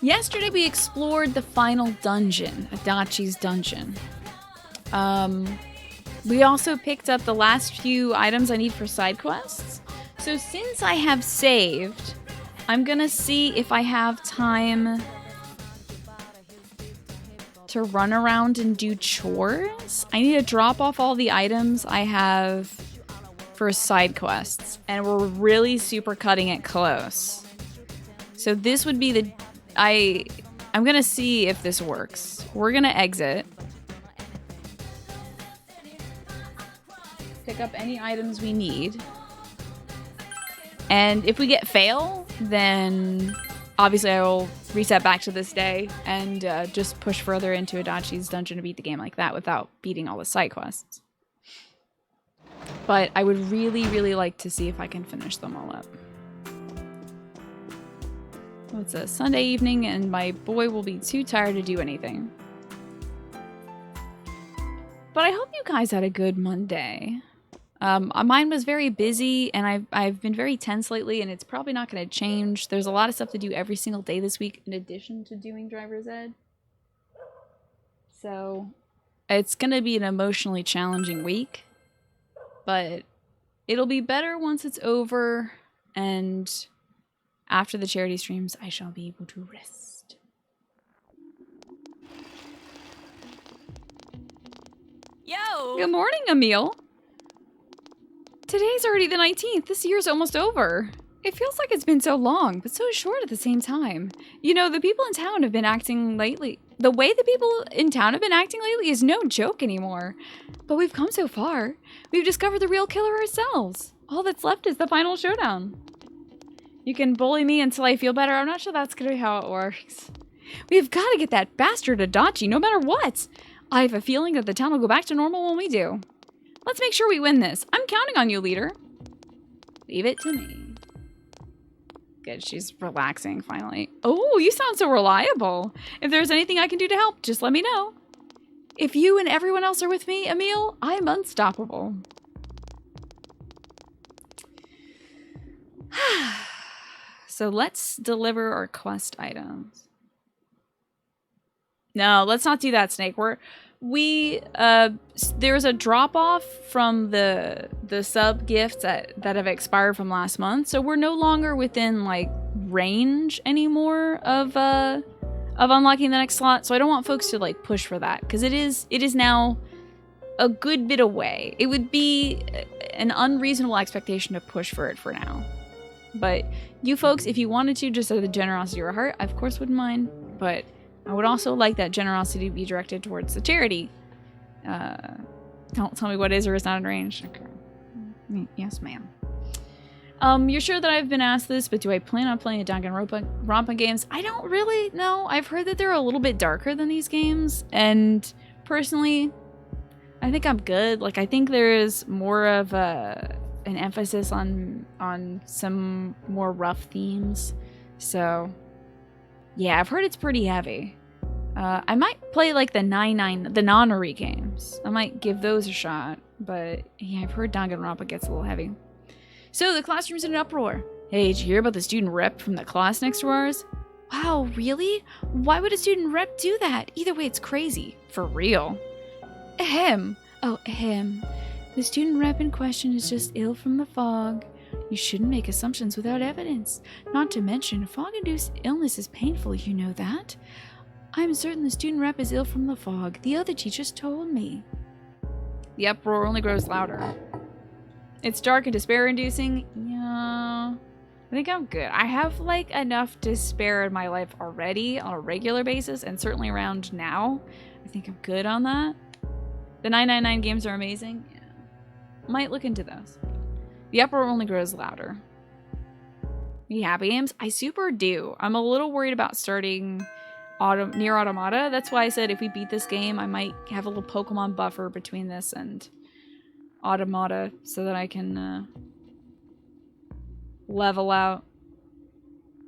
Yesterday we explored the final dungeon, Adachi's dungeon. We also picked up the last few items I need for side quests. So since I have saved, I'm gonna see if I have time to run around and do chores. I need to drop off all the items I have for side quests, and we're really super cutting it close. So this would be the... I'm gonna see if this works. We're gonna exit. Pick up any items we need. And if we get fail, then obviously I will reset back to this day and just push further into Adachi's dungeon to beat the game like that without beating all the side quests. But I would really, really like to see if I can finish them all up. It's a Sunday evening and my boy will be too tired to do anything. But I hope you guys had a good Monday. Mine was very busy and I've been very tense lately and it's probably not going to change. There's a lot of stuff to do every single day this week in addition to doing driver's ed. So it's going to be an emotionally challenging week. But it'll be better once it's over, and after the charity streams, I shall be able to rest. Yo! Good morning, Emil. Today's already the 19th. This year's almost over. It feels like it's been so long, but so short at the same time. You know, the people in town have been acting lately. The way the people in town have been acting lately is no joke anymore. But we've come so far. We've discovered the real killer ourselves. All that's left is the final showdown. You can bully me until I feel better. I'm not sure that's gonna be how it works. We've got to get that bastard Adachi no matter what. I have a feeling that the town will go back to normal when we do. Let's make sure we win this. I'm counting on you, leader. Leave it to me. Good, she's relaxing finally. Oh, you sound so reliable. If there's anything I can do to help, just let me know. If you and everyone else are with me, Emil, I'm unstoppable. So let's deliver our quest items. No, let's not do that, Snake. There's a drop off from the sub gifts that have expired from last month, so we're no longer within like range anymore of unlocking the next slot. So I don't want folks to like push for that because it is now a good bit away. It would be an unreasonable expectation to push for it for now. But you folks, if you wanted to, just out of the generosity of your heart, I of course wouldn't mind. But I would also like that generosity to be directed towards the charity. Don't tell me what is or is not in range. Okay. Yes, ma'am. You're sure that I've been asked this, but do I plan on playing the Danganronpa games? I don't really know. I've heard that they're a little bit darker than these games, and personally, I think I'm good. Like, I think there is more of an emphasis on some more rough themes. So, yeah, I've heard it's pretty heavy. I might play like the Nonary games. I might give those a shot, but yeah, I've heard Danganronpa gets a little heavy. So the classroom's in an uproar. Hey, did you hear about the student rep from the class next to ours? Wow, really? Why would a student rep do that? Either way, it's crazy. For real. Ahem. Oh, ahem. The student rep in question is just ill from the fog. You shouldn't make assumptions without evidence. Not to mention, fog-induced illness is painful, you know that? I'm certain the student rep is ill from the fog. The other teachers told me. The uproar only grows louder. It's dark and despair-inducing. Yeah, I think I'm good. I have like enough despair in my life already on a regular basis, and certainly around now. I think I'm good on that. The 999 games are amazing. Yeah. Might look into those. The uproar only grows louder. You happy, games? I super do. I'm a little worried about starting Nier Automata. That's why I said if we beat this game, I might have a little Pokemon buffer between this and Automata so that I can level out.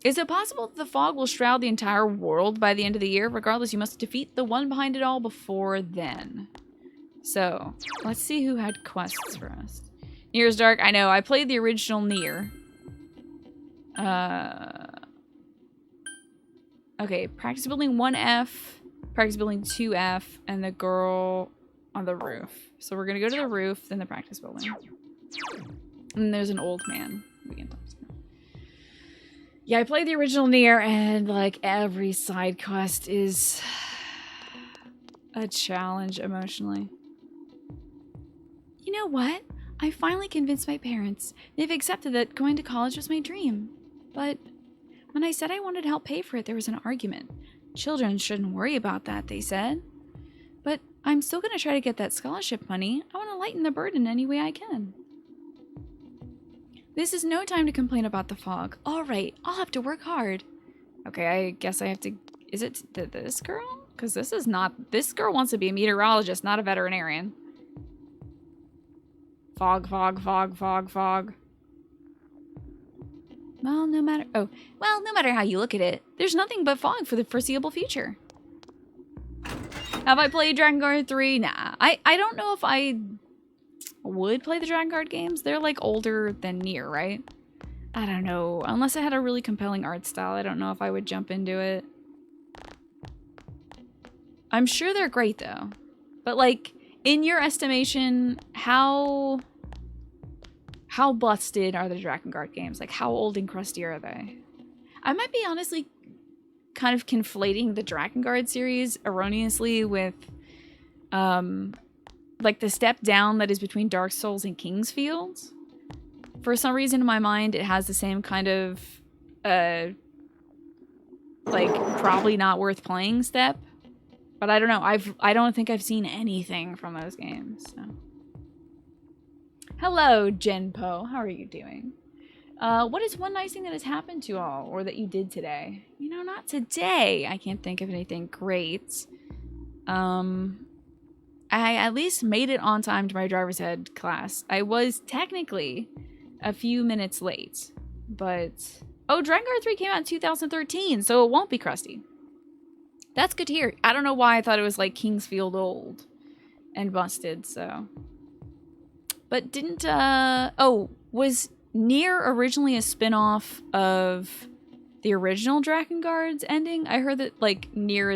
Is it possible that the fog will shroud the entire world by the end of the year? Regardless, you must defeat the one behind it all before then. So, let's see who had quests for us. Nier's Dark. I know, I played the original Nier. Okay, practice building 1F, practice building 2F, and the girl on the roof. So we're gonna go to the roof, then the practice building. And there's an old man we can talk to. Yeah, I played the original Nier, and like every side quest is a challenge emotionally. You know what? I finally convinced my parents. They've accepted that going to college was my dream. But when I said I wanted to help pay for it, there was an argument. Children shouldn't worry about that, they said. But I'm still going to try to get that scholarship money. I want to lighten the burden any way I can. This is no time to complain about the fog. All right, I'll have to work hard. Okay, I guess I have to... Is it this girl? Because this is not... This girl wants to be a meteorologist, not a veterinarian. Fog, fog, fog, fog, fog. Well, no matter... Oh, well, no matter how you look at it, there's nothing but fog for the foreseeable future. Have I played Dragon Guard 3? Nah. I don't know if I would play the Dragon Guard games. They're like older than Nier, right? I don't know. Unless it had a really compelling art style, I don't know if I would jump into it. I'm sure they're great though. But like, in your estimation, how busted are the Dragon Guard games? Like, how old and crusty are they? I might be honestly kind of conflating the Dragon Guard series erroneously with like the step down that is between Dark Souls and King's Field. For some reason in my mind, it has the same kind of like probably not worth playing step. But I don't know. I don't think I've seen anything from those games. So. Hello, Genpo. How are you doing? What is one nice thing that has happened to you all, or that you did today? You know, not today. I can't think of anything great. I at least made it on time to my driver's ed class. I was technically a few minutes late, but... Oh, Dragon Guard 3 came out in 2013, so it won't be crusty. That's good to hear. I don't know why I thought it was like Kingsfield old and busted, so... But didn't, oh, was Nier originally a spin-off of the original Dragon Guard's ending? I heard that, like, Nier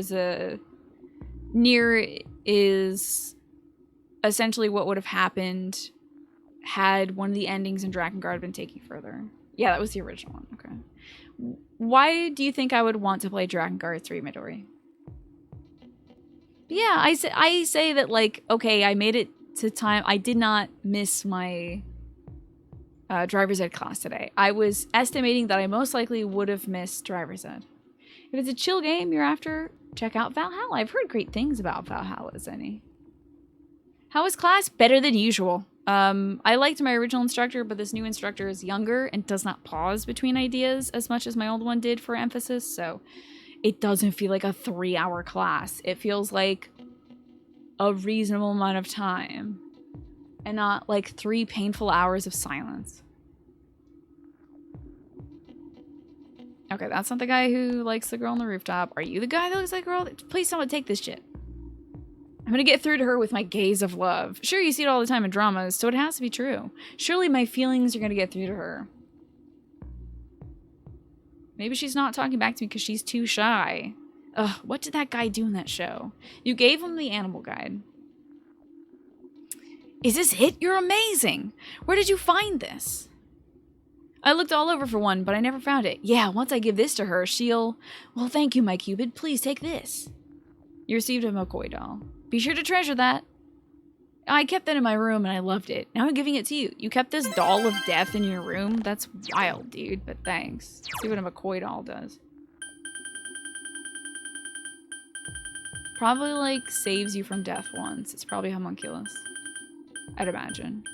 is essentially what would have happened had one of the endings in Dragon Guard been taken further. Yeah, that was the original one. Okay. Why do you think I would want to play Dragon Guard 3, Midori? But yeah, I say that, like, okay, I made it to time. I did not miss my driver's ed class today. I was estimating that I most likely would have missed driver's ed. If it's a chill game you're after, check out Valhalla. I've heard great things about Valhalla, Zenny. How was class? Better than usual. I liked my original instructor, but this new instructor is younger and does not pause between ideas as much as my old one did for emphasis, so it doesn't feel like a 3-hour class. It feels like a reasonable amount of time and not like 3 painful hours of silence. Okay, that's not the guy who likes the girl on the rooftop. Are you the guy that looks like a girl? Please someone take this shit. I'm gonna get through to her with my gaze of love. Sure, you see it all the time in dramas, so it has to be true. Surely my feelings are gonna get through to her. Maybe she's not talking back to me because she's too shy. Ugh, what did that guy do in that show? You gave him the animal guide. Is this it? You're amazing! Where did you find this? I looked all over for one, but I never found it. Yeah, once I give this to her, she'll... Well, thank you, my Cupid. Please take this. You received a McCoy doll. Be sure to treasure that. I kept that in my room and I loved it. Now I'm giving it to you. You kept this doll of death in your room? That's wild, dude, but thanks. Let's see what a McCoy doll does. Probably, like, saves you from death once. It's probably homunculus. I'd imagine.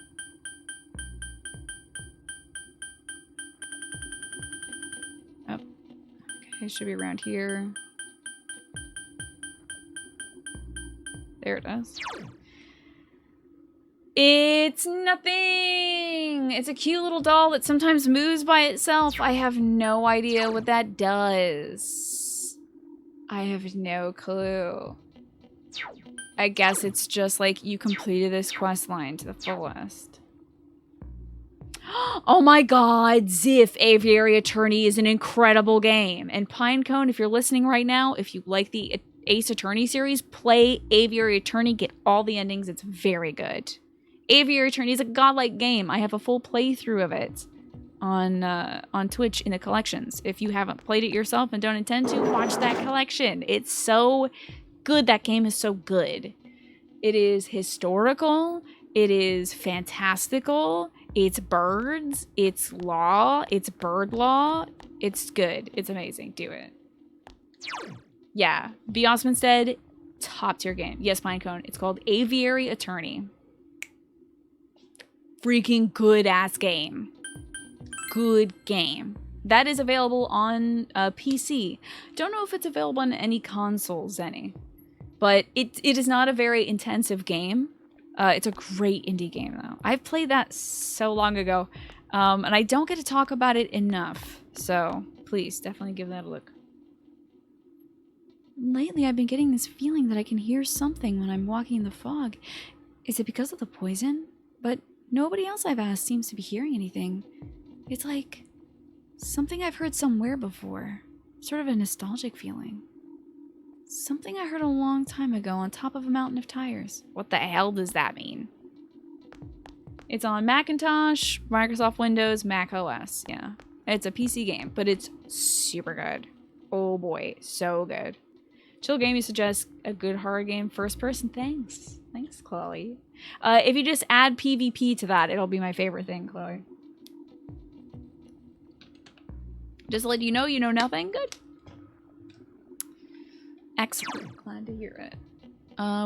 Oh. Okay, should be around here. There it is. It's nothing! It's a cute little doll that sometimes moves by itself. I have no idea what that does. I have no clue. I guess it's just like you completed this quest line to the fullest. Oh my god, Ziff Aviary Attorney is an incredible game. And Pinecone, if you're listening right now, if you like the Ace Attorney series, play Aviary Attorney, get all the endings. It's very good. Aviary Attorney is a godlike game. I have a full playthrough of it on Twitch in the collections. If you haven't played it yourself and don't intend to, watch that collection. It's so good. That game is so good. It is historical. It is fantastical. It's birds. It's law. It's bird law. It's good. It's amazing. Do it. Yeah. Be Awesome Instead, top tier game. Yes, Pinecone. It's called Aviary Attorney. Freaking good ass game. Good game. That is available on PC. Don't know if it's available on any consoles, but it is not a very intensive game. It's a great indie game, though. I've played that so long ago, and I don't get to talk about it enough. So please, definitely give that a look. Lately, I've been getting this feeling that I can hear something when I'm walking in the fog. Is it because of the poison? But nobody else I've asked seems to be hearing anything. It's like something I've heard somewhere before. Sort of a nostalgic feeling. Something I heard a long time ago on top of a mountain of tires. What the hell does that mean? It's on Macintosh, Microsoft Windows, Mac OS. Yeah. It's a PC game, but it's super good. Oh boy, so good. Chill game, you suggest a good horror game, first person? Thanks. Thanks, Chloe. If you just add PvP to that, it'll be my favorite thing, Chloe. Just to let you know nothing. Good. Excellent. Glad to hear it.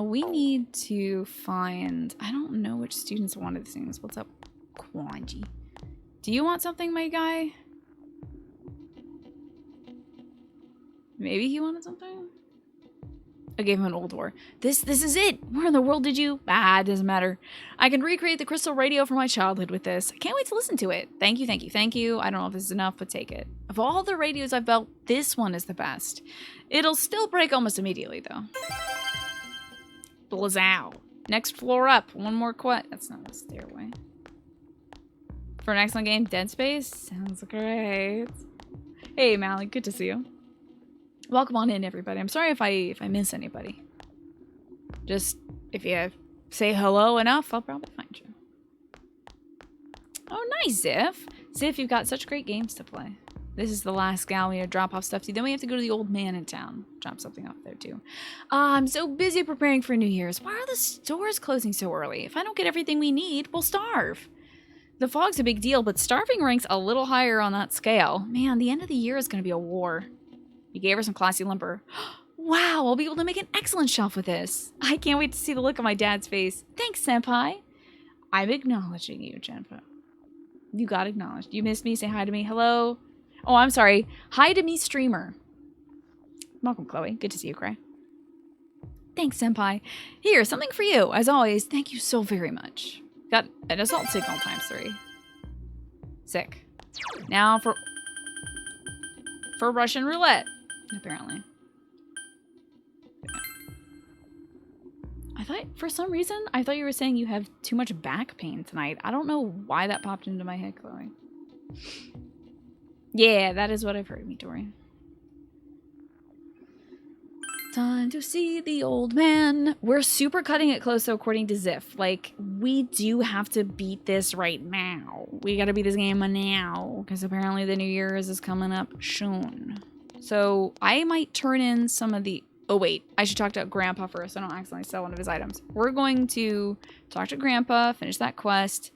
We need to find... I don't know which students wanted things. What's up, Quanji? Do you want something, my guy? Maybe he wanted something? I gave him an old door. This is it! Where in the world did you... Ah, it doesn't matter. I can recreate the crystal radio from my childhood with this. I can't wait to listen to it. Thank you, thank you, thank you. I don't know if this is enough, but take it. Of all the radios I've built, this one is the best. It'll still break almost immediately, though. Blazow. Next floor up. One more quest. That's not a stairway. For an excellent game, Dead Space? Sounds great. Hey, Mally. Good to see you. Welcome on in, everybody. I'm sorry if I miss anybody. Just, if you say hello enough, I'll probably find you. Oh, nice, Ziff. Ziff, you've got such great games to play. This is the last gal we drop off stuff to. Then we have to go to the old man in town. Drop something off there, too. I'm so busy preparing for New Year's. Why are the stores closing so early? If I don't get everything we need, we'll starve. The fog's a big deal, but starving ranks a little higher on that scale. Man, the end of the year is going to be a war. You gave her some classy lumber. Wow, I'll be able to make an excellent shelf with this. I can't wait to see the look on my dad's face. Thanks, Senpai. I'm acknowledging you, Jennifer. You got acknowledged. You missed me. Say hi to me. Hello. Oh, I'm sorry. Hi to me, streamer. Welcome, Chloe. Good to see you, Cray. Thanks, Senpai. Here, something for you. As always, thank you so very much. Got an assault signal ×3. Sick. Now for Russian roulette, apparently. I thought, for some reason, I thought you were saying you have too much back pain tonight. I don't know why that popped into my head, Chloe. Yeah, that is what I've heard, Midori. Time to see the old man. We're super cutting it close, so according to Ziff. Like, we do have to beat this right now. We gotta beat this game now, because apparently the New Year's is coming up soon. So, I might turn in some of the... Oh, wait. I should talk to Grandpa first. I don't accidentally sell one of his items. We're going to talk to Grandpa, finish that quest,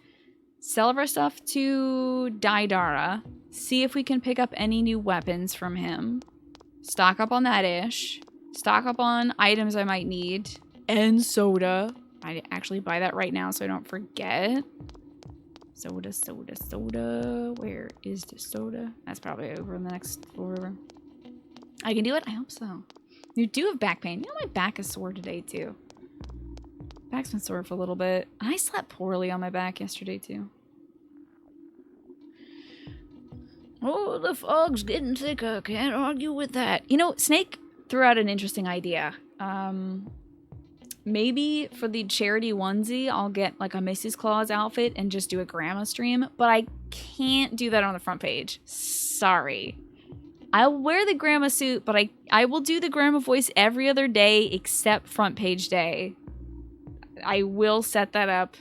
sell our stuff to Daidara, see if we can pick up any new weapons from him, stock up on that ish. Stock up on items I might need. And soda. I actually buy that right now so I don't forget. Soda, soda, soda. Where is the soda? That's probably over in the next floor. I can do it? I hope so. You do have back pain. You know, my back is sore today, too. Back's been sore for a little bit. I slept poorly on my back yesterday, too. Oh, the fog's getting thicker. Can't argue with that. You know, Snake threw out an interesting idea. maybe for the charity onesie, I'll get like a Mrs. Claus outfit and just do a grandma stream, but I can't do that on the front page. Sorry. I'll wear the grandma suit, but I will do the grandma voice every other day except front page day. I will set that up.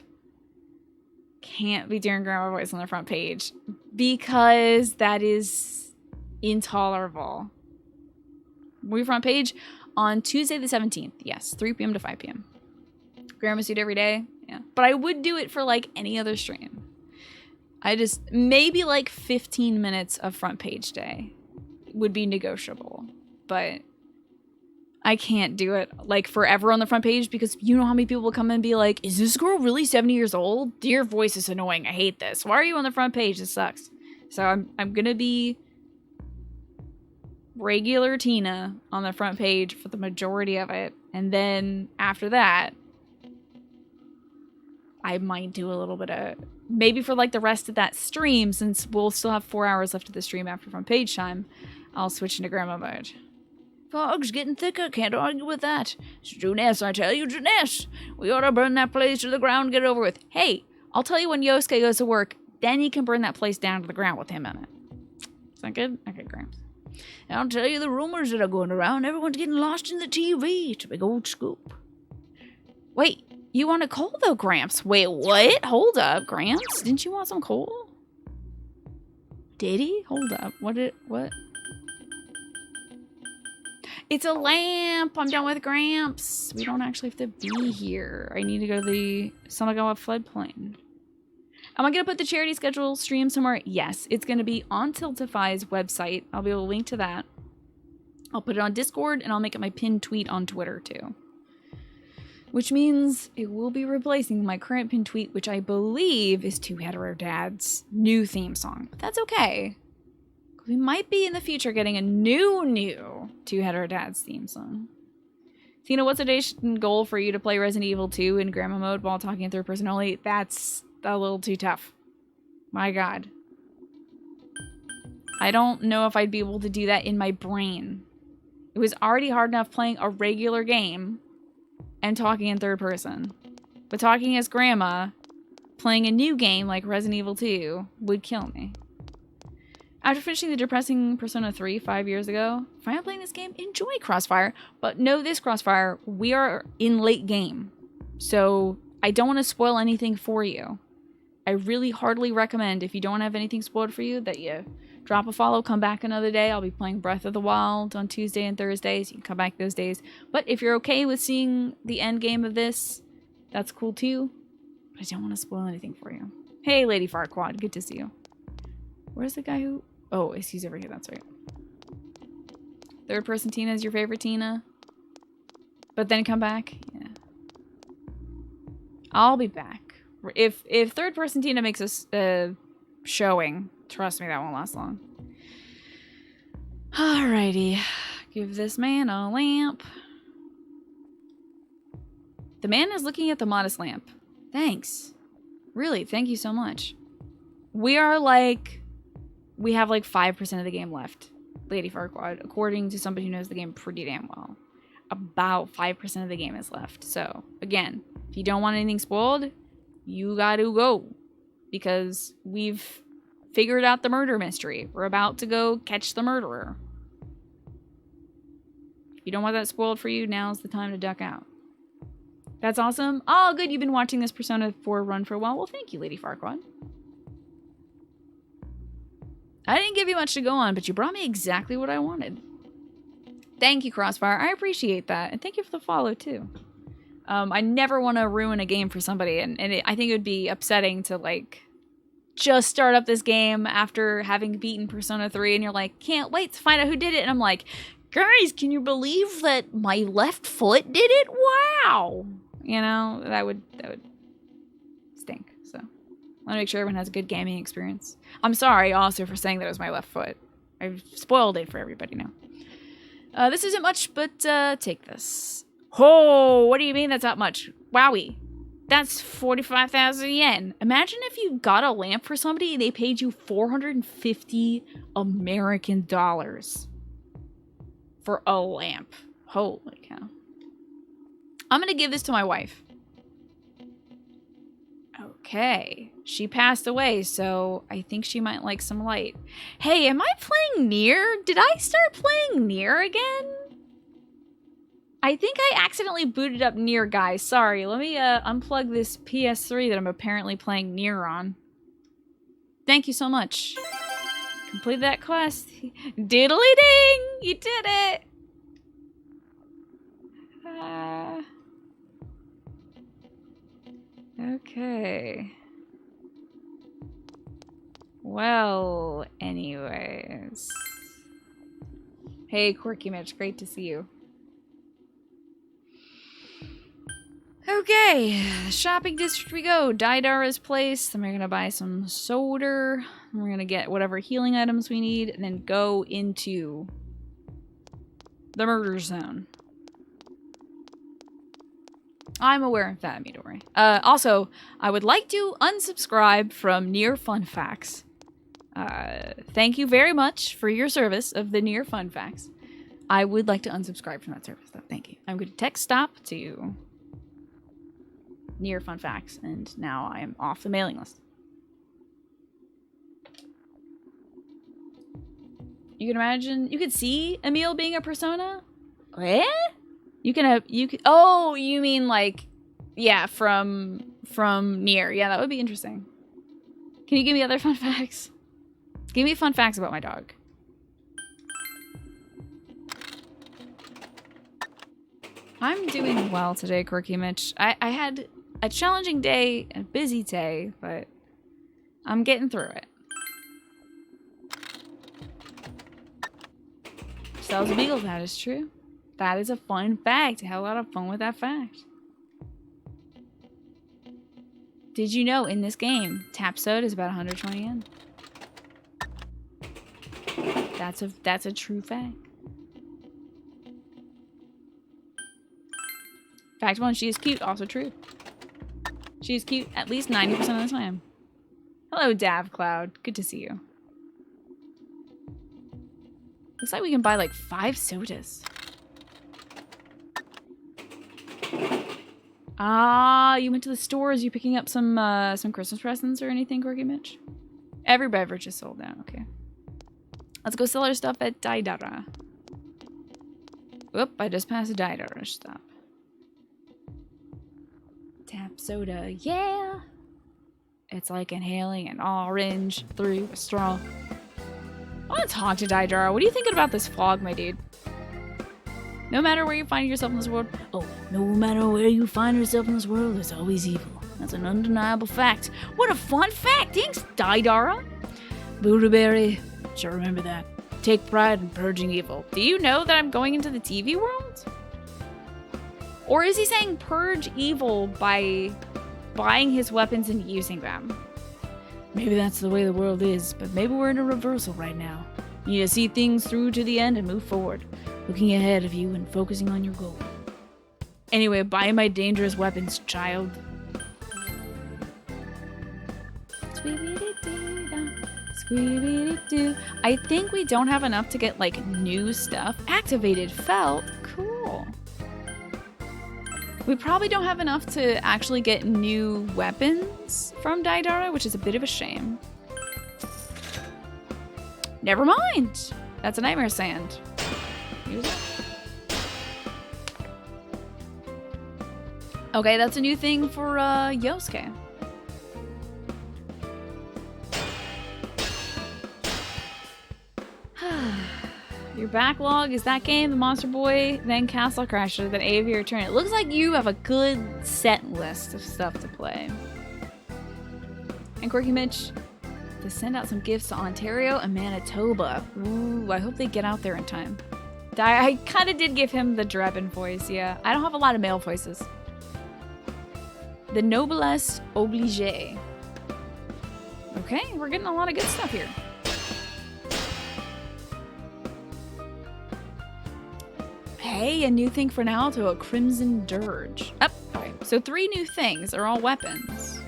Can't be doing grandma voice on the front page because that is intolerable. We front page on Tuesday the 17th. Yes, 3 p.m. to 5 p.m. Grandma suit every day. Yeah. But I would do it for like any other stream. I just, maybe like 15 minutes of front page day would be negotiable. But I can't do it like forever on the front page because you know how many people will come and be like, is this girl really 70 years old? Your voice is annoying. I hate this. Why are you on the front page? This sucks. So I'm going to be regular Tina on the front page for the majority of it. And then after that, I might do a little bit of, maybe for like the rest of that stream, since we'll still have 4 hours left of the stream after front page time, I'll switch into grandma mode. Fog's getting thicker, can't argue with that. Juness, I tell you, Juness, we ought to burn that place to the ground, get it over with. Hey, I'll tell you when Yosuke goes to work, then you can burn that place down to the ground with him in it. Is that good? Okay, Gramps. And I'll tell you the rumors that are going around. Everyone's getting lost in the TV. It's a big old scoop. Wait, you want a coal though, Gramps? Wait, what? Hold up, Gramps. Didn't you want some coal? Did he? Hold up. What? It's a lamp. I'm done with Gramps. We don't actually have to be here. I need to go to the Samagawa floodplain. Am I going to put the charity schedule stream somewhere? Yes. It's going to be on Tiltify's website. I'll be able to link to that. I'll put it on Discord, and I'll make it my pinned tweet on Twitter, too. Which means it will be replacing my current pinned tweet, which I believe is Two Hetero Dads' new theme song. But that's okay. We might be in the future getting a new Two Hetero Dads theme song. Tina, what's a day goal for you to play Resident Evil 2 in grandma mode while talking in third person only? That's a little too tough. My God. I don't know if I'd be able to do that in my brain. It was already hard enough playing a regular game and talking in third person. But talking as grandma, playing a new game like Resident Evil 2 would kill me. After finishing the depressing Persona 3 5 years ago, finally playing this game, enjoy Crossfire. But know this, Crossfire, we are in late game. So I don't want to spoil anything for you. I really heartily recommend, if you don't have anything spoiled for you, that you drop a follow, come back another day. I'll be playing Breath of the Wild on Tuesday and Thursdays. You can come back those days. But if you're okay with seeing the end game of this, that's cool too. But I don't want to spoil anything for you. Hey, Lady Farquaad, good to see you. Where's the guy who... Oh, he's over here, that's right. Third person Tina is your favorite Tina? But then come back? Yeah. I'll be back. If third person Tina makes a showing, trust me, that won't last long. Alrighty. Give this man a lamp. The man is looking at the modest lamp. Thanks. Really, thank you so much. We have like 5% of the game left, Lady Farquaad, according to somebody who knows the game pretty damn well. About 5% of the game is left. So, again, if you don't want anything spoiled, you gotta go. Because we've figured out the murder mystery. We're about to go catch the murderer. If you don't want that spoiled for you, now's the time to duck out. That's awesome. Oh, good, you've been watching this Persona 4 run for a while. Well, thank you, Lady Farquaad. I didn't give you much to go on, but you brought me exactly what I wanted. Thank you, Crossfire. I appreciate that. And thank you for the follow, too. I never want to ruin a game for somebody, and I think it would be upsetting to, like, just start up this game after having beaten Persona 3, and you're like, can't wait to find out who did it. And I'm like, guys, can you believe that my left foot did it? Wow! You know, that would stink, so... I want to make sure everyone has a good gaming experience. I'm sorry also for saying that it was my left foot. I've spoiled it for everybody now. This isn't much, but take this. Oh, what do you mean that's not much? Wowie. That's 45,000 yen. Imagine if you got a lamp for somebody and they paid you 450 American dollars for a lamp. Holy cow. I'm gonna give this to my wife. Okay. She passed away, so I think she might like some light. Hey, am I playing Nier? Did I start playing Nier again? I think I accidentally booted up Nier, guys. Sorry, let me unplug this PS3 that I'm apparently playing Nier on. Thank you so much. Completed that quest. Diddly ding! You did it! Okay. Well, anyways. Hey, Quirky Mitch, great to see you. Okay, shopping district we go. Daidara's place. Then we're gonna buy some soda. And we're gonna get whatever healing items we need, and then go into the murder zone. I'm aware of that, Midori. Also, I would like to unsubscribe from Nier Fun Facts. Thank you very much for your service of the Nier Fun Facts. I would like to unsubscribe from that service, though. Thank you. I'm going to text stop to Nier Fun Facts, and now I am off the mailing list. You can imagine, you could see Emil being a persona? Eh? You can oh, you mean like, yeah, from Nier. Yeah, that would be interesting. Can you give me other fun facts? Give me fun facts about my dog. I'm doing well today, Quirky Mitch. I had a challenging day, a busy day, but I'm getting through it. Sells a beagle, that is true. That is a fun fact. I had a lot of fun with that fact. Did you know in this game, tap soda is about 120 yen? That's a true fact. Fact one, she is cute, also true. She is cute at least 90% of the time. Hello, Dav Cloud. Good to see you. Looks like we can buy like 5 sodas. Ah, you went to the stores. You picking up some Christmas presents or anything, Quirky Mitch? Every beverage is sold out. Okay. Let's go sell our stuff at Daidara. Whoop, I just passed a Daidara stop. Tap soda, yeah! It's like inhaling an orange through a straw. I want to talk to Daidara. What are you thinking about this fog, my dude? No matter where you find yourself in this world, no matter where you find yourself in this world, there's always evil. That's an undeniable fact. What a fun fact! Thanks, Daidara! Buddhaberry, sure remember that. Take pride in purging evil. Do you know that I'm going into the TV world? Or is he saying purge evil by buying his weapons and using them? Maybe that's the way the world is, but maybe we're in a reversal right now. You need to see things through to the end and move forward, looking ahead of you and focusing on your goal. Anyway, buy my dangerous weapons, child. I think we don't have enough to get, like, new stuff. Activated felt? Cool. We probably don't have enough to actually get new weapons from Daidara, which is a bit of a shame. Never mind! That's a nightmare sand. Use it. Okay, that's a new thing for Yosuke. Your backlog is that game, the Monster Boy, then Castle Crasher, then Aviary Return. It looks like you have a good set list of stuff to play. And Quirky Mitch, to send out some gifts to Ontario and Manitoba. Ooh, I hope they get out there in time. I kind of did give him the Drebin voice, yeah. I don't have a lot of male voices. The noblesse oblige. Okay, we're getting a lot of good stuff here. Hey, a new thing for Naoto, a Crimson Dirge. Oh, okay. So 3 new things are all weapons.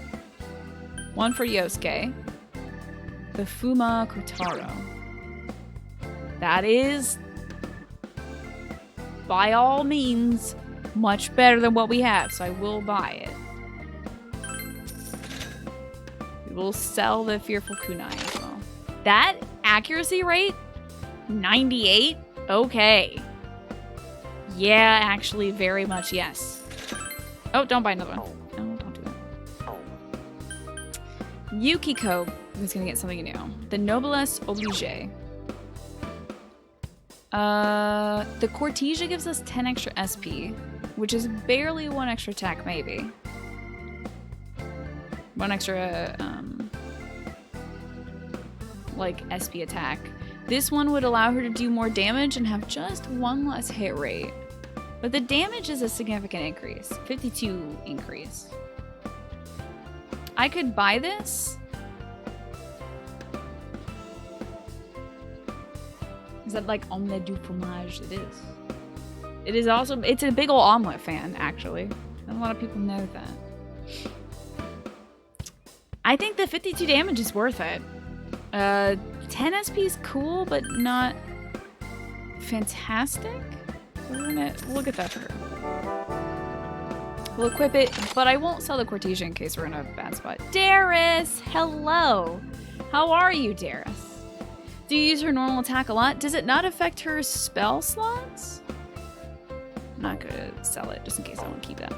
One for Yosuke. The Fuma Kotaro. That is, by all means, much better than what we have, so I will buy it. We will sell the Fearful Kunai as well. That accuracy rate? 98? Okay. Yeah, actually, very much yes. Oh, don't buy another one. No, don't do that. Yukiko is gonna get something new. The Noblesse Oblige. The Cortesia gives us 10 extra SP, which is barely 1 extra attack, maybe. 1 extra, like, SP attack. This one would allow her to do more damage and have just 1 less hit rate. But the damage is a significant increase. 52 increase. I could buy this. Is that like omelette du fromage? It is. It is also, it's a big ol' omelet fan, actually. Not a lot of people know that. I think the 52 damage is worth it. 10 SP is cool, but not fantastic. We're gonna look at that for her. We'll equip it, but I won't sell the Cortesia in case we're in a bad spot. Darius! Hello! How are you, Darius? Do you use her normal attack a lot? Does it not affect her spell slots? I'm not gonna sell it, just in case I want to keep that.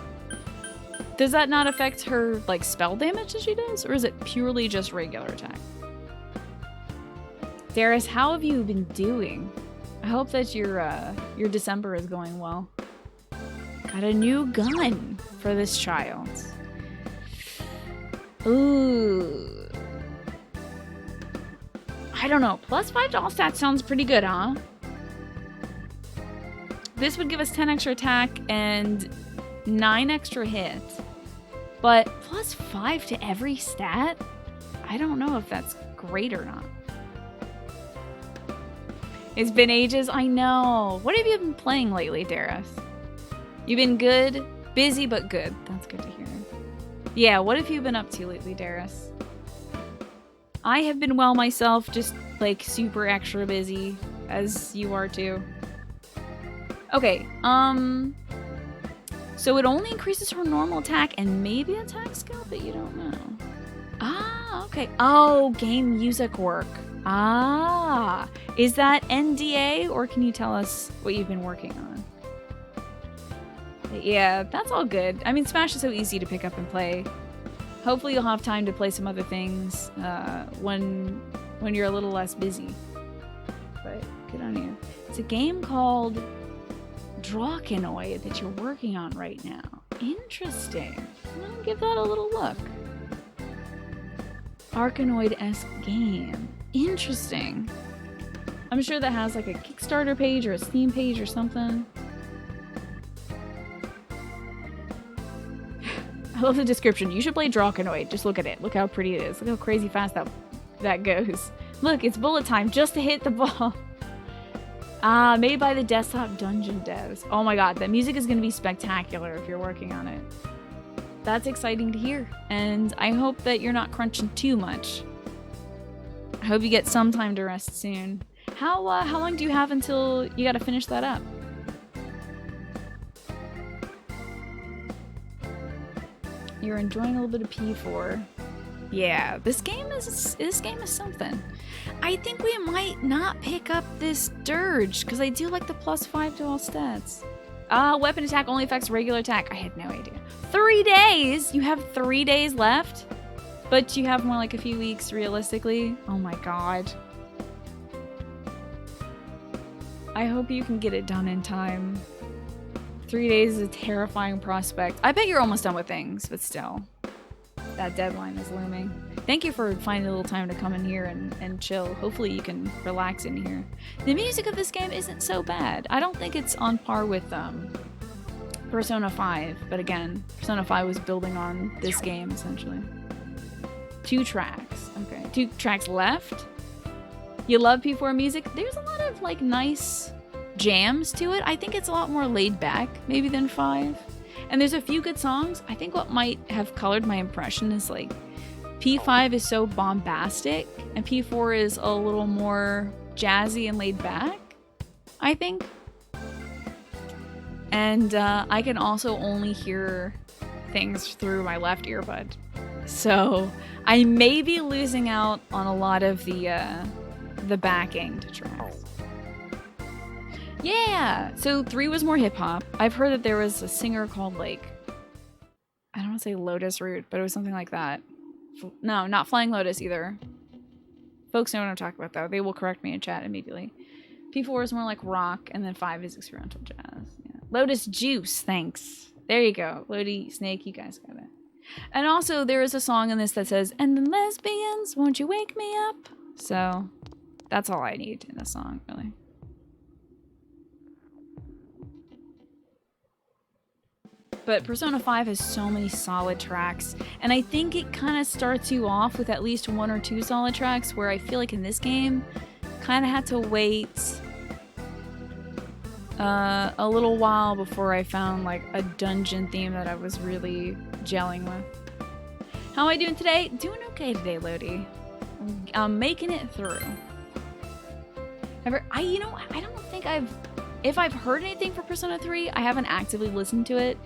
Does that not affect her, like, spell damage that she does? Or is it purely just regular attack? Darius, how have you been doing? I hope that your December is going well. Got a new gun for this child. Ooh. I don't know. +5 to all stats sounds pretty good, huh? This would give us 10 extra attack and 9 extra hit. But +5 to every stat? I don't know if that's great or not. It's been ages, I know. What have you been playing lately, Darius? You've been good? Busy, but good. That's good to hear. Yeah, what have you been up to lately, Darius? I have been well myself, just like super extra busy, as you are too. Okay, so it only increases her normal attack and maybe attack skill, but you don't know. Ah, okay. Oh, game music work. Ah, is that NDA, or can you tell us what you've been working on? Yeah, that's all good. I mean, Smash is so easy to pick up and play. Hopefully you'll have time to play some other things when you're a little less busy. But good on you. It's a game called Drakenoid that you're working on right now. Interesting. I'm gonna give that a little look. Arkanoid-esque game. Interesting. I'm sure that has like a Kickstarter page or a Steam page or something. I love the description. You should play Drakenoid. Just look at it. Look how pretty it is. Look how crazy fast that goes. Look, it's bullet time just to hit the ball. Ah, made by the Desktop Dungeon devs. Oh my god, that music is going to be spectacular if you're working on it. That's exciting to hear. And I hope that you're not crunching too much. I hope you get some time to rest soon. How long do you have until you gotta finish that up? You're enjoying a little bit of P4. Yeah, this game is something. I think we might not pick up this Dirge, because I do like the +5 to all stats. Weapon attack only affects regular attack. I had no idea. 3 days? You have 3 days left? But you have more like a few weeks, realistically. Oh my god. I hope you can get it done in time. 3 days is a terrifying prospect. I bet you're almost done with things, but still. That deadline is looming. Thank you for finding a little time to come in here and chill. Hopefully you can relax in here. The music of this game isn't so bad. I don't think it's on par with Persona 5, but again, Persona 5 was building on this game, essentially. 2 tracks. Okay, 2 tracks left. You love P4 music? There's a lot of, like, nice jams to it. I think it's a lot more laid back, maybe, than 5. And there's a few good songs. I think what might have colored my impression is, like, P5 is so bombastic, and P4 is a little more jazzy and laid back, I think. And I can also only hear things through my left earbud. So I may be losing out on a lot of the backing to tracks. Yeah! So 3 was more hip-hop. I've heard that there was a singer called, like, I don't want to say Lotus Root, but it was something like that. No, not Flying Lotus either. Folks know what I'm talking about, though. They will correct me in chat immediately. P4 is more like rock, and then 5 is experimental jazz. Yeah. Lotus Juice, thanks. There you go. Lodi, Snake, you guys got it. And also, there is a song in this that says, "And the lesbians, won't you wake me up?" So, that's all I need in a song, really. But Persona 5 has so many solid tracks, and I think it kind of starts you off with at least 1 or 2 solid tracks, where I feel like in this game, kind of had to wait a little while before I found like a dungeon theme that I was really gelling with. How am I doing today? Doing okay today, Lodi. I'm making it through. You know, I don't think if I've heard anything for Persona 3, I haven't actively listened to it.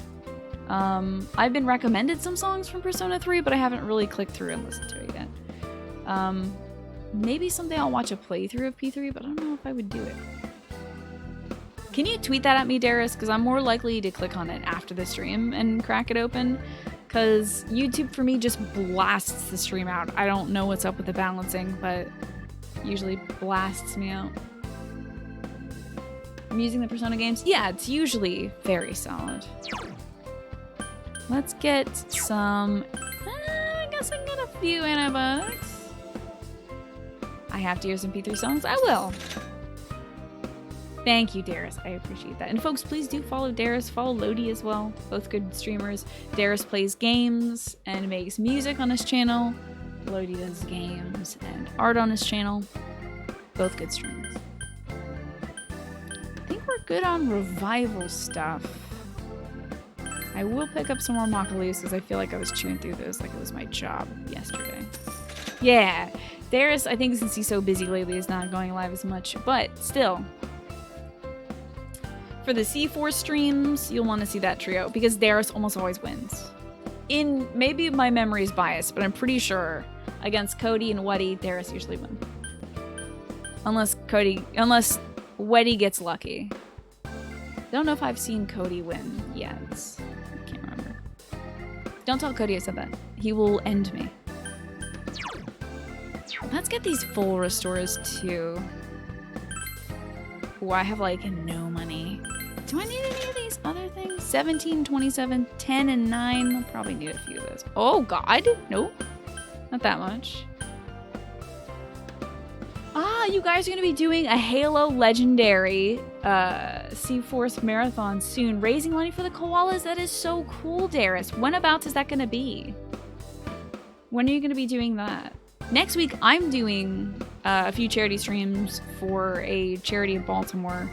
I've been recommended some songs from Persona 3, but I haven't really clicked through and listened to it yet. Maybe someday I'll watch a playthrough of P3, but I don't know if I would do it. Can you tweet that at me, Darius? Because I'm more likely to click on it after the stream and crack it open. Because YouTube, for me, just blasts the stream out. I don't know what's up with the balancing, but usually blasts me out. I'm using the Persona games. Yeah, it's usually very solid. Let's get some... I guess I can get a few antibiotics. I have to hear some P3 songs. I will. Thank you, Darius. I appreciate that. And folks, please do follow Darius. Follow Lodi as well. Both good streamers. Darius plays games and makes music on his channel. Lodi does games and art on his channel. Both good streamers. I think we're good on revival stuff. I will pick up some more Makalis because I feel like I was chewing through those like it was my job yesterday. Yeah. Darius, I think since he's so busy lately, is not going live as much, but still. For the C4 streams, you'll want to see that trio because Darius almost always wins. Maybe my memory is biased, but I'm pretty sure against Cody and Weddy, Darius usually wins. Unless Weddy gets lucky. Don't know if I've seen Cody win yet. I can't remember. Don't tell Cody I said that. He will end me. Let's get these full restores too. Ooh, I have like no money. Do I need any of these other things? 17, 27, 10, and 9. I'll probably need a few of those. Oh god, nope. Not that much. Ah, you guys are going to be doing a Halo Legendary C-Force Marathon soon. Raising money for the koalas. That is so cool, Darius. When about is that going to be? When are you going to be doing that? Next week, I'm doing a few charity streams for a charity in Baltimore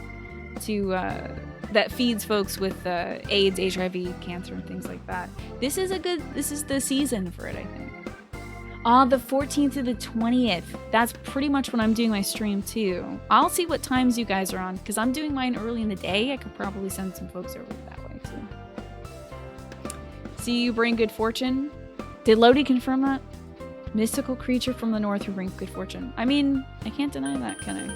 that feeds folks with AIDS, HIV, cancer, and things like that. This is the season for it, I think. The 14th to the 20th. That's pretty much when I'm doing my stream too. I'll see what times you guys are on, because I'm doing mine early in the day. I could probably send some folks over that way too. See you bring good fortune. Did Lodi confirm that? Mystical creature from the north who brings good fortune. I mean, I can't deny that, can I?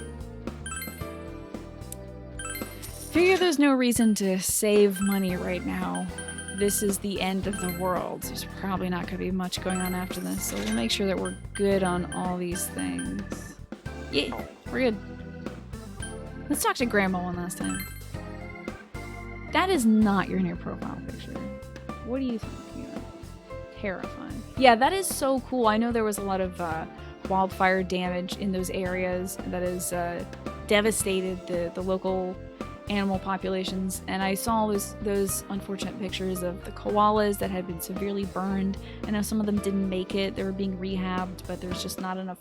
Figure there's no reason to save money right now. This is the end of the world. There's probably not going to be much going on after this, so we'll make sure that we're good on all these things. Yeah, we're good. Let's talk to Grandma one last time. That is not your new profile picture. What are you talking about? Terrifying. Yeah, that is so cool. I know there was a lot of wildfire damage in those areas that has devastated the local animal populations, and I saw those unfortunate pictures of the koalas that had been severely burned. I know some of them didn't make it. They were being rehabbed, but there's just not enough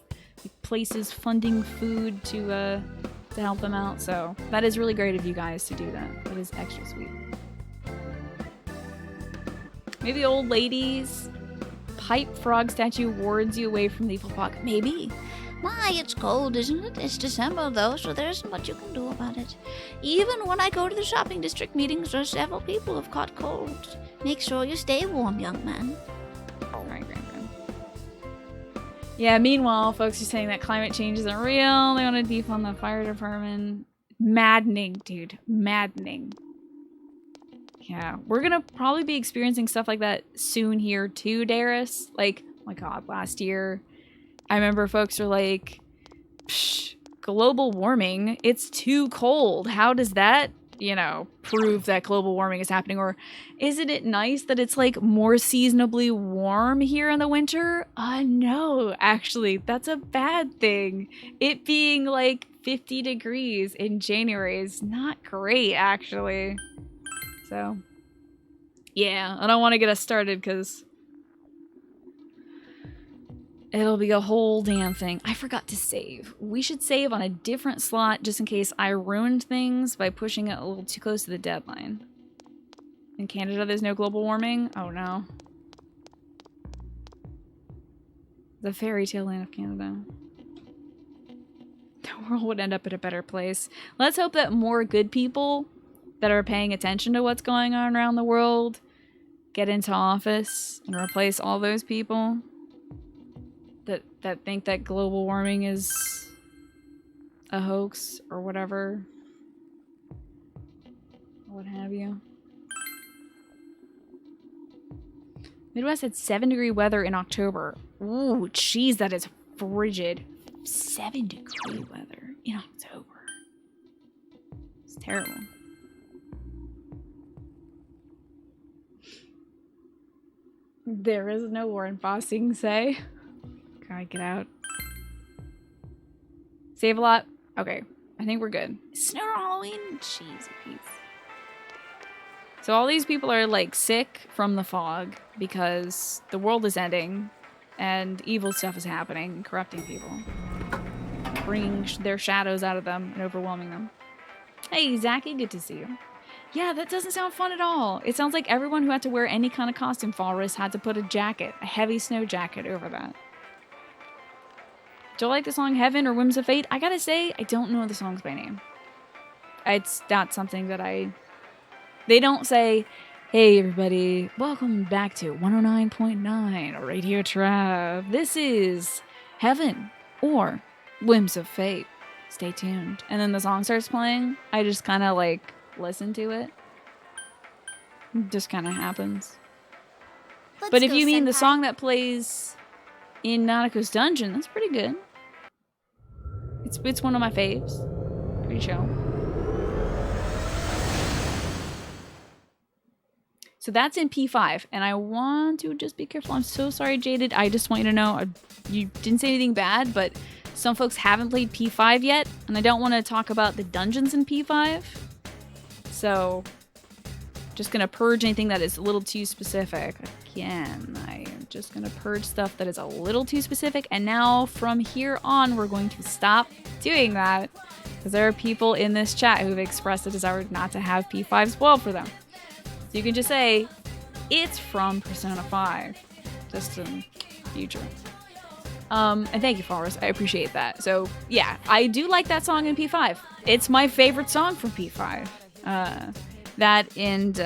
places funding food to help them out. So that is really great of you guys to do that. That is extra sweet. Maybe old ladies pipe frog statue wards you away from the evil puck. Maybe. My, it's cold, isn't it? It's December, though, so there isn't much you can do about it. Even when I go to the shopping district meetings where several people have caught colds, make sure you stay warm, young man. Right. Yeah, meanwhile, folks are saying that climate change isn't real. They want to defund the fire department. Maddening, dude. Maddening. Yeah, we're gonna probably be experiencing stuff like that soon here too, Darius. Like, oh my god, last year, I remember folks were like, psh, global warming, it's too cold. How does that, prove that global warming is happening? Or isn't it nice that it's like more seasonably warm here in the winter? No, actually, that's a bad thing. It being like 50 degrees in January is not great, actually. So, yeah, I don't want to get us started because it'll be a whole damn thing. I forgot to save. We should save on a different slot just in case I ruined things by pushing it a little too close to the deadline. In Canada, there's no global warming? Oh no. The fairy tale land of Canada. The world would end up in a better place. Let's hope that more good people that are paying attention to what's going on around the world get into office and replace all those people that think that global warming is a hoax or whatever. What have you. Midwest had 7-degree weather in October. Ooh, jeez, that is frigid. 7-degree weather in October. It's terrible. There is no war in Bossing, say. Can I get out? Save a lot? Okay, I think we're good. Snow Halloween? Jeez, please. So all these people are like sick from the fog because the world is ending and evil stuff is happening, corrupting people. Bringing their shadows out of them and overwhelming them. Hey, Zachy, good to see you. Yeah, that doesn't sound fun at all. It sounds like everyone who had to wear any kind of costume for Walrus had to put a heavy snow jacket over that. Do you like the song Heaven or Whims of Fate? I gotta say, I don't know the songs by name. It's not something that They don't say, hey everybody, welcome back to 109.9 Radio Trav. This is Heaven or Whims of Fate. Stay tuned. And then the song starts playing. I just kind of like listen to it. It just kind of happens. But if you mean the song that plays in Naniko's Dungeon, that's pretty good. It's one of my faves. Pretty chill. So that's in P5, and I want to just be careful. I'm so sorry, Jaded. I just want you to know, you didn't say anything bad, but some folks haven't played P5 yet, and I don't want to talk about the dungeons in P5. So, just gonna purge anything that is a little too specific. Again, I am just gonna purge stuff that is a little too specific, and now from here on, we're going to stop doing that, because there are people in this chat who've expressed a desire not to have P5 spoiled for them. So you can just say, it's from Persona 5, just in future. And thank you, Forrest. I appreciate that. So, yeah, I do like that song in P5. It's my favorite song from P5. That and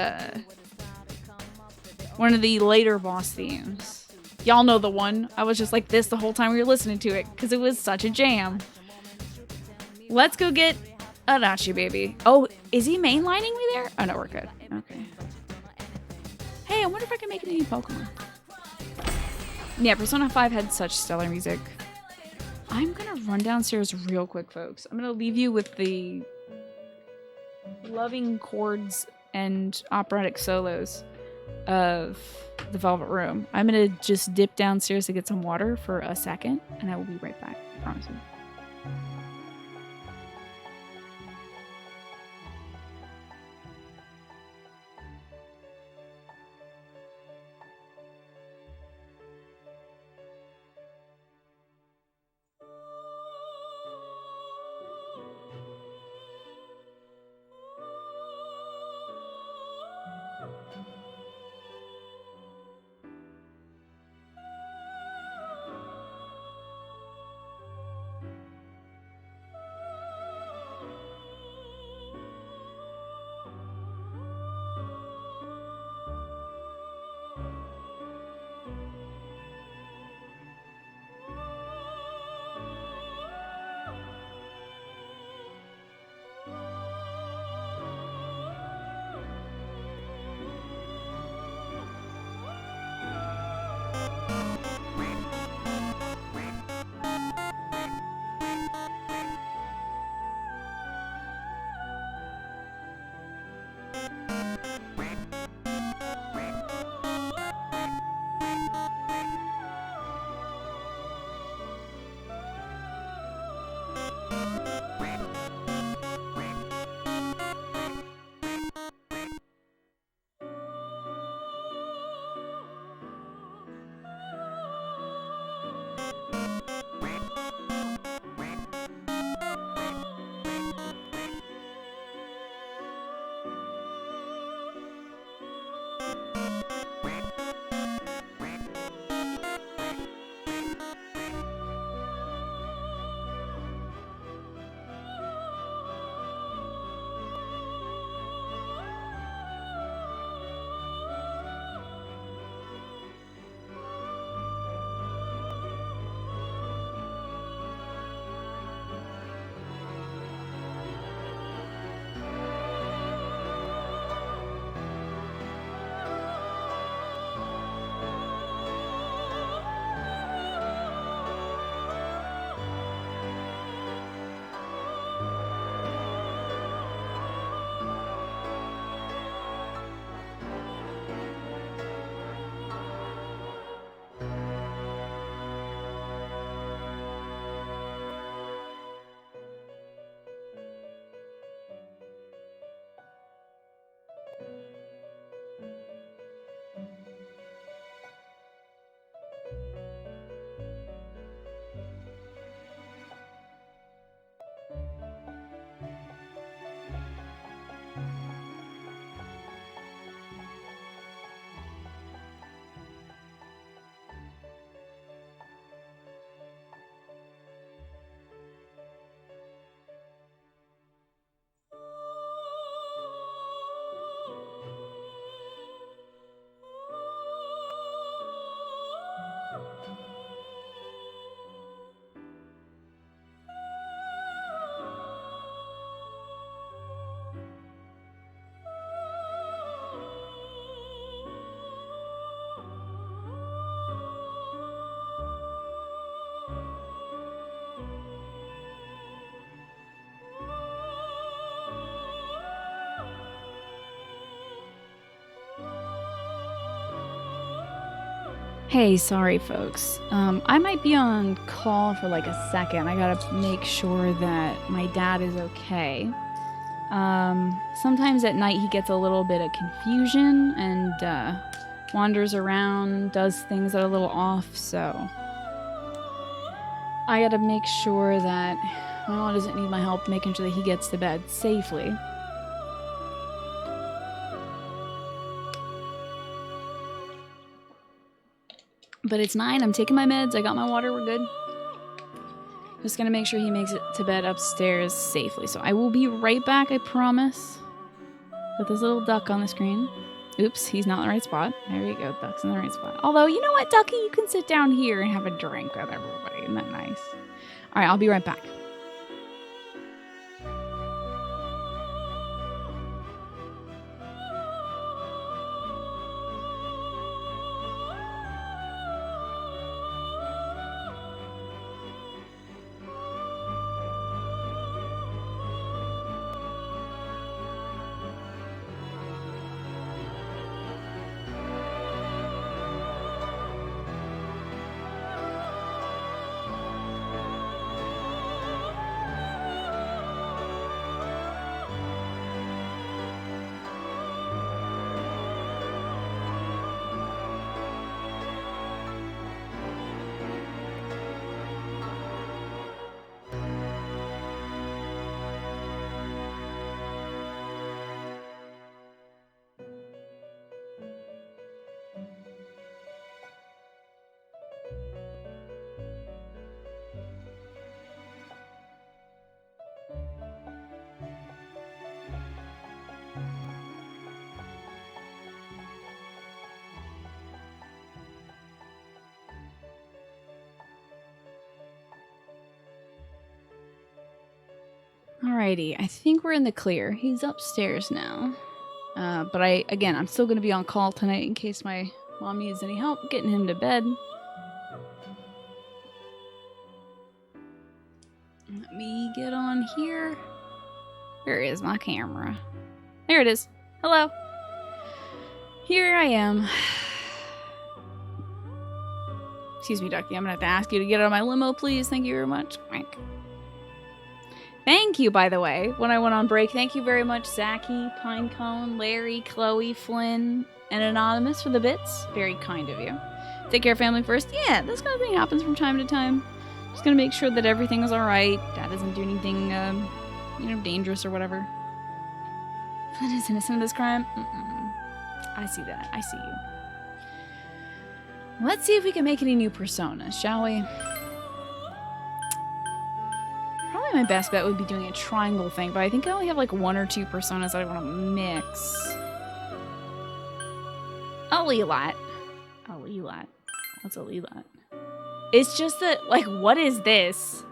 one of the later boss themes. Y'all know the one. I was just like this the whole time we were listening to it, because it was such a jam. Let's go get Adachi, baby. Oh, is he mainlining me there? Oh, no, we're good. Okay. Hey, I wonder if I can make it any Pokemon. Yeah, Persona 5 had such stellar music. I'm gonna run downstairs real quick, folks. I'm gonna leave you with the loving chords and operatic solos of the Velvet Room. I'm gonna just dip downstairs to get some water for a second, and I will be right back. I promise you. Hey, sorry folks. I might be on call for like a second. I gotta make sure that my dad is okay. Sometimes at night he gets a little bit of confusion and wanders around, does things that are a little off, so I gotta make sure that my mom doesn't need my help making sure that he gets to bed safely. But it's 9, I'm taking my meds, I got my water, we're good. Just gonna make sure he makes it to bed upstairs safely. So I will be right back, I promise. With this little duck on the screen. Oops, he's not in the right spot. There you go, duck's in the right spot. Although, you know what, Ducky? You can sit down here and have a drink with everybody. Isn't that nice? Alright, I'll be right back. Alrighty, I think we're in the clear. He's upstairs now. But I'm still gonna be on call tonight in case my mom needs any help getting him to bed. Let me get on here. Where is my camera? There it is. Hello. Here I am. Excuse me, Ducky. I'm gonna have to ask you to get out of my limo, please. Thank you very much. Thank you, by the way, when I went on break. Thank you very much, Zachy, Pinecone, Larry, Chloe, Flynn, and Anonymous for the bits. Very kind of you. Take care of family first. Yeah, this kind of thing happens from time to time. Just gonna make sure that everything is alright. Dad doesn't do anything, dangerous or whatever. Flynn is innocent of this crime. I see that. I see you. Let's see if we can make any new personas, shall we? Probably my best bet would be doing a triangle thing, but I think I only have like 1 or 2 personas that I want to mix. A Lelat. A Lelat. What's a Lelat? It's just that, like, what is this?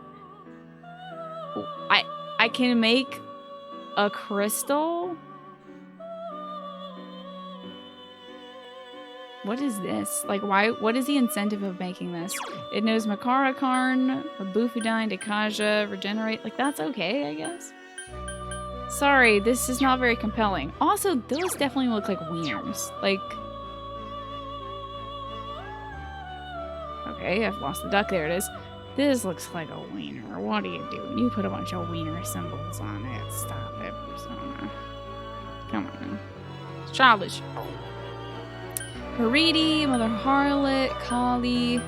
I can make a crystal? What is this? Like, why? What is the incentive of making this? It knows Makara Karn, Bufudine, Dekaja, Regenerate. Like, that's okay, I guess. Sorry, this is not very compelling. Also, those definitely look like wieners. Like... Okay, I've lost the duck. There it is. This looks like a wiener. What are you doing? You put a bunch of wiener symbols on it. Stop it, Persona. Come on. It's childish. Haridi, Mother Harlot, Kali,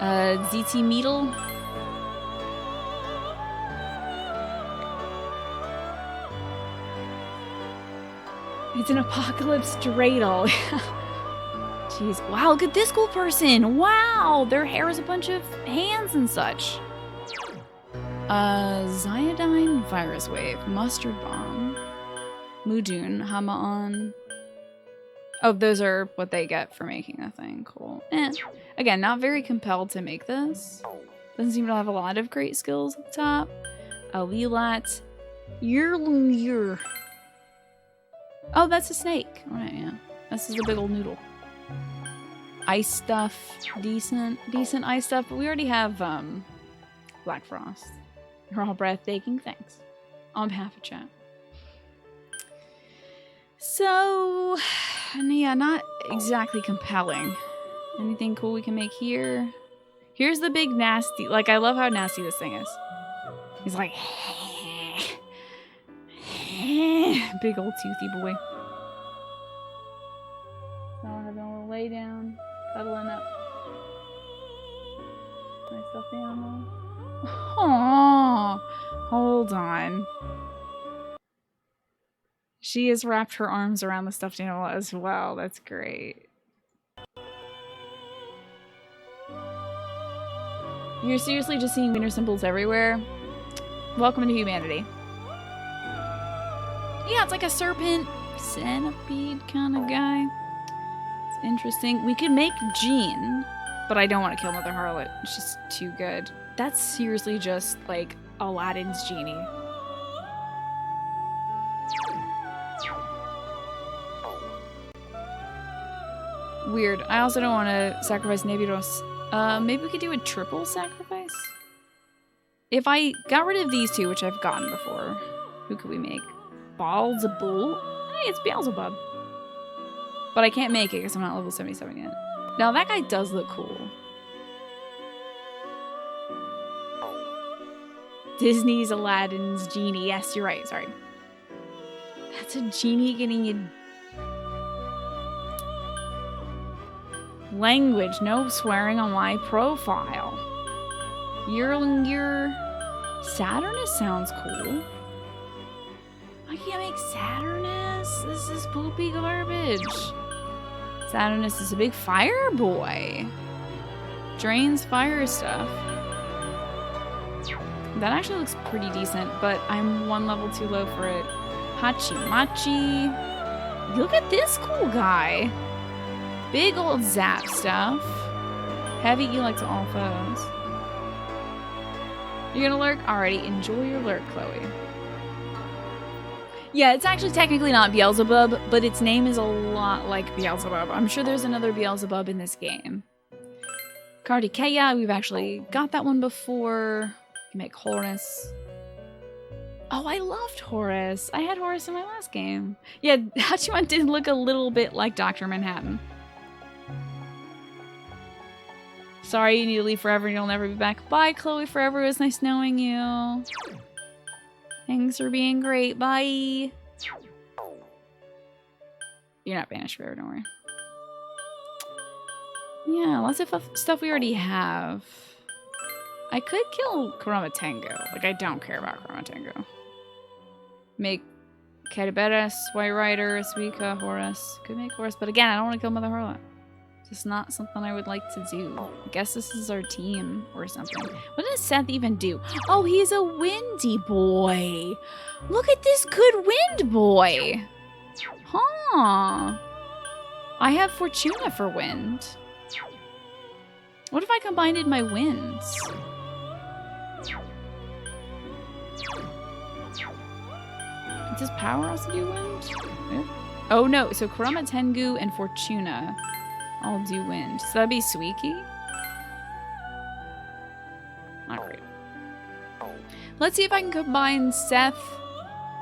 ZT Meadle. It's an apocalypse dreidel. Jeez. Wow, look at this cool person. Wow, their hair is a bunch of hands and such. Zyodine Virus Wave, Mustard Bomb, Mudun, Hama'an. Oh, those are what they get for making that thing. Cool. Again, not very compelled to make this. Doesn't seem to have a lot of great skills at the top. Alilat. Yurlumur. Oh, that's a snake. Alright, yeah. This is a big old noodle. Ice stuff. Decent ice stuff. But we already have, Black Frost. You're all breathtaking. Thanks. On behalf of chat. So, yeah, not exactly compelling. Anything cool we can make here? Here's the big nasty. Like, I love how nasty this thing is. He's like, big old toothy boy. So I'll have a little lay down, cuddling up. My stuffed animal. Aww, hold on. She has wrapped her arms around the stuffed animal as well. That's great. You're seriously just seeing wiener symbols everywhere? Welcome to humanity. Yeah, it's like a serpent, centipede kind of guy. It's interesting. We could make Jean, but I don't want to kill Mother Harlot. She's too good. That's seriously just like Aladdin's genie. Weird. I also don't want to sacrifice Nebiros. Maybe we could do a triple sacrifice? If I got rid of these two, which I've gotten before, who could we make? Beelzebub? Hey, it's Beelzebub. But I can't make it because I'm not level 77 yet. Now, that guy does look cool. Disney's Aladdin's genie. Yes, you're right. Sorry. That's a genie getting a... Language. No swearing on my profile. Yearlinger. Saturnus sounds cool. I can't make Saturnus. This is poopy garbage. Saturnus is a big fire boy. Drains fire stuff. That actually looks pretty decent, but I'm 1 level too low for it. Hachimachi. Look at this cool guy. Big old zap stuff. Heavy elect to all foes. You're gonna lurk? Alrighty, enjoy your lurk, Chloe. Yeah, it's actually technically not Beelzebub, but its name is a lot like Beelzebub. I'm sure there's another Beelzebub in this game. Cardikeia, we've actually got that one before. You can make Horus. Oh, I loved Horus. I had Horus in my last game. Yeah, Hachiman did look a little bit like Dr. Manhattan. Sorry, you need to leave forever and you'll never be back. Bye, Chloe Forever. It was nice knowing you. Thanks for being great. Bye. You're not banished forever, don't worry. Yeah, lots of stuff we already have. I could kill Kurama Tango. Like, I don't care about Kurama Tango. Make Kerberos, White Rider, Suika, Horus. Could make Horus, but again, I don't want to kill Mother Harlot. It's not something I would like to do. I guess this is our team or something. What does Seth even do? Oh, he's a windy boy. Look at this good wind boy. Huh. I have Fortuna for wind. What if I combined my winds? Does power also do wind? Yeah. Oh no, so Kurama Tengu and Fortuna all do wind. So that'd be Suiki? Not great. Let's see if I can combine Seth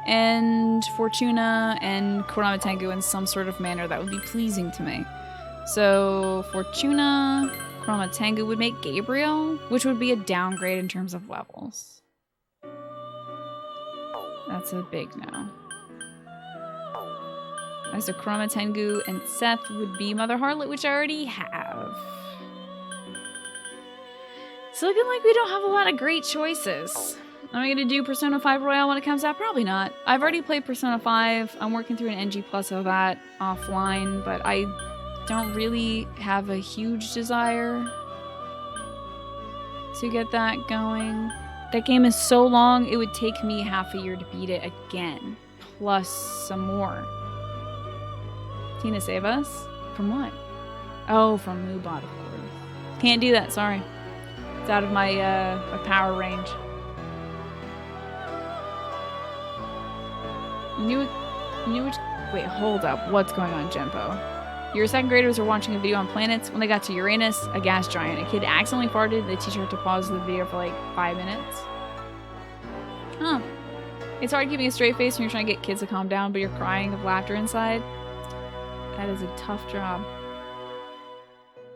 and Fortuna and Kurama Tengu in some sort of manner that would be pleasing to me. So Fortuna, Kurama Tengu would make Gabriel, which would be a downgrade in terms of levels. That's a big no. So Kurama Tengu and Seth would be Mother Harlot, which I already have. It's looking like we don't have a lot of great choices. Am I going to do Persona 5 Royale when it comes out? Probably not. I've already played Persona 5. I'm working through an NG Plus of that offline, but I don't really have a huge desire to get that going. That game is so long, it would take me half a year to beat it again. Plus some more. Tina, save us? From what? Oh, from Moobot, of course. Can't do that, sorry. It's out of my, my power range. Wait, hold up. What's going on, Genpo? Your second graders were watching a video on planets. When they got to Uranus, a gas giant. A kid accidentally farted. The teacher had to pause the video for like 5 minutes. Huh. It's hard keeping a straight face when you're trying to get kids to calm down, but you're crying of laughter inside. That is a tough job.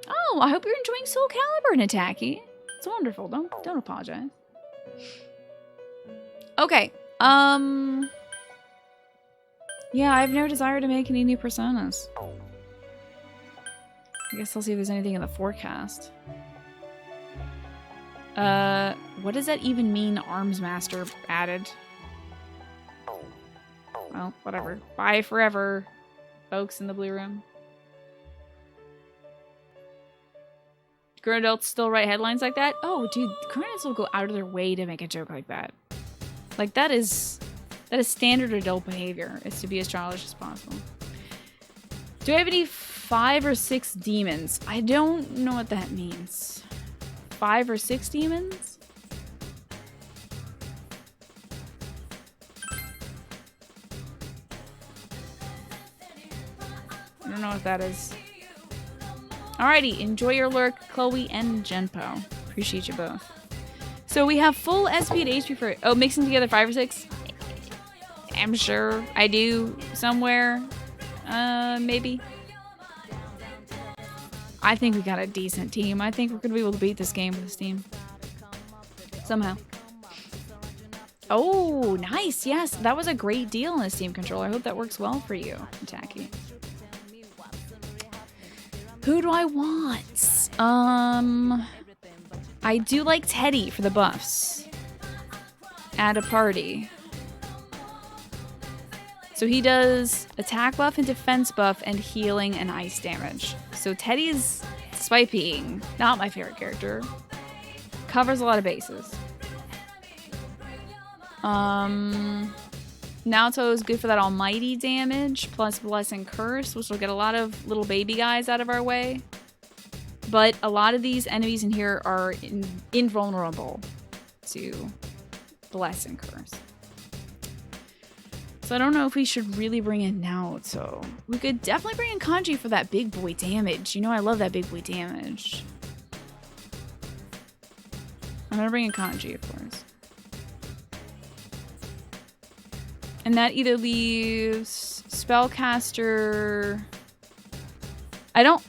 Oh, I hope you're enjoying Soul Calibur, Nataki. It's wonderful. Don't apologize. Okay. Yeah, I have no desire to make any new personas. I guess I'll see if there's anything in the forecast. What does that even mean, Arms Master added? Well, whatever. Bye forever, folks in the blue room. Grown adults still write headlines like that? Oh, dude, grown adults will go out of their way to make a joke like that. Like, that is standard adult behavior, is to be as childish as possible. Do I have any 5 or 6 demons? I don't know what that means. 5 or 6 demons? I don't know what that is. Alrighty, enjoy your lurk, Chloe and Genpo. Appreciate you both. So we have full SP and HP for... Oh, mixing together 5 or 6? I'm sure I do somewhere. Maybe. I think we got a decent team. I think we're going to be able to beat this game with this team. Somehow. Oh, nice. Yes, that was a great deal in this team controller. I hope that works well for you, Taki. Who do I want? I do like Teddy for the buffs. Add a party. So he does attack buff and defense buff and healing and ice damage. So Teddy is, despite being not my favorite character, covers a lot of bases. Naoto is good for that almighty damage, plus bless and curse, which will get a lot of little baby guys out of our way. But a lot of these enemies in here are invulnerable to bless and curse. So I don't know if we should really bring in Naoto. We could definitely bring in Kanji for that big boy damage. You know I love that big boy damage. I'm gonna bring in Kanji, of course. And that either leaves Spellcaster... I don't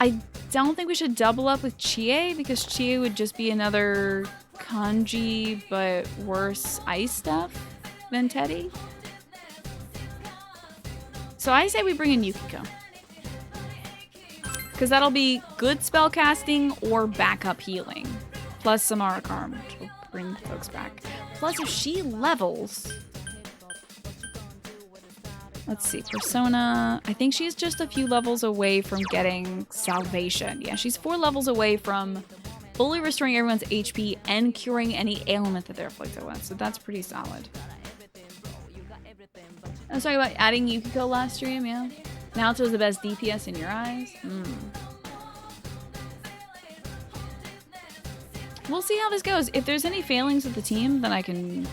think we should double up with Chie, because Chie would just be another Kanji, but worse ice stuff than Teddy. So I say we bring in Yukiko. Because that'll be good spell casting or backup healing. Plus Samara Karm, which will bring folks back. Plus if she levels... Let's see, Persona. I think she's just a few levels away from getting Salvation. Yeah, she's 4 levels away from fully restoring everyone's HP and curing any ailment that they're afflicted with. So that's pretty solid. I was talking about adding Yukiko last stream, yeah. Naoto's the best DPS in your eyes? We'll see how this goes. If there's any failings with the team, then I can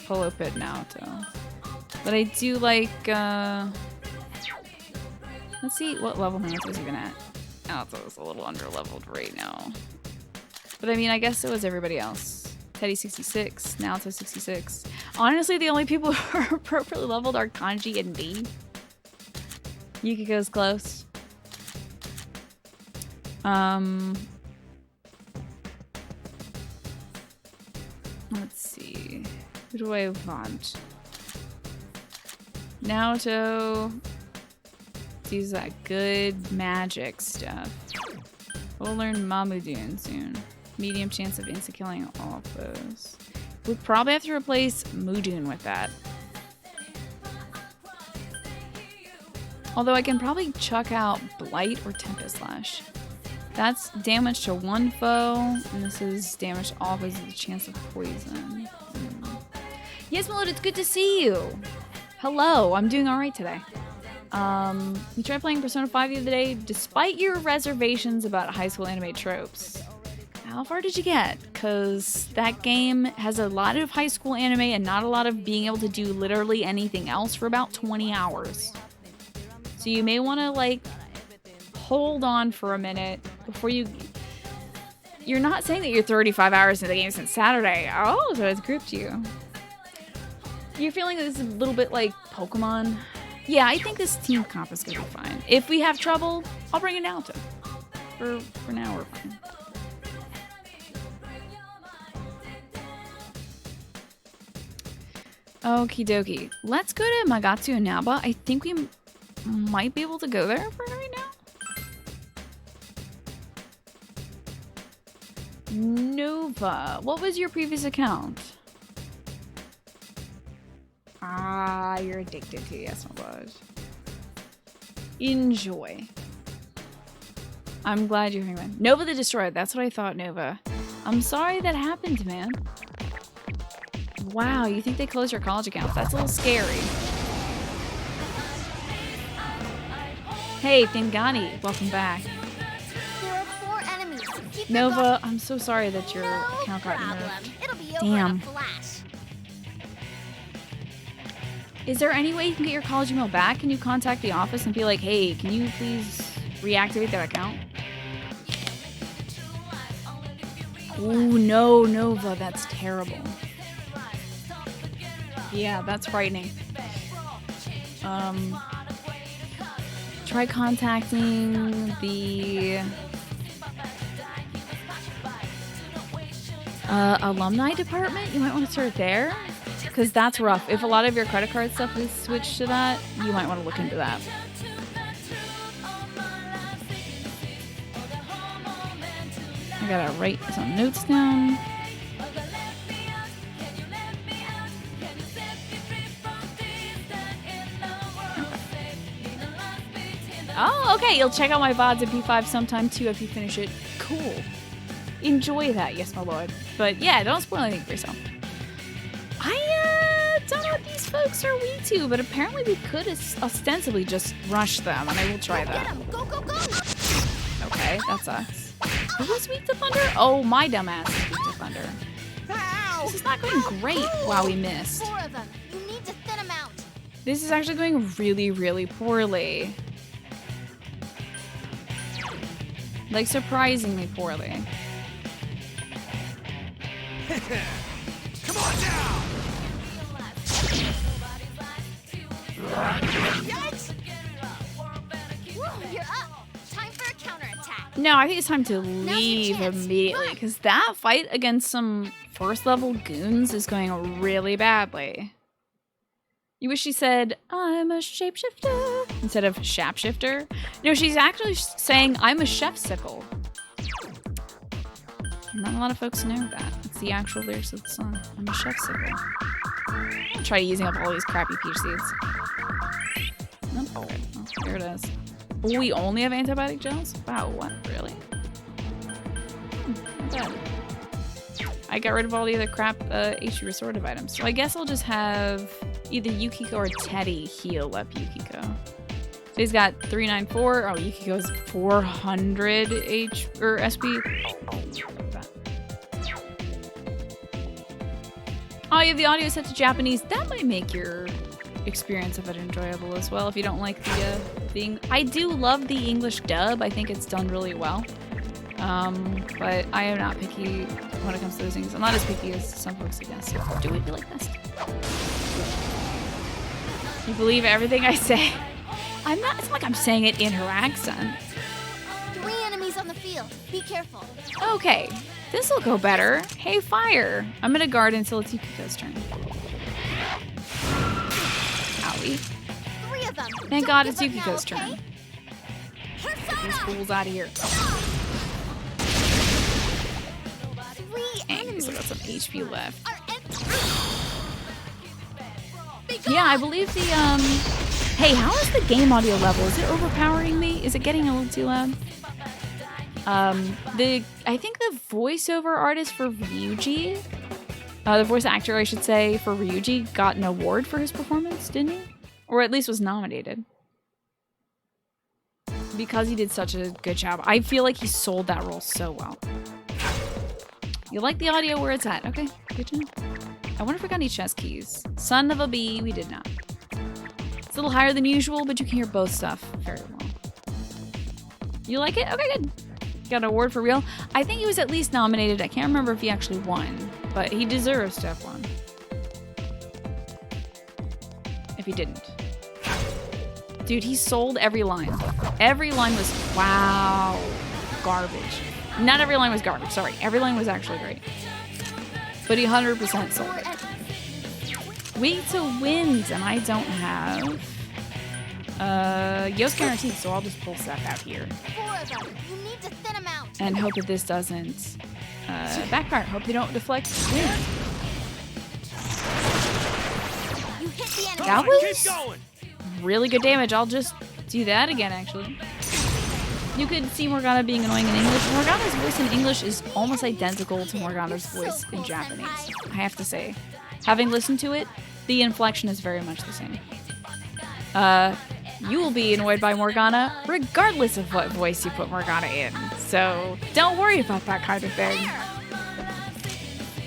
pull up it Naoto. But I do like, let's see what level Naoto's even at. Naoto's a little under-leveled right now. But I mean, I guess it was everybody else. Teddy 66, Naoto 66. Honestly, the only people who are appropriately leveled are Kanji and B. Yukiko's close. Let's see. Who do I want? Naoto. Use that good magic stuff. We'll learn Mamudun soon. Medium chance of insta-killing all foes. We'll probably have to replace Mudun with that. Although I can probably chuck out Blight or Tempest Slash. That's damage to one foe, and this is damage to all foes with a chance of poison. Yes, Melody, it's good to see you. Hello, I'm doing alright today. We tried playing Persona 5 the other day, despite your reservations about high school anime tropes. How far did you get? Because that game has a lot of high school anime and not a lot of being able to do literally anything else for about 20 hours. So you may want to, like, hold on for a minute before you... You're not saying that you're 35 hours into the game since Saturday. Oh, so it's grouped you. You're feeling this is a little bit like Pokemon? Yeah, I think this team comp is gonna be fine. If we have trouble, I'll bring it down to. For now, we're fine. Okie dokie. Let's go to Magatsu and Naba. I think we might be able to go there for right now. Nova. What was your previous account? Ah, you're addicted to yes, my lord. Enjoy. I'm glad you're hearing that. Nova the Destroyer. That's what I thought, Nova. I'm sorry that happened, man. Wow, you think they closed your college account? That's a little scary. Hey, Thingani, welcome back. There are 4 enemies. Keep Nova, I'm so sorry that your account got nerfed. It'll be Damn. over in a flash. Is there any way you can get your college email back? Can you contact the office and be like, hey, can you please reactivate that account? Ooh, no, Nova, that's terrible. Yeah, that's frightening. Try contacting the alumni department. You might want to start there, because that's rough. If a lot of your credit card stuff is switched to that, you might want to look into that. I gotta write some notes down. Oh, okay. You'll check out my VODs at P5 sometime too if you finish it. Cool. Enjoy that, yes, my lord. But yeah, don't spoil anything for yourself. I don't know what these folks are weak to, but apparently we could ostensibly just rush them, and I will try that. Go, go, go! Okay, that sucks. Who's weak to thunder? Oh, my dumbass is weak to thunder. Ow! This is not going great. Wow, we missed. 4 of them. You need to thin them out. This is actually going really, really poorly. Like, surprisingly poorly. Come on down! Yikes! Whoa, you're up. Time for a counterattack. No, I think it's time to leave chance. immediately, because that fight against some first-level goons is going really badly. You wish she said, I'm a shapeshifter, instead of shapeshifter. No, she's actually saying, I'm a chefsicle. Not a lot of folks know that. It's the actual lyrics of the song. I'm a chefsicle. I'll try using up all these crappy peach seeds. Here it is. We only have antibiotic gels? Wow, what? Really? Not bad. I got rid of all the other crap HP restorative items. So I guess I'll just have either Yukiko or Teddy heal up Yukiko. So he's got 394. Oh, Yukiko's 400 SP. Oh, you have the audio set to Japanese. That might make your experience of it enjoyable as well if you don't like the I do love the English dub. I think it's done really well. But I am not picky when it comes to those things. I'm not as picky as some folks, I guess. So do what you like best. You believe everything I say? I'm not. It's not like I'm saying it in her accent. 3 enemies on the field. Be careful. Okay, this will go better. Hey, fire! I'm gonna guard until it's Yukiko's turn. Owie. 3 of them. Thank Don't God give it's up Yukiko's now, turn. okay? Get these fools out of here. 3 Dang, we enemies still got some HP left. are Yeah, I believe the, Hey, how is the game audio level? Is it overpowering me? Is it getting a little too loud? I think the voiceover artist for Ryuji, the voice actor, I should say, for Ryuji got an award for his performance, didn't he? Or at least was nominated. Because he did such a good job. I feel like he sold that role so well. You like the audio where it's at. Okay, good to know. I wonder if we got any chest keys. Son of a bee, we did not. It's a little higher than usual, but you can hear both stuff very well. You like it? Okay, good. Got an award for real. I think he was at least nominated. I can't remember if he actually won, but he deserves to have won. If he didn't. Dude, he sold every line. Every line was, wow, garbage. Not every line was garbage, sorry. Every line was actually great. But he 100% sold it. Wait till wins, and I don't have Yo's guaranteed, so I'll just pull Seth out here. 4 of them. You need to thin them out. And hope that this doesn't backfire. Hope they don't deflect. Win. You hit the enemy. That Keep was going. really good damage. I'll just do that again, actually. You could see Morgana being annoying in English. Morgana's voice in English is almost identical to Morgana's voice in Japanese, I have to say. Having listened to it, the inflection is very much the same. You will be annoyed by Morgana regardless of what voice you put Morgana in. So don't worry about that kind of thing.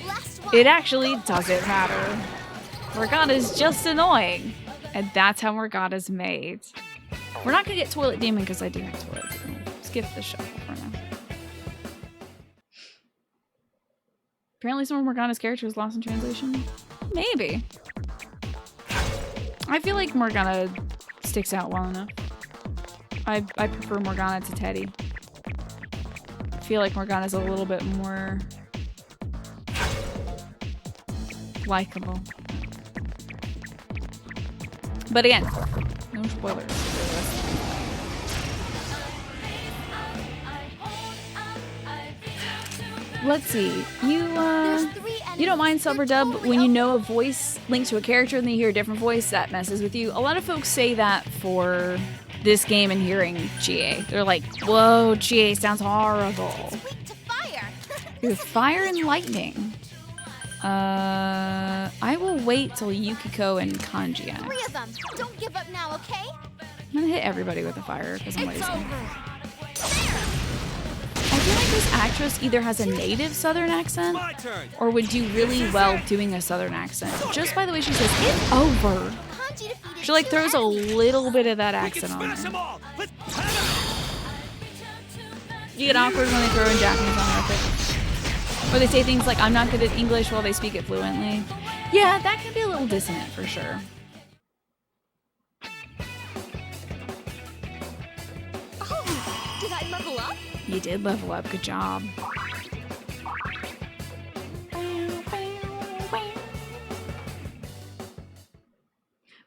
Last one. It actually doesn't matter. Morgana's just annoying. And that's how Morgana's made. We're not gonna get Toilet Demon because I do have Toilet Demon. Skip the shuffle for now. Apparently some of Morgana's character was lost in translation. Maybe. I feel like Morgana sticks out well enough. I prefer Morgana to Teddy. I feel like Morgana's a little bit more likable. But again, no spoilers. Let's see. You don't mind sub or dub when you know a voice linked to a character and then you hear a different voice that messes with you. A lot of folks say that for this game and hearing GA. They're like, whoa, GA sounds horrible. Weak to fire. With fire and lightning. I will wait till Yukiko and Kanji act. 3 of them. Don't give up now, okay? I'm gonna hit everybody with a fire because I'm lazy. It's over. I feel like this actress either has a native southern accent My turn. or would do really well doing a southern accent. Just by the way she says, it's over. Kanji defeated She like 2 throws a enemies. little bit of that We can accent on smash them there. all. Let's You get awkward when they throw in Japanese on their face. Or they say things like, I'm not good at English while they speak it fluently. Yeah, that can be a little dissonant for sure. Oh, did I level up? You did level up, good job.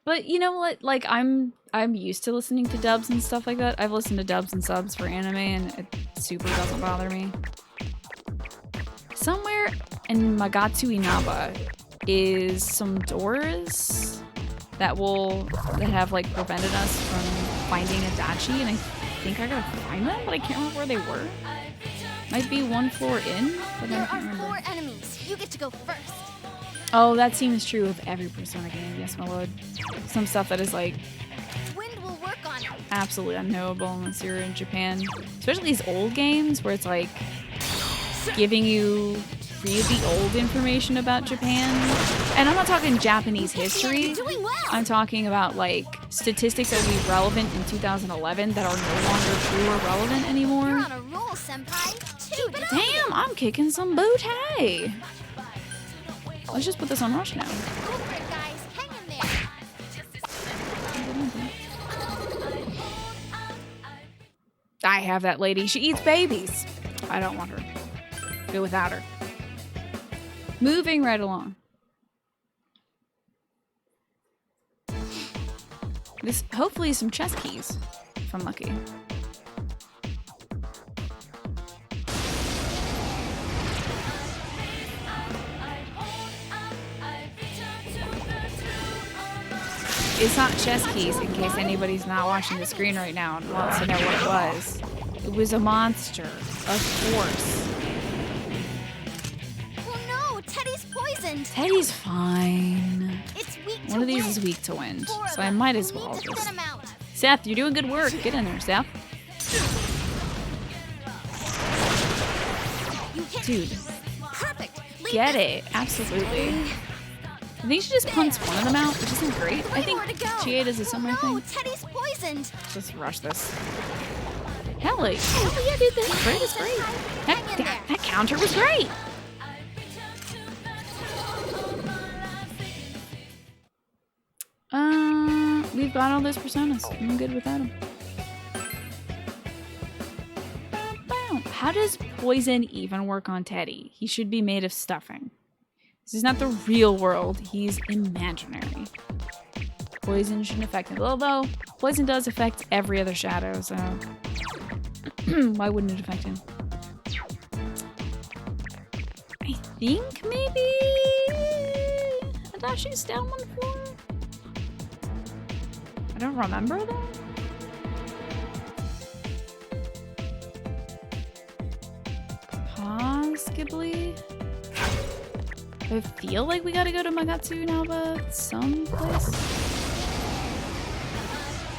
But you know what? Like I'm used to listening to dubs and stuff like that. I've listened to dubs and subs for anime and it super doesn't bother me. Somewhere in Magatsu Inaba is some doors that have like prevented us from finding Adachi, and I think I gotta find them, but I can't remember where they were. Might be one floor in, but I There can't are remember. 4 enemies. You get to go first. Oh, that seems true of every Persona game. Yes, my lord. Some stuff that is like Wind will work on it. absolutely unknowable unless you're in Japan. Especially these old games where it's like giving you really old information about Japan. And I'm not talking Japanese history. You're doing well. I'm talking about like statistics that will be relevant in 2011 that are no longer true or relevant You're anymore. on a roll, senpai. Keep it up. Damn, I'm kicking some booty. Let's just put this on rush now. Go for it, guys. Hang in there. I have that lady. She eats babies. I don't want her. Go without her. Moving right along. This hopefully some chest keys, if I'm lucky. It's not chest keys, in case anybody's not watching the screen right now and wants to know what it was. It was a monster, of course. Oh no, Teddy's poisoned. Teddy's fine. It's weak to One of these wind. is weak to wind, 4 of so I them. might as We well need to just... thin 'em out. Seth, you're doing good work. Get in there, Seth. You hit Dude, perfect. Leave get this- it. Absolutely. I think she just punts one of them out, which isn't great. I Way think more to go. GA does a similar No, thing. Teddy's poisoned. Let's rush this. Hell yeah, dude, this is great. It's great. That counter was great. We've got all those personas. I'm good without them. How does poison even work on Teddy? He should be made of stuffing. This is not the real world. He's imaginary. Poison shouldn't affect him. Although, poison does affect every other shadow, so... why wouldn't it affect him? I think maybe... Adachi's down one floor? I don't remember though. Possibly. I feel like we gotta go to Magatsu Naba someplace.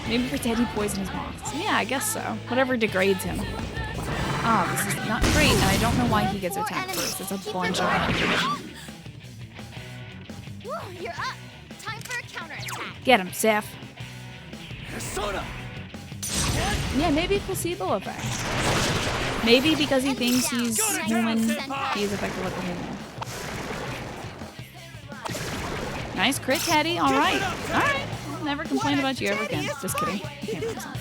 Maybe for Teddy poison his moths. Yeah, I guess so. Whatever degrades him. Oh, this is not great, and I don't know why he gets attacked first. It's a bunch of activation. Woo, you're up. Time for a counterattack. Get him, Seth. Persona! Yeah, maybe placebo effect. Maybe because he thinks he's human, he's affected like a human. Nice crit, Teddy. All right. All right. I'll never complain about you ever again. Just kidding. I can't promise that.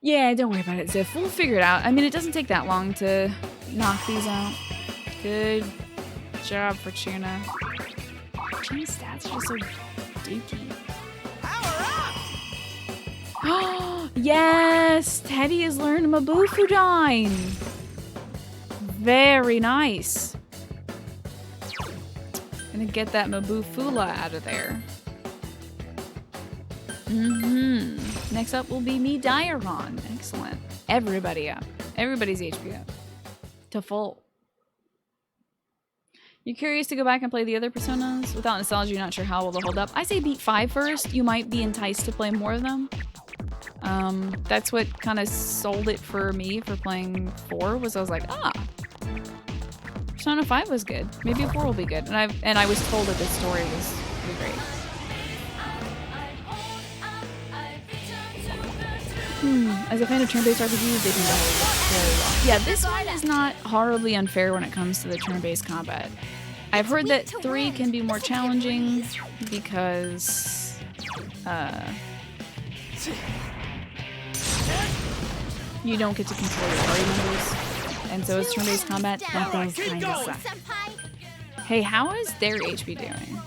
Yeah, don't worry about it, Ziff. We'll figure it out. I mean, it doesn't take that long to knock these out. Good job, Fortuna. Fortuna's stats are just so dookie. Oh, yes! Teddy has learned Mabufudine! Very nice. Gonna get that Mabufula out of there. Next up will be me, Diaron. Excellent. Everybody up. Everybody's HP up. To full. You're curious to go back and play the other Personas? Without nostalgia, you're not sure how well they'll hold up. I say beat 5 first. You might be enticed to play more of them. That's what kind of sold it for me for playing 4, was I was like, Persona 5 was good. Maybe 4 will be good. And I was told that this story was pretty great. As a fan of turn-based RPGs, they do that very well. Yeah, this one is not horribly unfair when it comes to the turn-based combat. I've heard that 3 can be more challenging because, you don't get to control your party members, and so it's turn-based combat. That does kind of suck. Senpai, Hey, how is their HP doing?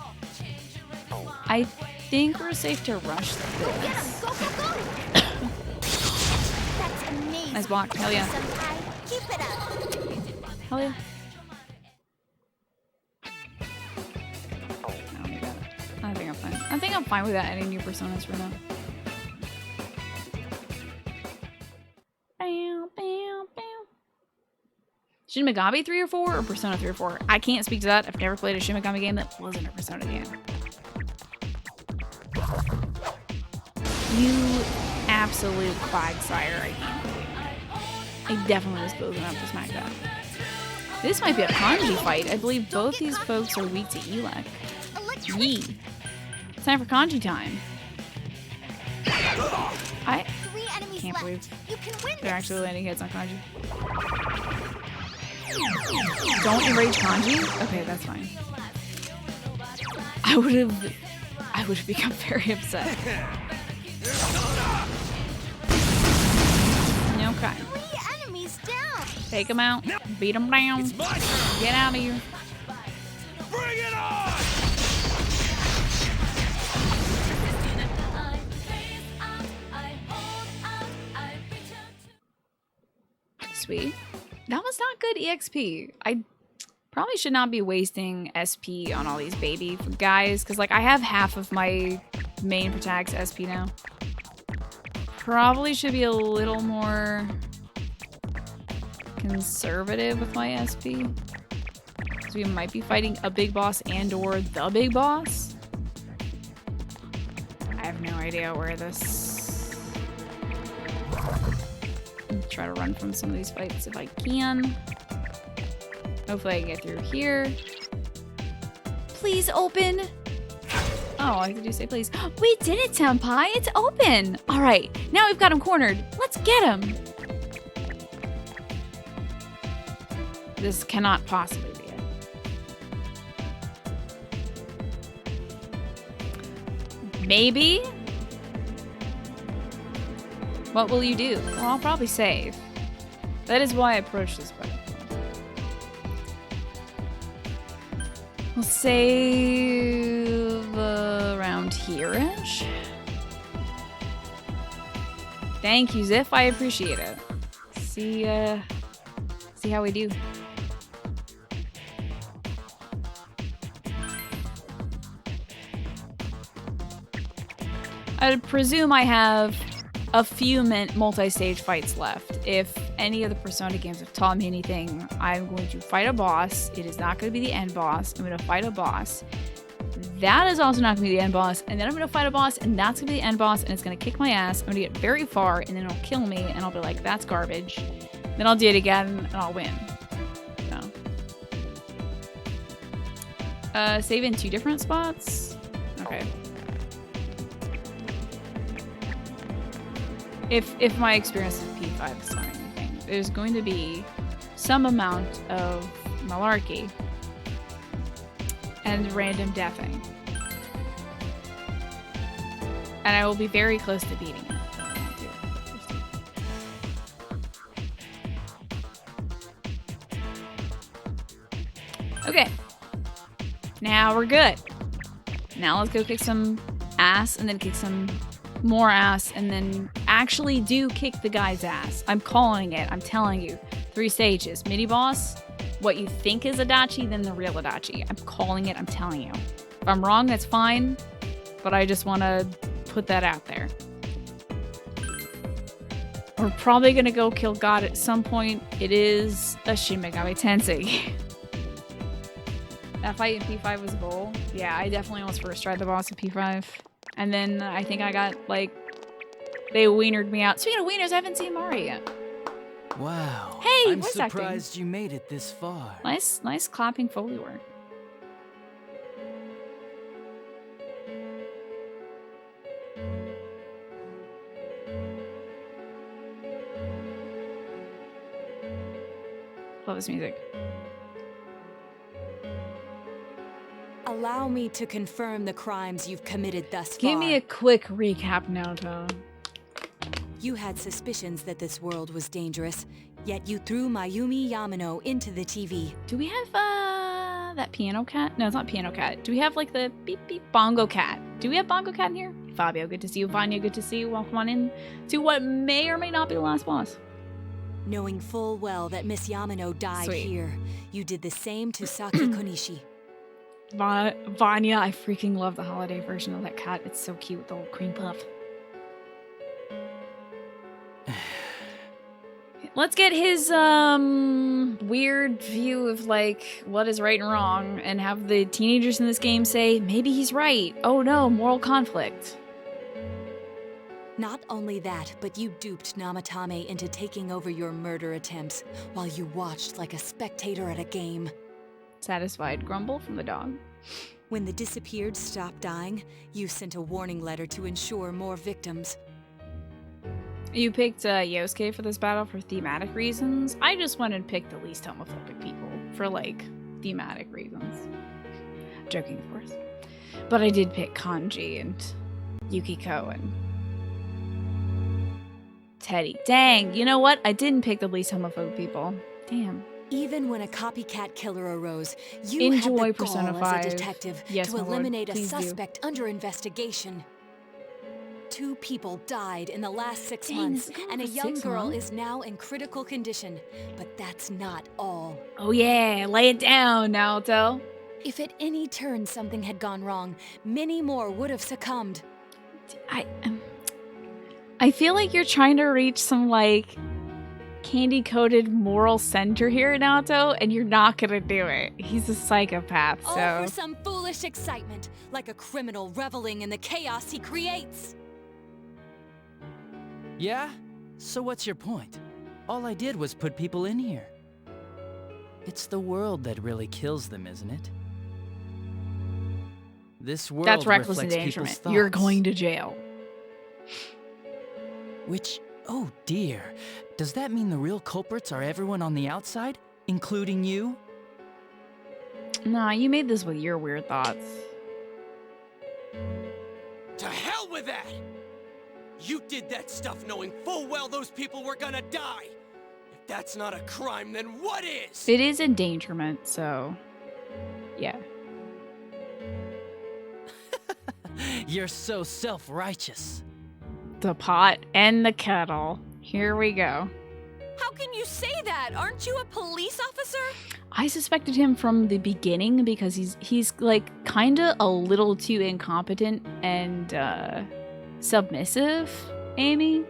I think we're safe to rush this. go, go, go! That's amazing. Nice block. Hell yeah. Senpai, keep it up. Hell yeah. I don't need that. I think I'm fine. I think I'm fine with that adding new personas for now. Shin Megami 3 or 4 or Persona 3 or 4? I can't speak to that. I've never played a Shin Megami game that wasn't a Persona game. You absolute quagsire, I can't believe it. I definitely was closing up to smack that. This might be a kanji fight. I believe both these folks are weak to Elec. Yee. It's time for kanji time. I can't believe they're actually landing hits on kanji. Don't enrage kanji? Okay, that's fine. I would have become very upset. Okay. Take him out. Beat him down. Get out of here. Bring it on! Sweet. That was not good EXP. I probably should not be wasting SP on all these baby guys, because like I have half of my main protags SP now. Probably should be a little more conservative with my SP. So we might be fighting a big boss and or the big boss. I have no idea where this... Try to run from some of these fights if I can. Hopefully I can get through here. Please open. Oh, I could say please. We did it, Senpai. It's open. All right, now we've got him cornered. Let's get him. This cannot possibly be it. Maybe. What will you do? Well, I'll probably save. That is why I approached this way. We'll save around here-ish. Thank you, Ziff. I appreciate it. See how we do. I presume I have a few multi-stage fights left. If any of the Persona games have taught me anything, I'm going to fight a boss. It is not going to be the end boss. I'm going to fight a boss. That is also not going to be the end boss. And then I'm going to fight a boss, and that's going to be the end boss, and it's going to kick my ass. I'm going to get very far, and then it'll kill me, and I'll be like, that's garbage. Then I'll do it again, and I'll win. So. Save in 2 different spots? Okay. If my experience with P5 is not anything, there's going to be some amount of malarkey and random deathing. And I will be very close to beating it. Okay. Now we're good. Now let's go kick some ass and then kick some more ass and then actually do kick the guy's ass. I'm calling it. I'm telling you. 3 stages. Mini boss, what you think is Adachi, then the real Adachi. I'm calling it. I'm telling you. If I'm wrong, that's fine. But I just want to put that out there. We're probably going to go kill God at some point. It is a Shin Megami Tensei. That fight in P5 was a goal. Yeah, I definitely almost first tried the boss in P5. And then I think I got, like, they wienered me out. Speaking of wieners, I haven't seen Mari yet. Wow. Hey, I'm voice surprised acting. you made it this far. Nice clapping Foley work. Love this music. Allow me to confirm the crimes you've committed thus far. Give me a quick recap, Naoto. You had suspicions that this world was dangerous, yet you threw Mayumi Yamano into the TV. Do we have that piano cat? No, it's not piano cat. Do we have like the beep beep bongo cat? Do we have bongo cat in here? Fabio, good to see you. Vanya, good to see you. Welcome on in to what may or may not be the last boss. Knowing full well that Miss Yamano died Sweet. here, you did the same to Saki Konishi. Vanya, I freaking love the holiday version of that cat. It's so cute with the little cream puff. Let's get his weird view of like what is right and wrong, and have the teenagers in this game say maybe he's right. Oh no, moral conflict. Not only that, but you duped Namatame into taking over your murder attempts while you watched like a spectator at a game. Satisfied grumble from the dog. When the disappeared stopped dying, you sent a warning letter to ensure more victims. You picked Yosuke for this battle for thematic reasons. I just wanted to pick the least homophobic people for like thematic reasons. Joking, of course. But I did pick Kanji and Yukiko and Teddy. Dang, you know what? I didn't pick the least homophobic people. Damn. Even when a copycat killer arose, you Enjoy had the Persona gall 5. as a detective Yes, to my lord. eliminate a Please do. suspect under investigation. 2 people died in the last 6 Dang, months, this is going and a for young 6 girl months? is now in critical condition. But that's not all. Oh yeah, lay it down, Naoto. If at any turn something had gone wrong, many more would have succumbed. I feel like you're trying to reach some like candy-coated moral center here, Naoto, and you're not gonna do it. He's a psychopath, All so for some foolish excitement, like a criminal reveling in the chaos he creates. Yeah? So what's your point? All I did was put people in here. It's the world that really kills them, isn't it? This world that's reckless reflects endangerment. people's thoughts. You're going to jail. Which, oh dear, does that mean the real culprits are everyone on the outside, including you? Nah, you made this with your weird thoughts. To hell with that! You did that stuff knowing full well those people were gonna die! If that's not a crime, then what is? It is endangerment, so yeah. You're so self-righteous. The pot and the kettle. Here we go. How can you say that? Aren't you a police officer? I suspected him from the beginning because he's like kind of a little too incompetent and submissive, Amy,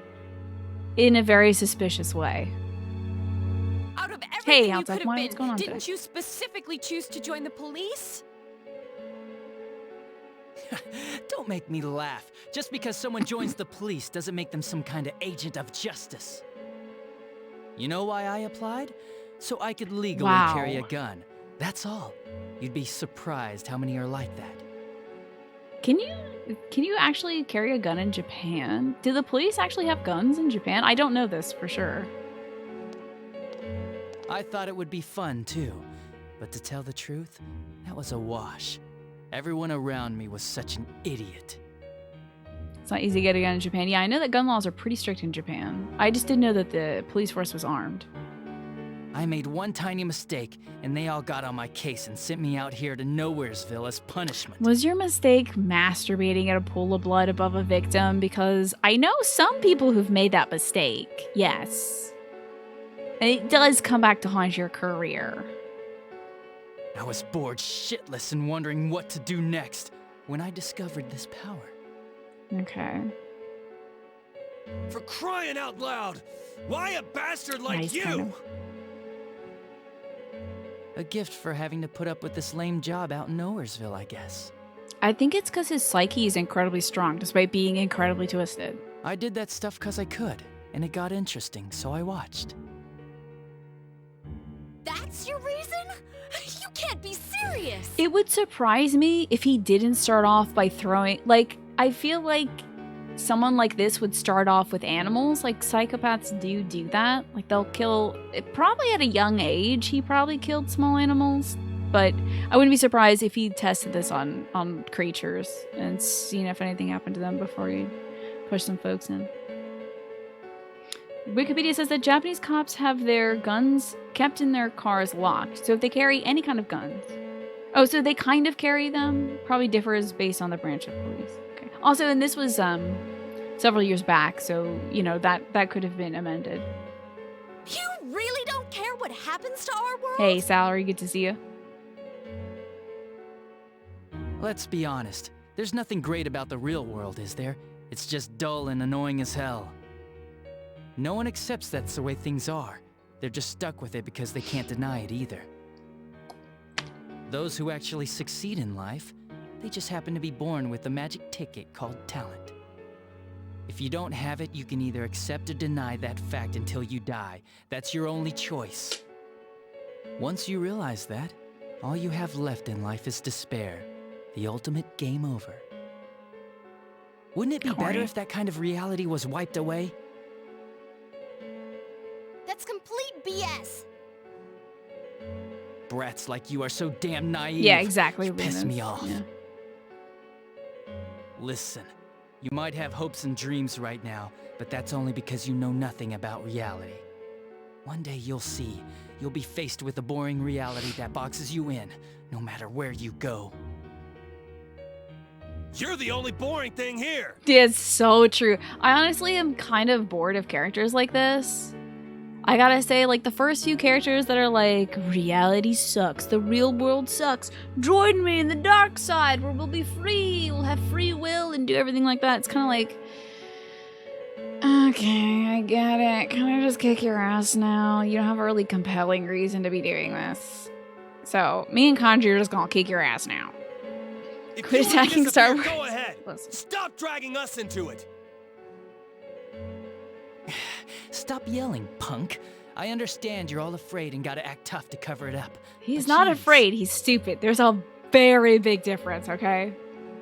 in a very suspicious way. Out of Hey, everything you Altek, could have what's going been, on didn't today? you specifically choose to join the police? Don't make me laugh. Just because someone joins the police doesn't make them some kind of agent of justice. You know why I applied? So I could legally Wow. carry a gun. That's all. You'd be surprised how many are like that. Can you actually carry a gun in Japan? Do the police actually have guns in Japan? I don't know this for sure. I thought it would be fun too, but to tell the truth, that was a wash. Everyone around me was such an idiot. It's not easy to get a gun in Japan. Yeah, I know that gun laws are pretty strict in Japan. I just didn't know that the police force was armed. I made one tiny mistake, and they all got on my case and sent me out here to Nowheresville as punishment. Was your mistake masturbating at a pool of blood above a victim? Because I know some people who've made that mistake. Yes. And it does come back to haunt your career. I was bored shitless and wondering what to do next when I discovered this power. Okay. For crying out loud! Why a bastard like Nice you? comment. A gift for having to put up with this lame job out in Nowheresville, I guess. I think it's because his psyche is incredibly strong, despite being incredibly twisted. I did that stuff because I could, and it got interesting, so I watched. That's your reason? You can't be serious! It would surprise me if he didn't start off by throwing... Like, I feel like someone like this would start off with animals. Like, psychopaths do that. Like, they'll kill... Probably at a young age, he probably killed small animals. But I wouldn't be surprised if he tested this on creatures and seen if anything happened to them before he pushed some folks in. Wikipedia says that Japanese cops have their guns kept in their cars locked. So if they carry any kind of guns... Oh, so they kind of carry them? Probably differs based on the branch of police. Okay. Also, and this was several years back, so, you know, that could have been amended. You really don't care what happens to our world? Hey, Salary, good to see you. Let's be honest, there's nothing great about the real world, is there? It's just dull and annoying as hell. No one accepts that's the way things are. They're just stuck with it because they can't deny it either. Those who actually succeed in life, they just happen to be born with a magic ticket called talent. If you don't have it, you can either accept or deny that fact until you die. That's your only choice. Once you realize that, all you have left in life is despair. The ultimate game over. Wouldn't it be better if that kind of reality was wiped away? That's complete BS. Brats like you are so damn naive. Yeah, exactly. You piss me Linus. off. Yeah. Listen, you might have hopes and dreams right now, but that's only because you know nothing about reality. One day you'll see. You'll be faced with a boring reality that boxes you in, no matter where you go. You're the only boring thing here. Yeah, it's so true. I honestly am kind of bored of characters like this. I gotta say, like, the first few characters that are like, reality sucks, the real world sucks, join me in the dark side where we'll be free, we'll have free will and do everything like that. It's kind of like, okay, I get it. Can I just kick your ass now? You don't have a really compelling reason to be doing this. So, me and Kanji are just gonna kick your ass now. If Quit you wanna attacking Star disappear, Wars. Go ahead. Listen. Stop dragging us into it. Stop yelling, punk. I understand you're all afraid and gotta act tough to cover it up. He's But not jeez, afraid, he's stupid. There's a very big difference, okay?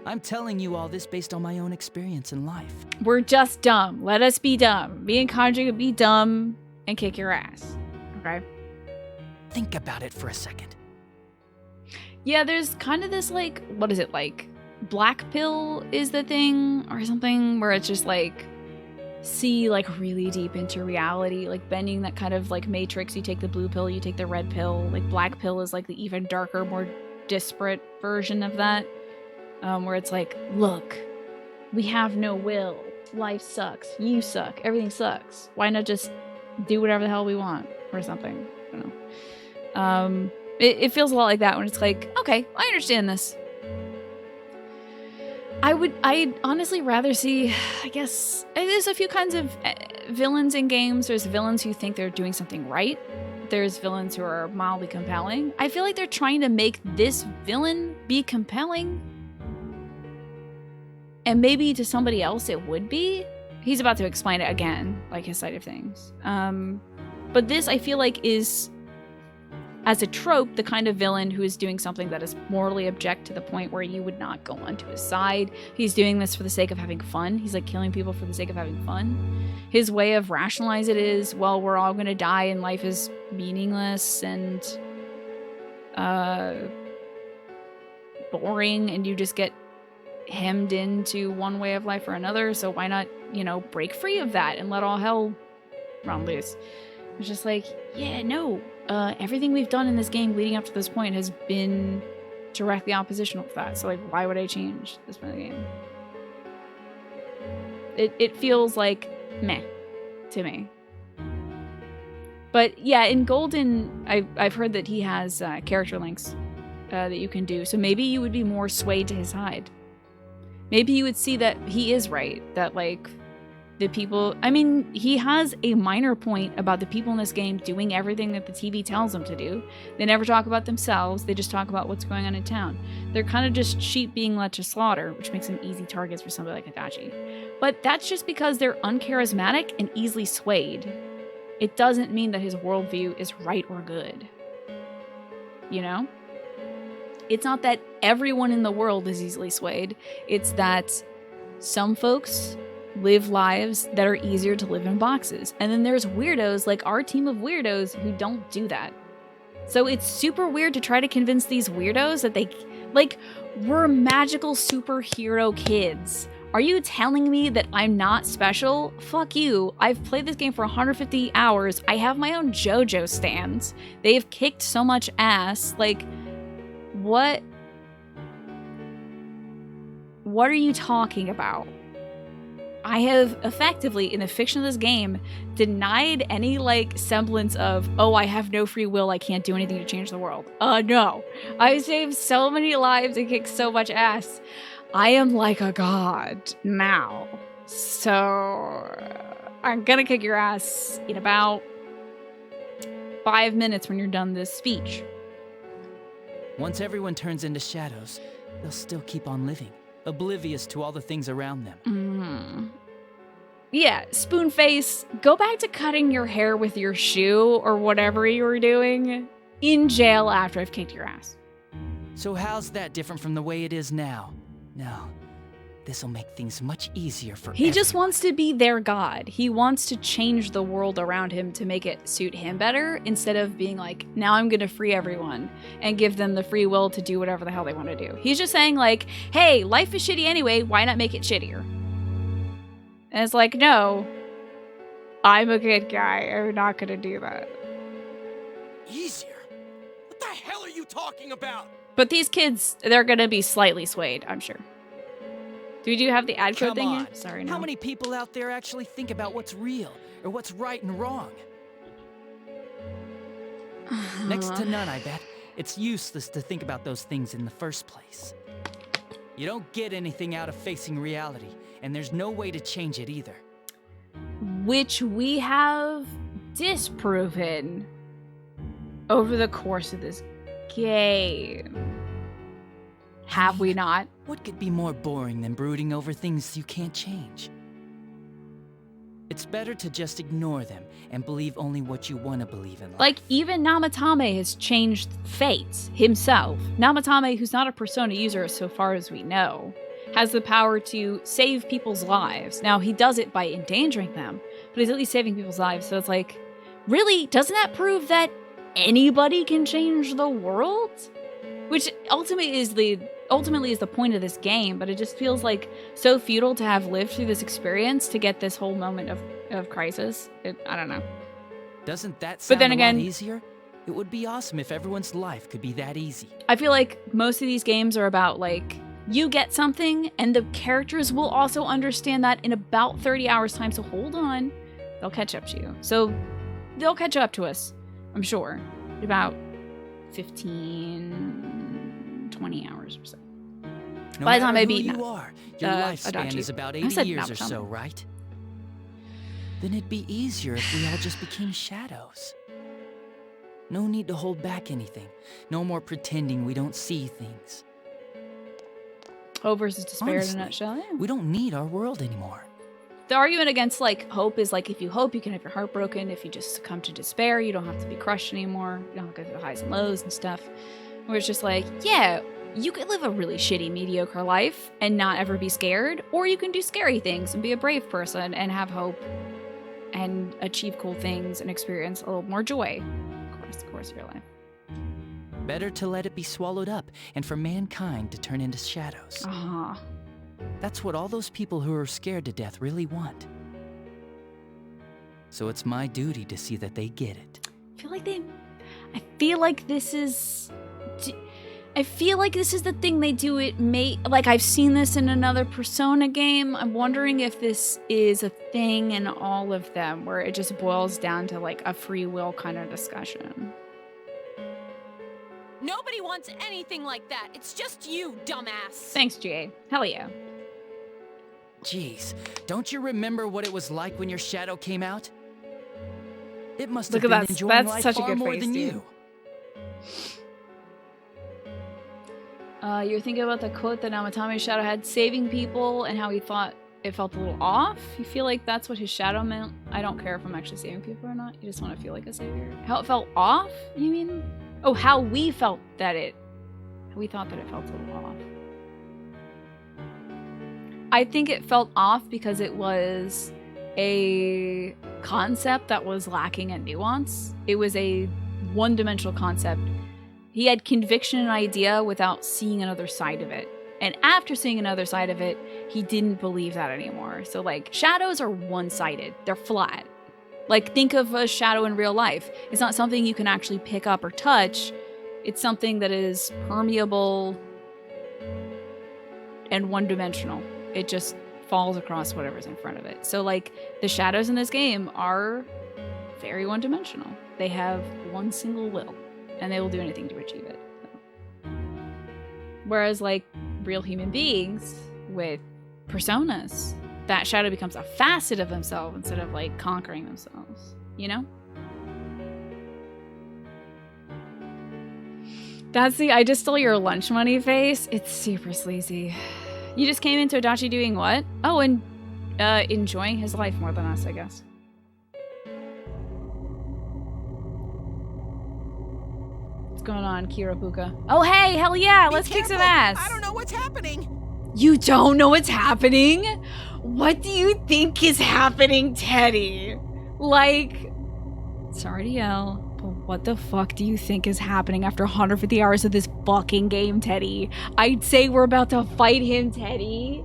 I'm telling you all this based on my own experience in life. We're just dumb. Let us be dumb. Me and Kanji could be dumb and kick your ass. Okay? Think about it for a second. Yeah, there's kind of this, like, what is it, like, black pill is the thing or something, where it's just, like, see, like, really deep into reality, like, bending that kind of, like, matrix. You take the blue pill, you take the red pill. Like, black pill is, like, the even darker, more disparate version of that, where it's like, look, we have no will. Life sucks. You suck. Everything sucks. Why not just do whatever the hell we want or something? I don't know. It feels a lot like that when it's like, okay, I understand this. I'd honestly rather see, I guess, there's a few kinds of villains in games. There's villains who think they're doing something right. There's villains who are mildly compelling. I feel like they're trying to make this villain be compelling. And maybe to somebody else it would be. He's about to explain it again, like his side of things. But this, I feel like, is, as a trope, the kind of villain who is doing something that is morally object to the point where you would not go onto his side. He's doing this for the sake of having fun. He's like killing people for the sake of having fun. His way of rationalize it is, well, we're all going to die and life is meaningless and boring, and you just get hemmed into one way of life or another, so why not, break free of that and let all hell run loose? It's just like, yeah, no. Everything we've done in this game leading up to this point has been directly oppositional to that. So, like, why would I change this point of the game? It feels like meh to me. But yeah, in Golden, I've heard that he has character links that you can do. So maybe you would be more swayed to his side. Maybe you would see that he is right. That, like, the people, I mean, he has a minor point about the people in this game doing everything that the TV tells them to do. They never talk about themselves. They just talk about what's going on in town. They're kind of just sheep being led to slaughter, which makes them easy targets for somebody like Adachi. But that's just because they're uncharismatic and easily swayed. It doesn't mean that his worldview is right or good. It's not that everyone in the world is easily swayed. It's that some folks live lives that are easier to live in boxes. And then there's weirdos like our team of weirdos who don't do that. So it's super weird to try to convince these weirdos that we're magical superhero kids. Are you telling me that I'm not special? Fuck you. I've played this game for 150 hours. I have my own JoJo stands. They've kicked so much ass. Like, what are you talking about? I have effectively, in the fiction of this game, denied any, semblance of, oh, I have no free will, I can't do anything to change the world. No. I saved so many lives and kicked so much ass. I am like a god now. So, I'm gonna kick your ass in about 5 minutes when you're done this speech. Once everyone turns into shadows, they'll still keep on living, oblivious to all the things around them. Yeah, Spoonface, go back to cutting your hair with your shoe or whatever you were doing in jail after I've kicked your ass. So how's that different from the way it is now? No, this'll make things much easier for He just everyone. wants to be their god. He wants to change the world around him to make it suit him better instead of being like, now I'm gonna free everyone and give them the free will to do whatever the hell they want to do. He's just saying like, hey, life is shitty anyway, why not make it shittier? And it's like, no, I'm a good guy. I'm not gonna do that. Easier? What the hell are you talking about? But these kids, they're gonna be slightly swayed, I'm sure. Do you have the ad code Come thing on. here? Sorry, no. How many people out there actually think about what's real or what's right and wrong? Next to none, I bet. It's useless to think about those things in the first place. You don't get anything out of facing reality, and there's no way to change it either. Which we have disproven over the course of this game. Have we not? What could be more boring than brooding over things you can't change? It's better to just ignore them and believe only what you want to believe in life. Like, even Namatame has changed fate himself. Namatame, who's not a Persona user so far as we know, has the power to save people's lives. Now, he does it by endangering them, but he's at least saving people's lives. So it's like, really? Doesn't that prove that anybody can change the world? Which ultimately is the point of this game, but it just feels like so futile to have lived through this experience to get this whole moment of crisis. I don't know. Doesn't that sound then a again- lot easier? It would be awesome if everyone's life could be that easy. I feel like most of these games are about like, you get something and the characters will also understand that in about 30 hours time, so hold on. They'll catch up to you. So they'll catch up to us, I'm sure. In about 15, 20 hours or so. No By the time matter I who beat you are, your lifespan Adachi. is about I 80 said years or Namatame. so, right? Then it'd be easier if we all just became shadows. No need to hold back anything. No more pretending we don't see things. Hope versus despair Honestly, in a nutshell. Yeah. We don't need our world anymore. The argument against like hope is like, if you hope, you can have your heart broken. If you just succumb to despair, you don't have to be crushed anymore. You don't have to go through the highs and lows and stuff. Where it's just like, yeah, you could live a really shitty, mediocre life and not ever be scared, or you can do scary things and be a brave person and have hope and achieve cool things and experience a little more joy. Of course of your life. Better to let it be swallowed up and for mankind to turn into shadows. Ah, That's what all those people who are scared to death really want. So it's my duty to see that they get it. I feel like this is the thing they do. Like, I've seen this in another Persona game. I'm wondering if this is a thing in all of them where it just boils down to like a free will kind of discussion. Nobody wants anything like that. It's just you, dumbass. Thanks, GA. Hell yeah. Jeez, don't you remember what it was like when your shadow came out? It must Look have at been that. enjoying That's life such a far good more face, than dude. you. You're thinking about the quote that Namatame shadow had, saving people, and how he thought it felt a little off? You feel like that's what his shadow meant? I don't care if I'm actually saving people or not. You just want to feel like a savior. How it felt off, you mean? Oh, how we felt that we thought that it felt a little off. I think it felt off because it was a concept that was lacking in nuance. It was a one-dimensional concept. He had conviction and idea without seeing another side of it. And after seeing another side of it, he didn't believe that anymore. So like, shadows are one-sided. They're flat. Like, think of a shadow in real life. It's not something you can actually pick up or touch. It's something that is permeable and one-dimensional. It just falls across whatever's in front of it. So like, the shadows in this game are very one-dimensional. They have one single will, and they will do anything to achieve it. So. Whereas like real human beings with personas, that shadow becomes a facet of themselves instead of like conquering themselves, you know? That's the I just stole your lunch money face. It's super sleazy. You just came into Adachi doing what? Oh, and enjoying his life more than us, I guess. What's going on, Kirapuka? Oh, hey, hell yeah, let's kick some ass. I don't know what's happening. You don't know what's happening? What do you think is happening, Teddy? Like, sorry to yell, but what the fuck do you think is happening after 150 hours of this fucking game, Teddy? I'd say we're about to fight him, Teddy.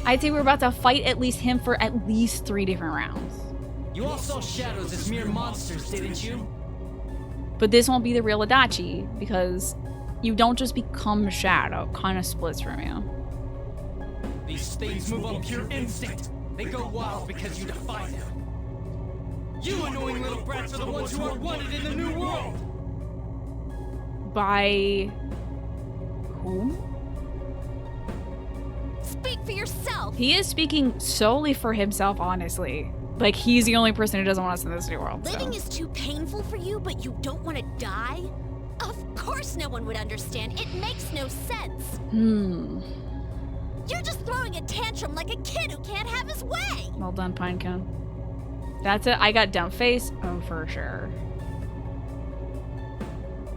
I'd say we're about to fight at least him for at least 3 different rounds. You all saw shadows as mere monsters, didn't you? But this won't be the real Adachi, because you don't just become a shadow. It kind of splits from you. These things move on pure instinct. They go wild because you defy them. You annoying little brats are the ones who are wanted in the new world! By whom? Speak for yourself. He is speaking solely for himself, honestly. Like, he's the only person who doesn't want us in this new world. Living is too painful for you, but you don't want to die? Of course no one would understand. It makes no sense. You're just throwing a tantrum like a kid who can't have his way. Well done, Pinecone. That's it. I got dumb face. Oh, for sure.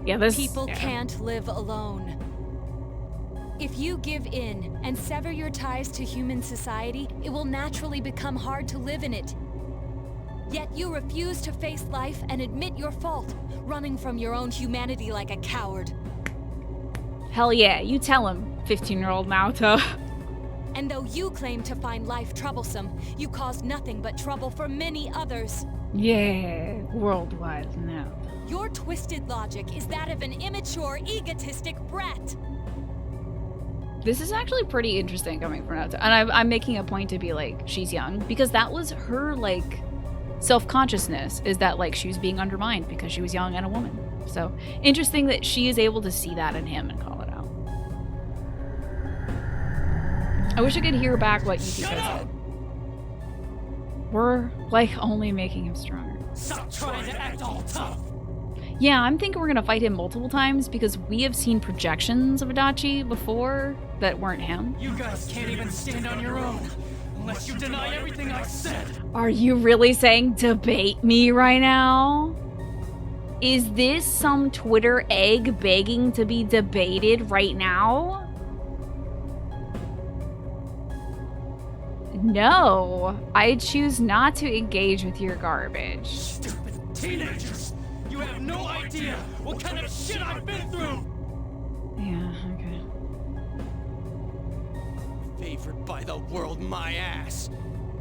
Yeah, this... People yeah. can't live alone. If you give in and sever your ties to human society, it will naturally become hard to live in it. Yet you refuse to face life and admit your fault, running from your own humanity like a coward. Hell yeah, you tell him, 15-year-old Naoto. And though you claim to find life troublesome, you cause nothing but trouble for many others. Yeah, worldwide now. Your twisted logic is that of an immature, egotistic brat. This is actually pretty interesting coming from Naoto. And I'm making a point to be like, she's young, because that was her, like, self-consciousness, is that, like, she was being undermined because she was young and a woman. So, interesting that she is able to see that in him and call it out. I wish I could hear back what you guys said. We're, like, only making him stronger. Stop trying to act all tough! Yeah, I'm thinking we're gonna fight him multiple times because we have seen projections of Adachi before that weren't him. You guys can't even stand on your own unless you deny everything I said. Are you really saying debate me right now? Is this some Twitter egg begging to be debated right now? No, I choose not to engage with your garbage. Stupid teenagers! You have no idea what kind of shit I've been through! Yeah, okay. Favored by the world, my ass.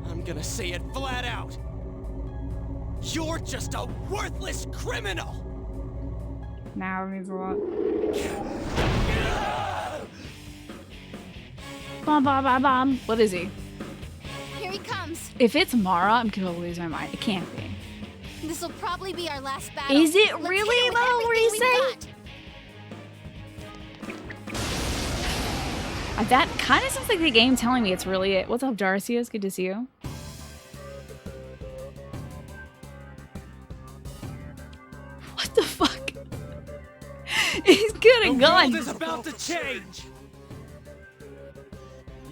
I'm gonna say it flat out. You're just a worthless criminal! Now it means a lot. Bom, bom, bom, bom. What is he? Here he comes. If it's Mara, I'm gonna lose my mind. It can't be. This'll probably be our last battle. Is it Let's really, hit it with though? What do you everything we've got. That kind of sounds like the game telling me it's really it. What's up, Darcy? It's good to see you. What the fuck? He's got a The gun. world is about to change.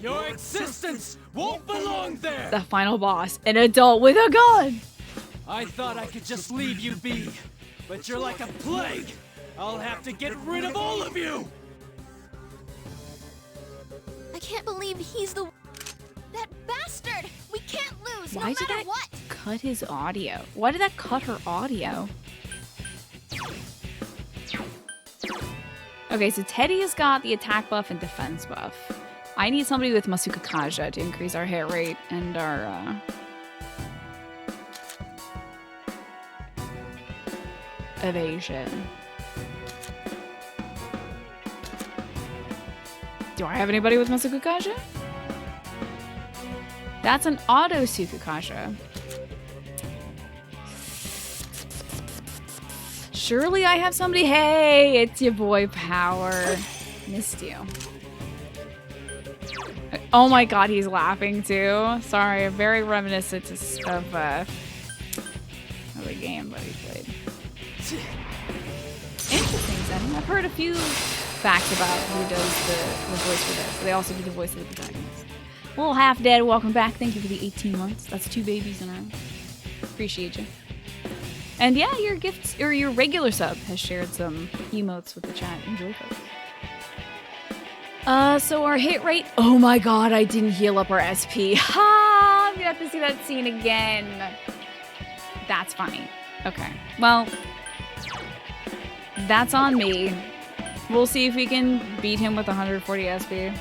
Your existence won't belong there. The final boss, an adult with a gun. I thought I could just leave you be, but you're like a plague. I'll have to get rid of all of you. I can't believe he's the... That bastard! We can't lose, Why no did matter that what! cut his audio? Why did that cut her audio? Okay, so Teddy has got the attack buff and defense buff. I need somebody with Masuka Kaja to increase our hit rate and our evasion. Do I have anybody with Masuka Kaja? That's an auto Sukakasha. Surely I have somebody. Hey, it's your boy Power. Missed you. Oh my god, he's laughing too. Sorry, very reminiscent of the game that he played. Interesting setting. I've heard a few facts about who does the voice for this. They also do the voice of the protagonist. Little half dead, welcome back. Thank you for the 18 months. That's 2 babies in a row. Appreciate you. And yeah, your gifts or your regular sub has shared some emotes with the chat. Enjoy, folks. So our hit rate. Oh my god, I didn't heal up our SP. Ha! I'm gonna have to see that scene again. That's funny. Okay. Well, that's on me. We'll see if we can beat him with 140 SP.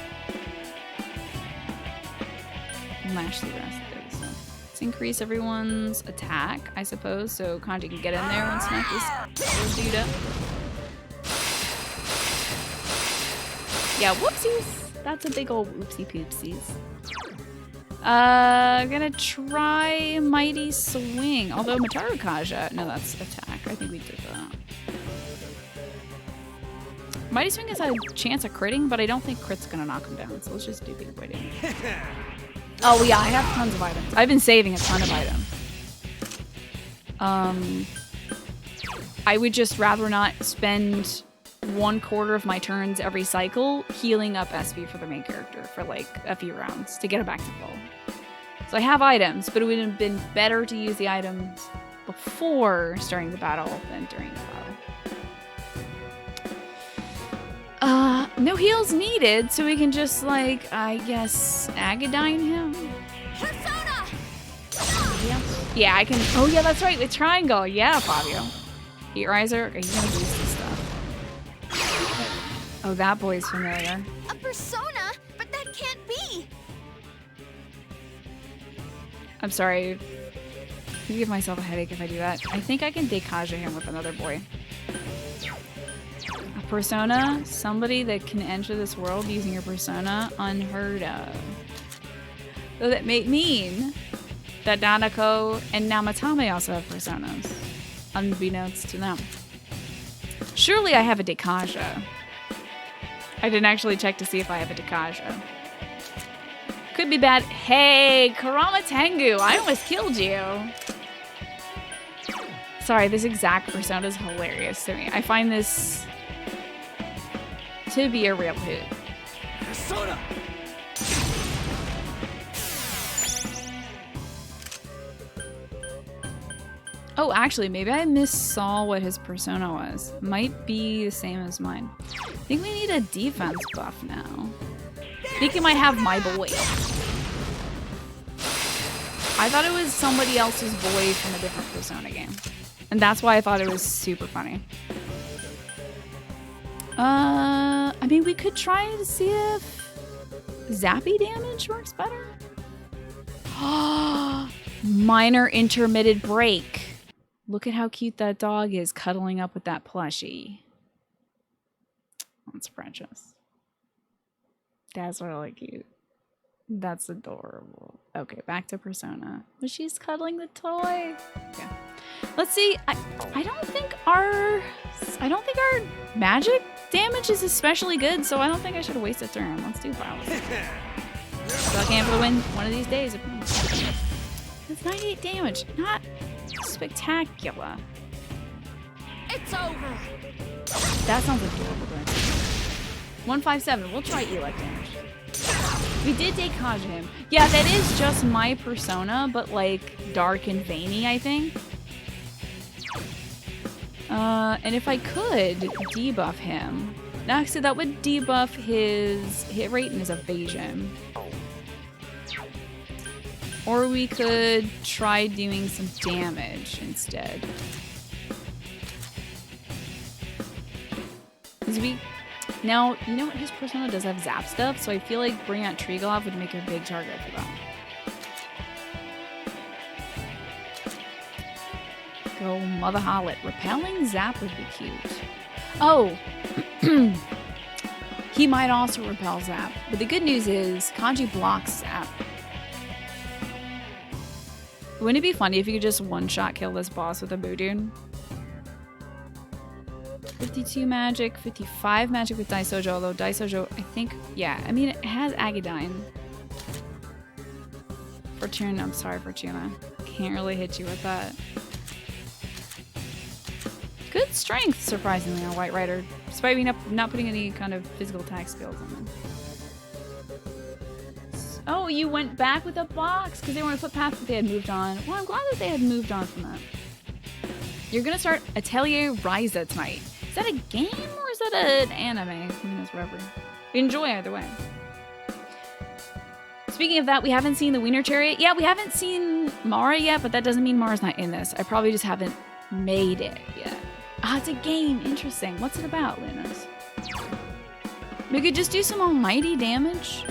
Mash the rest of it. So let's increase everyone's attack, I suppose, so Kanji can get in there and smack this dude up. Yeah, whoopsies. That's a big old whoopsie poopsies. Gonna try Mighty Swing. Although Mataru Kaja, no, that's attack. I think we did that. Mighty Swing has a chance of critting, but I don't think crit's gonna knock him down. So let's just do big boy damage. Oh yeah, I have tons of items. I've been saving a ton of items. I would just rather not spend 1/4 of my turns every cycle healing up SP for the main character for like a few rounds to get it back to full. So I have items, but it would have been better to use the items before starting the battle than during the battle. No heals needed, so we can just like, I guess, Agadine him. Persona! Yeah, I can. Oh yeah, that's right, with triangle. Yeah, Fabio. Heat Riser. Okay, he's gonna boost this stuff. Oh, that boy's familiar. A persona? But that can't be! I'm sorry. I give myself a headache if I do that. I think I can Dekaja him with another boy. A persona? Somebody that can enter this world using your persona? Unheard of. So that may mean that Nanako and Namatame also have personas. Unbeknownst to them. Surely I have a Dekaja. I didn't actually check to see if I have a Dekaja. Could be bad. Hey, Karama Tengu, I almost killed you. Sorry, this exact persona is hilarious to me. I find this to be a real hoot. Persona! Oh, actually, maybe I missaw what his persona was. Might be the same as mine. I think we need a defense buff now. I think it might have my boy. I thought it was somebody else's boy from a different Persona game. And that's why I thought it was super funny. I mean, we could try to see if zappy damage works better. Minor intermittent break. Look at how cute that dog is cuddling up with that plushie. That's precious. That's really cute. That's adorable. Okay, back to Persona. But she's cuddling the toy. Okay. Let's see. I don't think our magic damage is especially good, so I don't think I should waste a turn. Let's do violence. Suck hand for the win one of these days. That's 98 damage. Not spectacular. It's over. That sounds adorable. 157. We'll try elect damage. We did Dekaja him. Yeah, that is just my persona, but like dark and veiny, I think. And if I could debuff him, actually that would debuff his hit rate and his evasion. Or we could try doing some damage instead. Now, you know what? His persona does have zap stuff, so I feel like bringing out Triglav would make a big target for that. Go Mother Hollet. Repelling zap would be cute. Oh! He might also repel zap. But the good news is, Kanji blocks zap. Wouldn't it be funny if you could just one-shot kill this boss with a Budoon? 52 magic, 55 magic with Daisojo, although Daisojo, I think, yeah, I mean, it has Agadine. Fortuna, I'm sorry, Fortuna. Can't really hit you with that. Good strength, surprisingly, on White Rider, despite me not putting any kind of physical attack skills on them. Oh, you went back with a box because they were on a footpath that they had moved on. Well, I'm glad that they had moved on from that. You're gonna start Atelier Ryza tonight. Is that a game or is that an anime? Who knows, whatever. Enjoy either way. Speaking of that, we haven't seen the Wiener Chariot. Yeah, we haven't seen Mara yet, but that doesn't mean Mara's not in this. I probably just haven't made it yet. Ah, it's a game. Interesting. What's it about, Lunas? We could just do some almighty damage.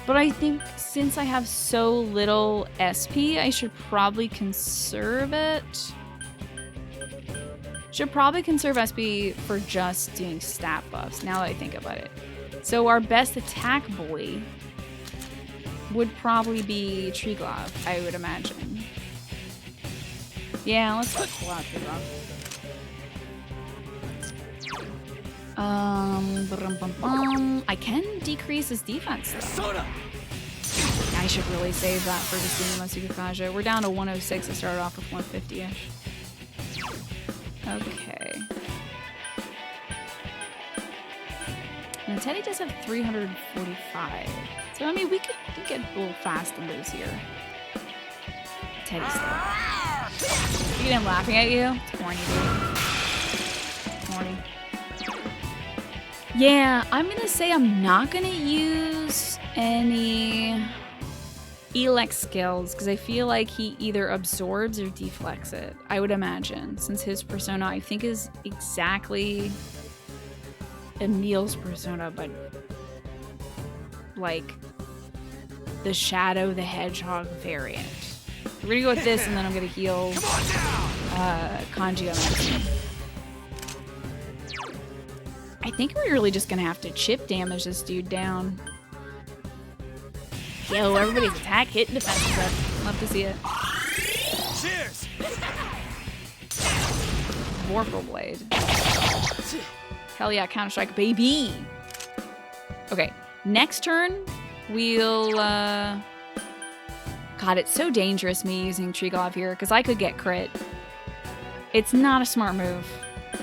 But I think since I have so little SP, I should probably conserve it. Should probably conserve SP for just doing stat buffs, now that I think about it. So our best attack boy would probably be Triglav, I would imagine. Yeah, let's pull out Triglav. I can decrease his defense though. I should really save that for just doing the Masukakaja. We're down to 106. I started off with 150-ish. Okay. And Teddy does have 345. So, I mean, we could get a little fast and loose here. Teddy's still. Look at him laughing at you. It's corny, dude. Corny. Yeah, I'm gonna say I'm not gonna use any Elex skills because I feel like he either absorbs or deflects it. I would imagine, since his persona I think is exactly Emil's persona, but like the Shadow the Hedgehog variant. We're gonna go with this, and then I'm gonna heal Kanji on that. I think we're really just gonna have to chip damage this dude down. Yo, everybody's attack, hit, and defense is up. Love to see it. Cheers! Vorpal Blade. Hell yeah, Counter-Strike, baby! Okay, next turn, we'll, God, it's so dangerous me using Triglav here, because I could get crit. It's not a smart move.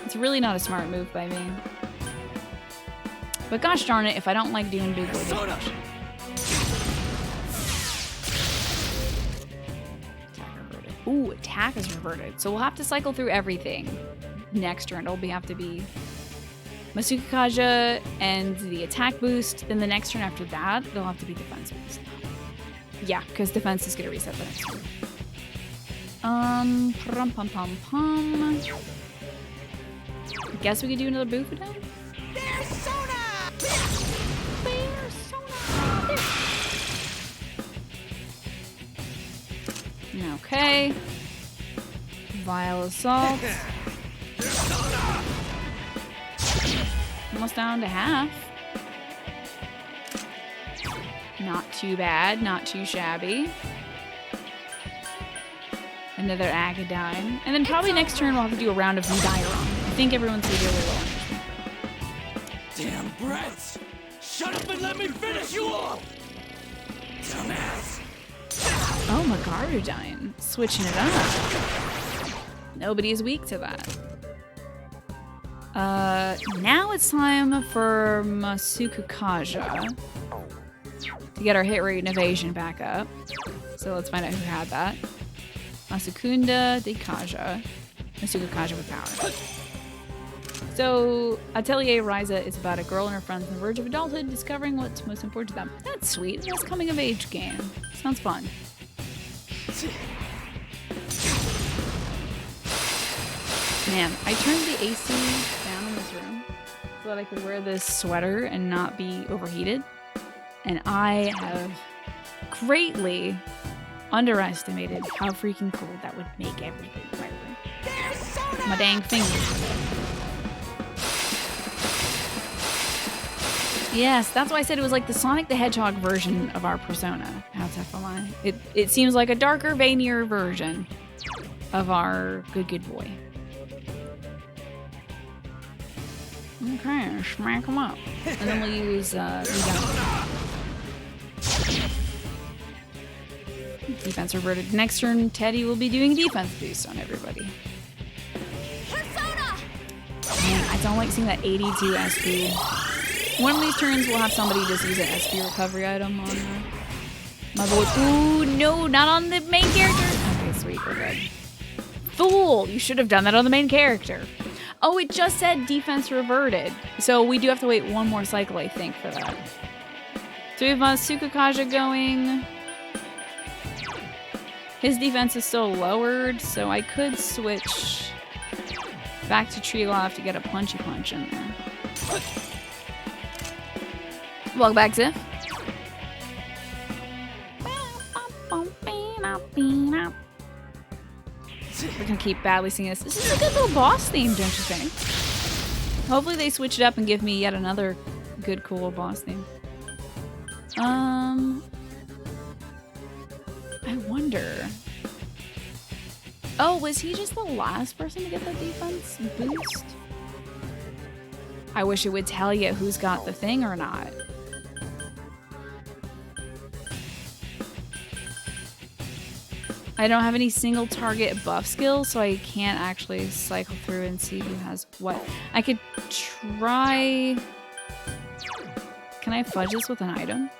It's really not a smart move by me. But gosh darn it, if I don't like doing big boy damage. Attack reverted. Ooh, attack is reverted. So we'll have to cycle through everything. Next turn, it'll have to be Masukakaja and the attack boost. Then the next turn after that, it'll have to be defense boost. Yeah, because defense is going to reset the next turn. Pum. I guess we could do another Bufudan? There's Sona! Okay. Vile Assault. Almost down to half. Not too bad, not too shabby. Another Agadine. And then probably next turn we'll have to do a round of Nidiron. I think everyone's gonna do really well. Damn brats! Shut up and let me finish you all! Dumbass! Oh, Magarudine. Switching it up. Nobody is weak to that. Now it's time for Masukakaja to get our hit rate and evasion back up. So let's find out who had that. Masukunda de Kaja. Masukakaja with power. So, Atelier Ryza is about a girl and her friends on the verge of adulthood discovering what's most important to them. That's sweet. That's a coming of age game. Sounds fun. Man, I turned the AC down in this room so that I could wear this sweater and not be overheated. And I have greatly underestimated how freaking cold that would make everything in my room. My dang fingers. Yes, that's why I said it was like the Sonic the Hedgehog version of our persona. How's FMI? It seems like a darker, veinier version of our good boy. Okay, smack him up. And then we'll use Defense reverted. Next turn, Teddy will be doing defense boost on everybody. Man, I don't like seeing that 82 SP. One of these turns, we'll have somebody just use an SP recovery item on my boy. Ooh, no, not on the main character. Okay, sweet, we're good. Fool! You should have done that on the main character. Oh, it just said defense reverted. So we do have to wait one more cycle, I think, for that. So we have Sukakaja going. His defense is still lowered, so I could switch back to Treeloft to get a punchy punch in there. Welcome back, Ziff. We're gonna keep badly singing this. This is a good little boss theme, don't you think? Hopefully they switch it up and give me yet another good, cool boss theme. I wonder. Oh, was he just the last person to get the defense boost? I wish it would tell you who's got the thing or not. I don't have any single target buff skills, so I can't actually cycle through and see who has what. I could try... Can I fudge this with an item?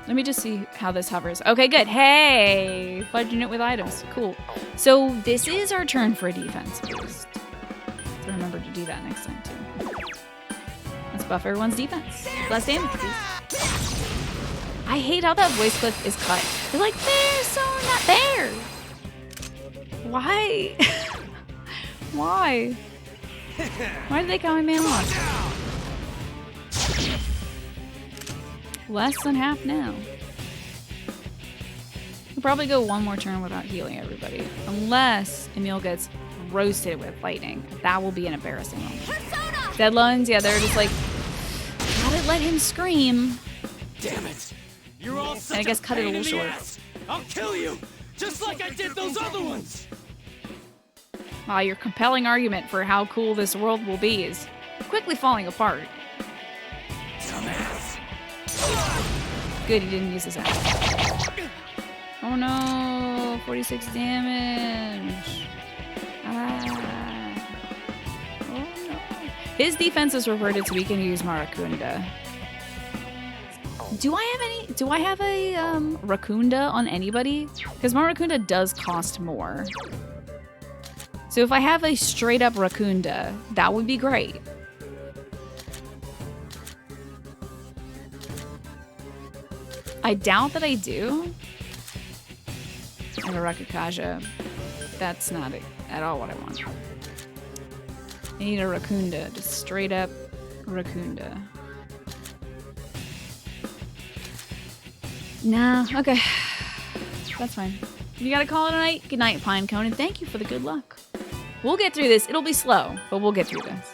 Let me just see how this hovers. Okay, good. Hey! Fudging it with items. Cool. So this is our turn for a defense boost. So remember to do that next time, too. Let's buff everyone's defense. Less damage, please. I hate how that voice clip is cut. They're like, there, so not there. Why? Why? Why did they call me man lost? Less than half now. We'll probably go one more turn without healing everybody. Unless Emil gets roasted with lightning. That will be an embarrassing moment. Dead lungs, yeah, they're just like, gotta let him scream. Damn it! You're all such And I guess a cut it a pain in little the short. ass. I'll kill you, just like I did those other ones. Wow, your compelling argument for how cool this world will be is quickly falling apart. Dumbass. Good, he didn't use his axe. Oh no, 46 damage. Ah. Oh no. His defense is reverted so we can use Marakunda. Do I have a Rakunda on anybody? Because Marakunda does cost more. So if I have a straight up Rakunda, that would be great. I doubt that I do. I have a Rakakaja. That's not at all what I want. I need a Rakunda, just straight up Rakunda. Nah, okay. That's fine. You gotta call it a night. Good night, Pinecone, and thank you for the good luck. We'll get through this. It'll be slow, but we'll get through this.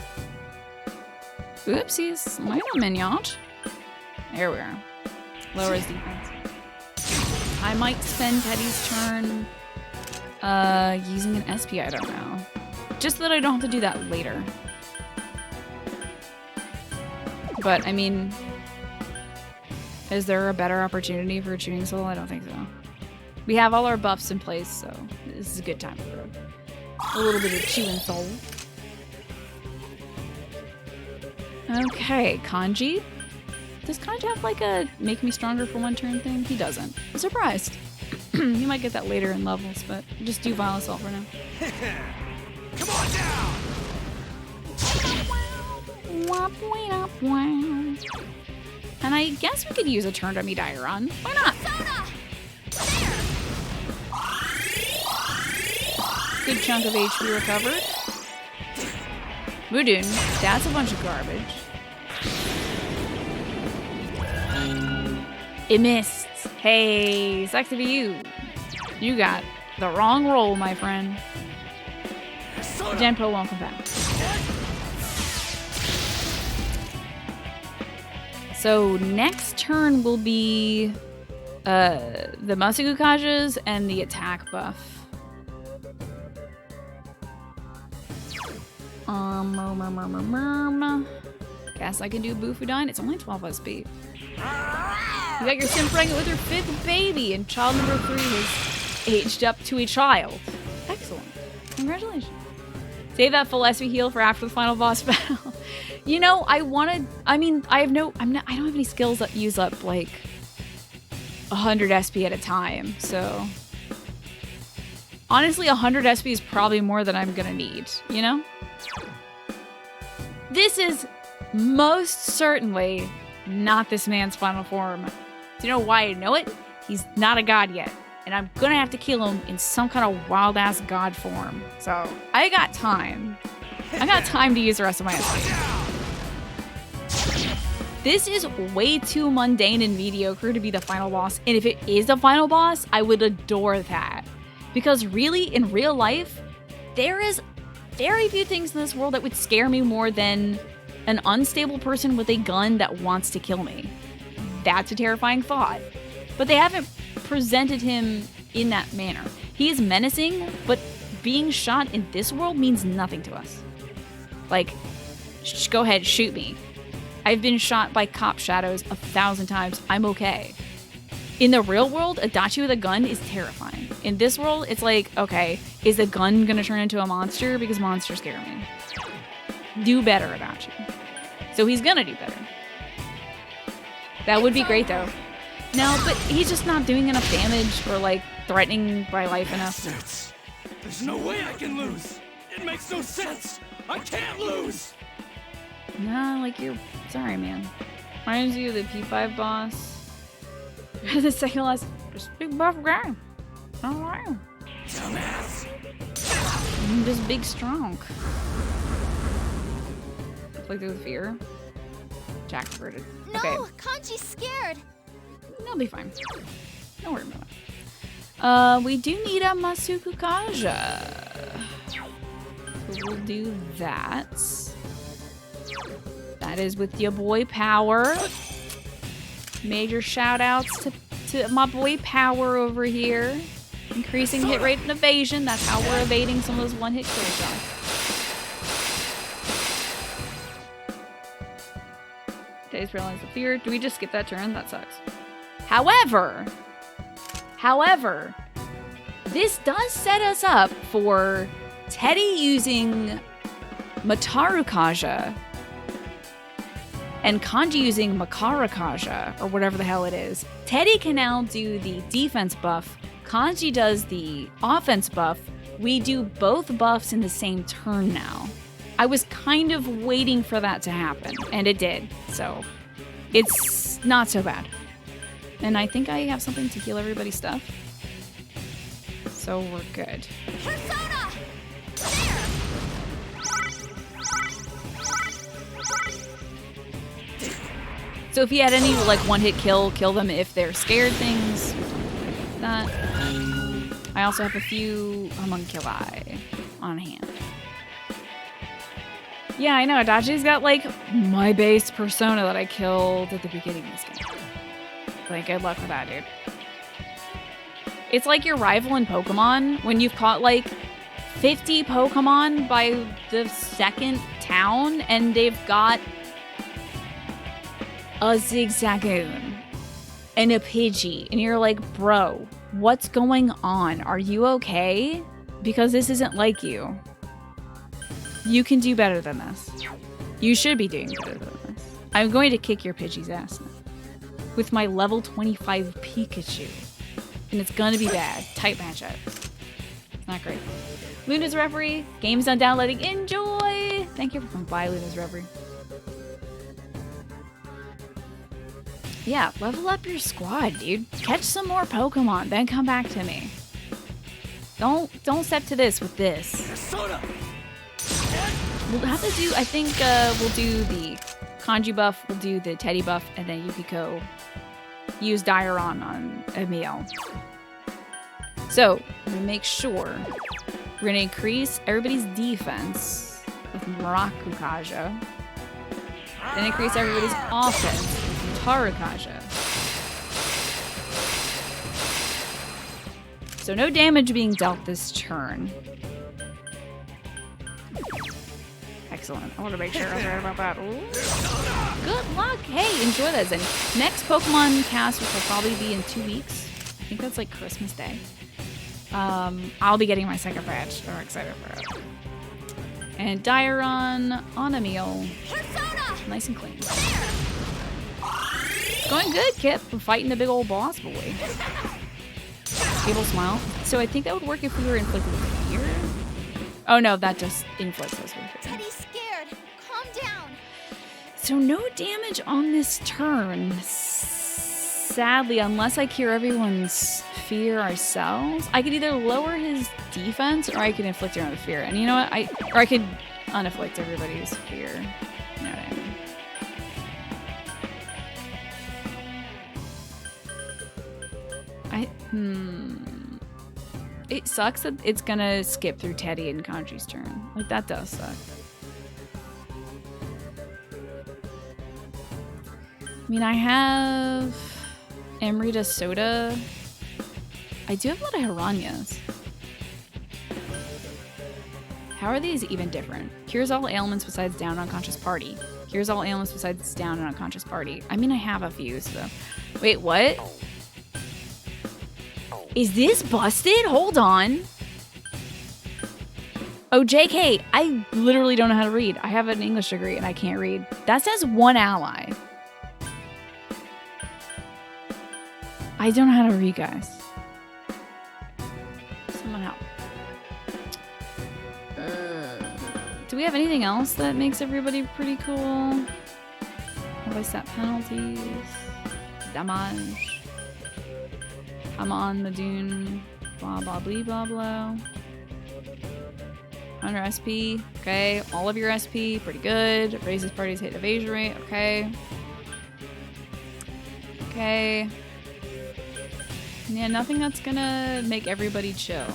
Oopsies. Wait a minute. There we are. Lower his defense. I might spend Teddy's turn using an SP, I don't know. Just so that I don't have to do that later. But, I mean, is there a better opportunity for a Tuning Soul? I don't think so. We have all our buffs in place, so this is a good time for a little bit of Chewing Soul. Okay, Kanji. Does Kanji have like a make me stronger for one turn thing? He doesn't. I'm surprised. He might get that later in levels, but just do Vile Assault for now. Come on down! And I guess we could use a turn to meet Iron. Why not? Good chunk of HP recovered. Mudun, that's a bunch of garbage. It missed. Hey, sucks to be you. You got the wrong roll, my friend. Genpo won't come back. So next turn will be the Masukukajas and the attack buff. Guess I can do Bufudyne. It's only 12 SP. You got your sim pregnant with her 5th baby, and child number 3 has aged up to a child. Excellent. Congratulations. Save that full SP heal for after the final boss battle. You know, I don't have any skills that use up like 100 SP at a time, so honestly 100 SP is probably more than I'm gonna need, you know? This is most certainly not this man's final form. Do you know why I know it? He's not a god yet. And I'm gonna have to kill him in some kind of wild-ass god form. So, I got time. I got time to use the rest of my SP. This is way too mundane and mediocre to be the final boss. And if it is the final boss, I would adore that. Because really, in real life, there is very few things in this world that would scare me more than an unstable person with a gun that wants to kill me. That's a terrifying thought. But they haven't presented him in that manner. He is menacing, but being shot in this world means nothing to us. Like, go ahead, shoot me. I've been shot by cop shadows 1,000 times. I'm okay. In the real world, Adachi with a gun is terrifying. In this world, it's like, okay, is the gun gonna turn into a monster? Because monsters scare me. Do better, Adachi. So he's gonna do better. That would be great, though. No, but he's just not doing enough damage or, like, threatening my life enough. There's no way I can lose. It makes no sense. I can't lose. Nah, like, you're... Sorry, man. Reminds you of the P5 boss. The second last... Just big buff guy. Alright. Dumbass. I'm just big strong. Afflicted with fear. Jack averted. No, Okay. Kanji's scared. That'll be fine. Don't worry about it. We do need a Masuku Kaja. So we'll do that. That is with your boy Power. Major shout outs to my boy Power over here. Increasing hit rate and evasion. That's how we're evading some of those one-hit kill shots. Days Paralyzed of Fear. Do we just skip that turn? That sucks. However, this does set us up for Teddy using Mataru Kaja and Kanji using Makara Kaja, or whatever the hell it is. Teddy can now do the defense buff. Kanji does the offense buff. We do both buffs in the same turn now. I was kind of waiting for that to happen, and it did. So it's not so bad. And I think I have something to heal everybody's stuff. So we're good. Persona! So if he had any like one-hit kill them if they're scared things. That. I also have a few homunculi on hand. Yeah, I know. Adachi's got like my base persona that I killed at the beginning of this game. Like, good luck with that, dude. It's like your rival in Pokemon when you've caught like 50 Pokemon by the second town and they've got a Zigzagoon and a Pidgey. And you're like, bro, what's going on? Are you okay? Because this isn't like you. You can do better than this. You should be doing better than this. I'm going to kick your Pidgey's ass now. With my level 25 Pikachu. And it's gonna be bad. Tight matchup. It's not great. Luna's referee. Game's done downloading. Enjoy! Thank you for coming by, Luna's referee. Yeah, level up your squad, dude. Catch some more Pokemon, then come back to me. Don't step to this with this. Persona. We'll have to do, I think we'll do the Kanji buff, we'll do the Teddy buff, and then Yukiko use Dairon on Emil. So, we make sure we're going to increase everybody's defense with Muraku Kaja, then increase everybody's offense with Taru Kaja. So no damage being dealt this turn. Excellent. I want to make sure I'm right about that. Ooh. Good luck. Hey, enjoy that, Zen. Next Pokemon cast, which will probably be in 2 weeks. I think that's like Christmas Day. I'll be getting my second badge. I'm excited for it. And Diaron on a meal. Nice and clean. Going good, Kip. We're fighting the big old boss boy. Stable smile. So I think that would work if we were inflicted with fear. Oh no, that just inflicts us with fear. Teddy's scared. Calm down. So no damage on this turn. Sadly, unless I cure everyone's fear ourselves. I could either lower his defense or I could inflict her with fear. And you know what? I could unafflict everybody's fear. You know what I mean? It sucks that it's gonna skip through Teddy and Kanji's turn. Like, that does suck. I mean, I have Amrita Soda. I do have a lot of Hiranyas. How are these even different? Cures all ailments besides down and unconscious party. Cures all ailments besides down and unconscious party. I mean, I have a few, so... Wait, what? Is this busted? Hold on. Oh, JK, I literally don't know how to read. I have an English degree and I can't read. That says 1 ally. I don't know how to read, guys. Someone help. Do we have anything else that makes everybody pretty cool? Have I set penalties? Damage. I'm on the dune. Blah, blah, blah, blah, blah. 100 SP. Okay. All of your SP. Pretty good. Raises party's hit evasion rate. Okay. Okay. Yeah, nothing that's gonna make everybody chill.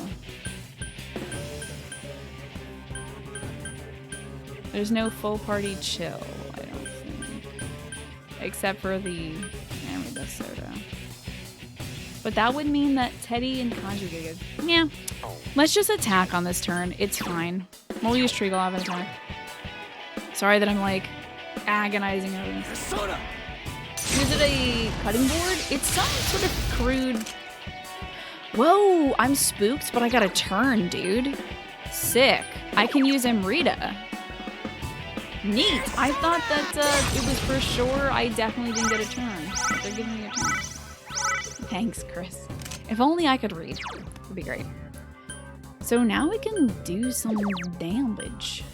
There's no full party chill, I don't think. Except for the Amrita Soda. But that would mean that Teddy and Kanji get good. Yeah. Let's just attack on this turn. It's fine. We'll use Treagle have an attack. Sorry that I'm like agonizing over this. Soda! Is it a cutting board? It's some sort of crude... Whoa, I'm spooked, but I got a turn, dude. Sick. I can use Amrita. Neat. I thought that it was for sure I definitely didn't get a turn. But they're giving me a turn. Thanks, Chris. If only I could read. It would be great. So now we can do some damage.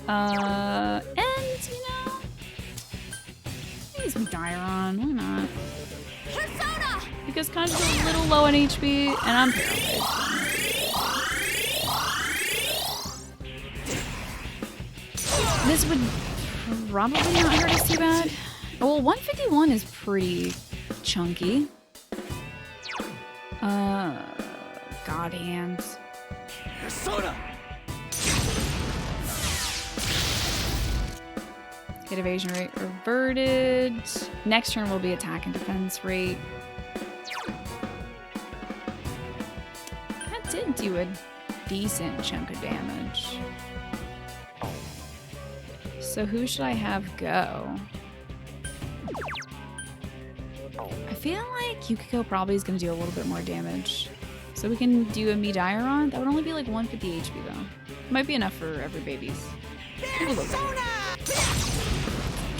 And, you know, use me Diron, why not? Because Kanji's a little low on HP, and I'm paralyzed. This would probably not hurt us too bad. Oh, well, 151 is pretty chunky. God hands. Soda! Hit evasion rate reverted. Next turn will be attack and defense rate. That did do a decent chunk of damage. So who should I have go? I feel like Yukiko probably is going to do a little bit more damage. So we can do a Midairon. That would only be like 150 HP though. Might be enough for every baby's.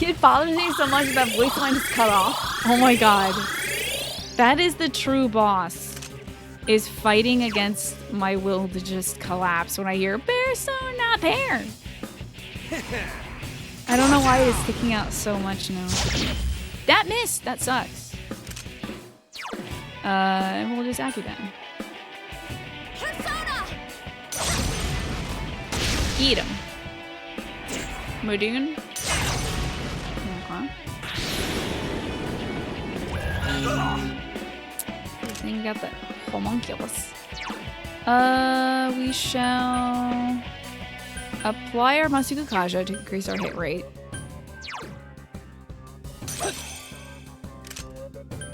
It bothers me so much that voice line is cut off. Oh my god. That is the true boss. Is fighting against my will to just collapse when I hear Persona Pair. I don't know why it's sticking out so much now. That missed! That sucks. And we'll just Aki then. Eat him. Mudoon. Okay. Then you got the homunculus. We shall apply our Masuku Kaja to increase our hit rate.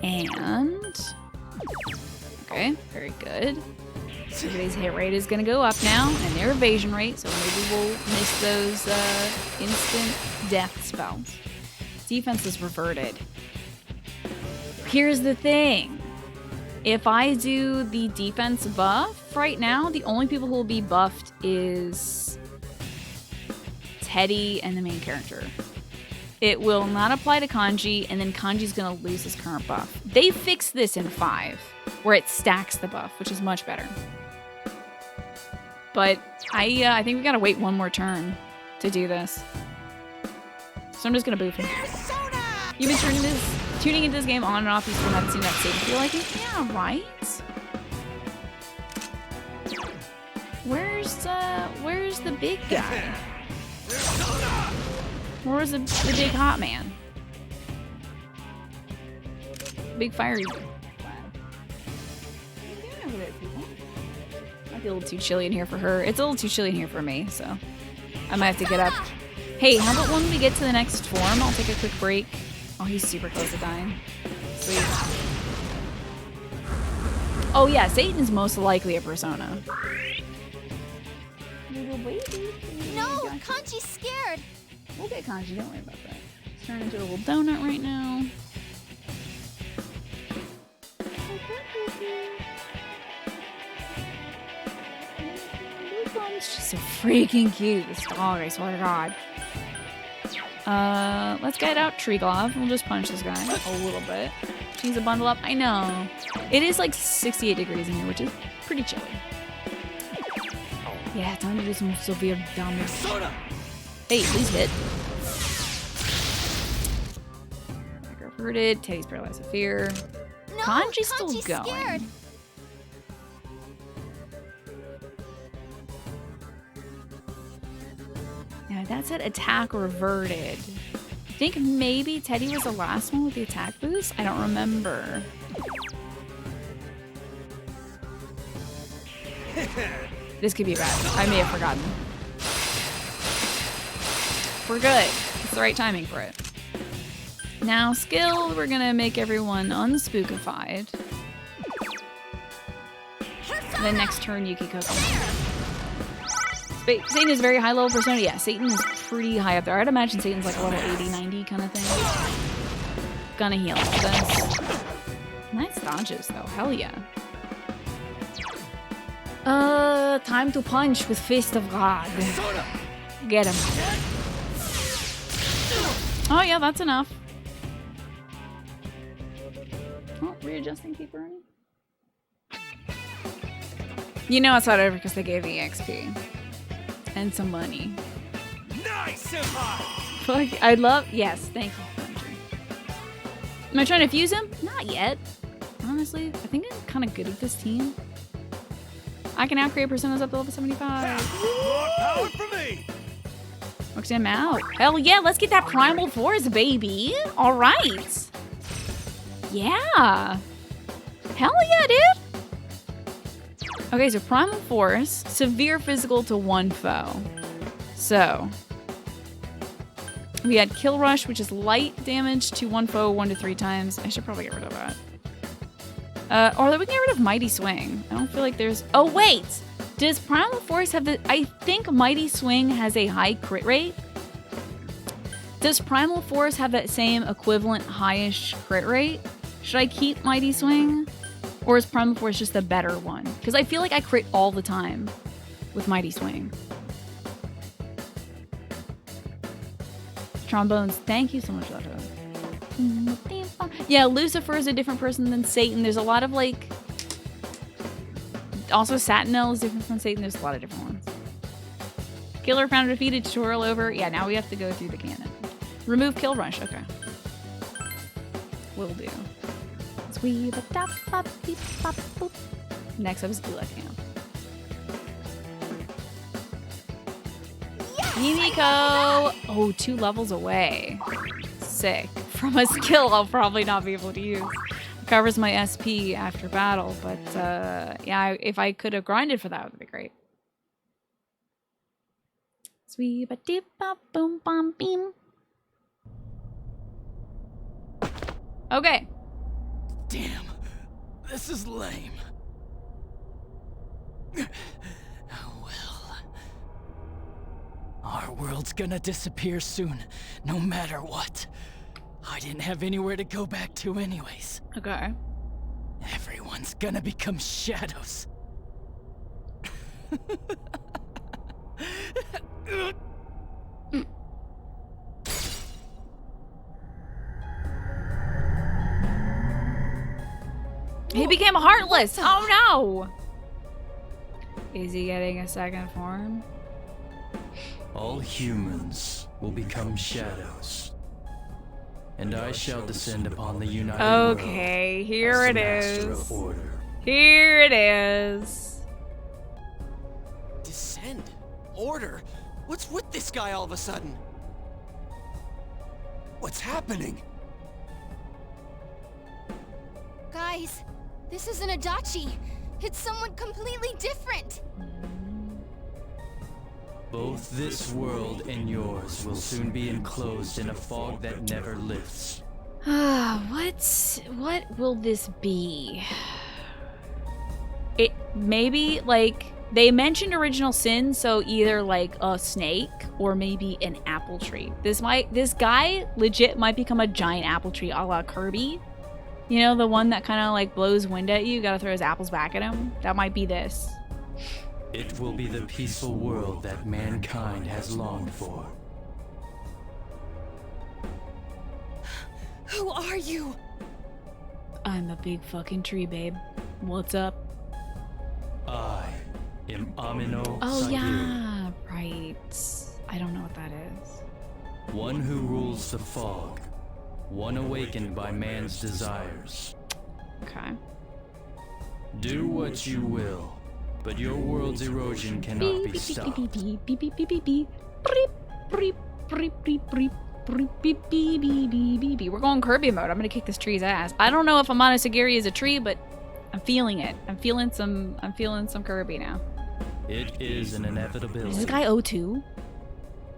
And Okay, very good. Everybody's hit rate is gonna go up now, and their evasion rate, so maybe we'll miss those instant death spells. Defense is reverted. Here's the thing. If I do the defense buff right now, the only people who will be buffed is Teddy and the main character. It will not apply to Kanji, and then Kanji's gonna lose his current buff. They fixed this in 5, where it stacks the buff, which is much better. But I think we gotta wait one more turn to do this. So I'm just gonna boof him. You've been tuning into this game on and off. You still haven't seen that save. Feel like it? Yeah, right. Where's the big guy? Where's the big hot man? Big fiery. Might be a little too chilly in here for her. It's a little too chilly in here for me, so I might have to get up. Hey, how about when we get to the next form, I'll take a quick break. Oh, he's super close to dying. Sweet. Oh yeah, Satan is most likely a persona. Little baby. No, Kanji's scared. We'll get Kanji, don't worry about that. Let's turn into a little donut right now. She's so freaking cute, this dog, I swear to God. Let's get out Tree Glove. We'll just punch this guy a little bit. She's a bundle up. I know. It is like 68 degrees in here, which is pretty chilly. Yeah, time to do some severe damage. Hey, please hit. Backer averted. Teddy's paralyzed with fear. No, Kanji's still Kanji's going. scared. Now that said attack reverted. I think maybe Teddy was the last one with the attack boost? I don't remember. This could be bad. I may have forgotten. We're good. It's the right timing for it. Now skill, we're gonna make everyone unspookified. Then next turn Yukiko. Satan is very high level persona. Yeah, Satan is pretty high up there. I'd imagine Satan's like a level 80, 90 kind of thing. Gonna heal all this. Nice dodges though. Hell yeah. Time to punch with Fist of God. Get him. Oh yeah, that's enough. Oh, readjusting keep burning. You know it's not over because they gave me XP. And some money. Nice, Senpai! Fuck, I love. Yes, thank you. Am I trying to fuse him? Not yet. Honestly, I think I'm kind of good with this team. I can now create personas up to level 75. More power for me! Looks him out. Hell yeah, let's get that primal force, baby. All right. Yeah. Hell yeah, dude. Okay, so primal force, severe physical to one foe. So we had kill rush, which is light damage to one foe 1 to 3 times. I should probably get rid of that. Or we can get rid of mighty swing. I don't feel like there's. Oh wait, does primal force have the? I think mighty swing has a high crit rate. Does primal force have that same equivalent highish crit rate? Should I keep mighty swing? Or is Primal Force just the better one? Because I feel like I crit all the time with Mighty Swing. Trombones, thank you so much for that. Yeah, Lucifer is a different person than Satan. There's a lot of like... Also, Satinel is different from Satan. There's a lot of different ones. Killer found defeated, tutorial over. Yeah, now we have to go through the canon. Remove Kill Rush, okay. Will do. Next up is Ula Camp. Yumiko! Oh, 2 levels away. Sick. From a skill I'll probably not be able to use. Covers my SP after battle, but yeah, if I could have grinded for that, it would be great. Sweet dip boom bum beam. Okay. Damn, this is lame. Well, our world's gonna disappear soon, no matter what. I didn't have anywhere to go back to anyways. Okay. Everyone's gonna become shadows. He became heartless. Oh no. Is he getting a second form? All humans will become shadows. And I shall descend upon the United World. Okay, here as it the Master is. of Order. Here it is. Descend? Order? What's with this guy all of a sudden? What's happening? Guys, this is an Adachi. It's someone completely different. Both this world and yours will soon be enclosed in a fog that never lifts. What will this be? It maybe like they mentioned original sin, so either like a snake or maybe an apple tree. This guy legit might become a giant apple tree a la Kirby. You know, the one that kind of like blows wind at you, you gotta throw his apples back at him? That might be this. It will be the peaceful world that mankind has longed for. Who are you? I'm a big fucking tree, babe. What's up? I am Amino Oh, Sahir, yeah, right. I don't know what that is. one who rules the fog, one awakened by man's desires. Okay. Do what you will, but your world's erosion cannot be stopped. Beep, beep, beep, beep, beep, beep, beep. Beep, beep, beep, beep, beep. Beep, beep, beep, beep, beep, beep, beep. We're going Kirby mode. I'm gonna kick this tree's ass. I don't know if Amano Sagiri is a tree, but I'm feeling it. I'm feeling some Kirby now. It is an inevitability. Is this guy O2?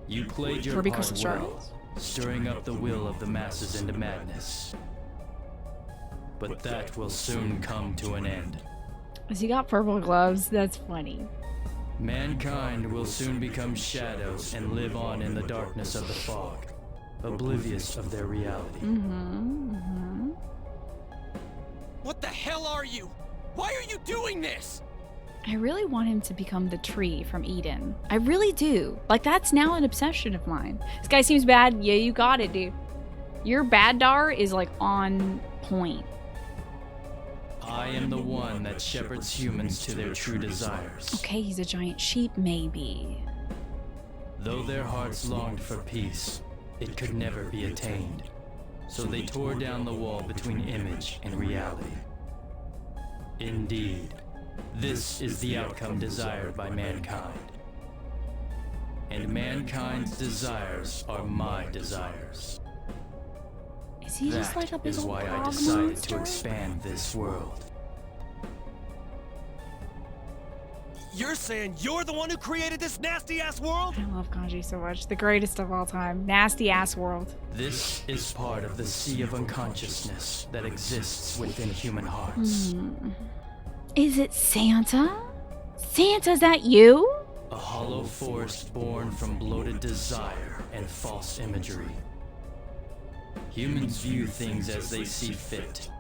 You played your Ruby part Crystal well, stirring up the will of the masses into madness. But that will soon come to an end. Has he got purple gloves? That's funny. Mankind will soon become shadows and live on in the darkness of the fog, oblivious of their reality. What the hell are you? Why are you doing this? I really want him to become the tree from Eden. I really do. Like, that's now an obsession of mine. This guy seems bad. Yeah, you got it, dude. Your bad dar is, like, on point. I am the one that shepherds humans to their true desires. Okay, he's a giant sheep, maybe. Though their hearts longed for peace, it could never be attained. So they tore down the wall between image and reality. Indeed, this is the outcome desired by mankind. And mankind's desires are my desires. Is he just like a That big is old why I frog decided monster? to expand this world. You're saying you're the one who created this nasty-ass world? I love Kanji so much. The greatest of all time. Nasty ass world. This is part of the sea of unconsciousness that exists within human hearts. Is it Santa? Santa, is that you? A hollow forest born from bloated desire and false imagery. Humans view things as they see fit.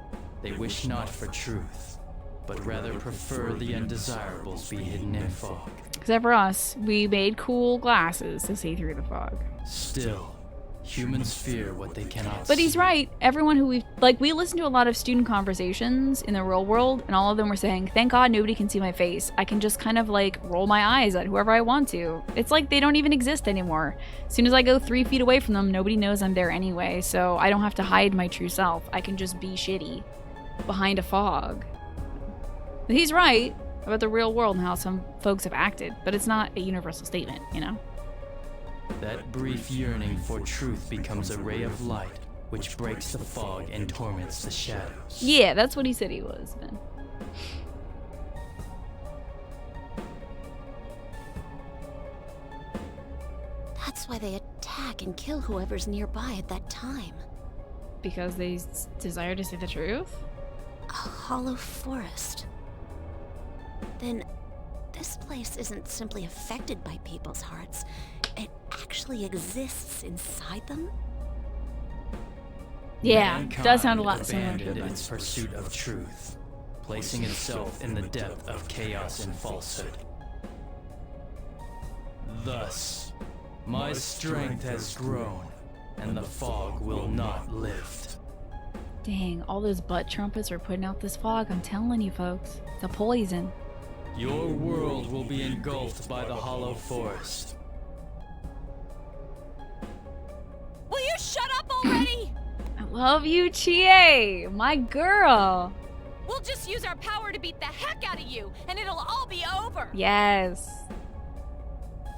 They wish not for truth, but rather prefer the undesirables be hidden in fog. Except for us, we made cool glasses to see through the fog. Still, humans fear what they cannot But he's see. right. Everyone who we listen to a lot of student conversations in the real world, and all of them were saying, thank God nobody can see my face. I can just kind of like roll my eyes at whoever I want to. It's like they don't even exist anymore. As soon as I go 3 feet away from them, nobody knows I'm there anyway, so I don't have to hide my true self. I can just be shitty behind a fog. But he's right about the real world and how some folks have acted, but it's not a universal statement, you know? That brief yearning for truth becomes a ray of light, which breaks the fog and torments the shadows. Yeah, that's what he said he was, man. That's why they attack and kill whoever's nearby at that time. Because they desire to see the truth? A hollow forest. Then, This place isn't simply affected by people's hearts. It actually exists inside them. Yeah, does sound a lot similar to abandoned its pursuit of truth, placing itself in the depth of chaos and falsehood. Thus, my strength has grown, and the fog will not lift. Dang, all those butt trumpets are putting out this fog. I'm telling you, folks. It's a poison. Your world will be engulfed by the hollow forest. Will you shut up already? I love you, Chie. My girl. We'll just use our power to beat the heck out of you, and it'll all be over. Yes.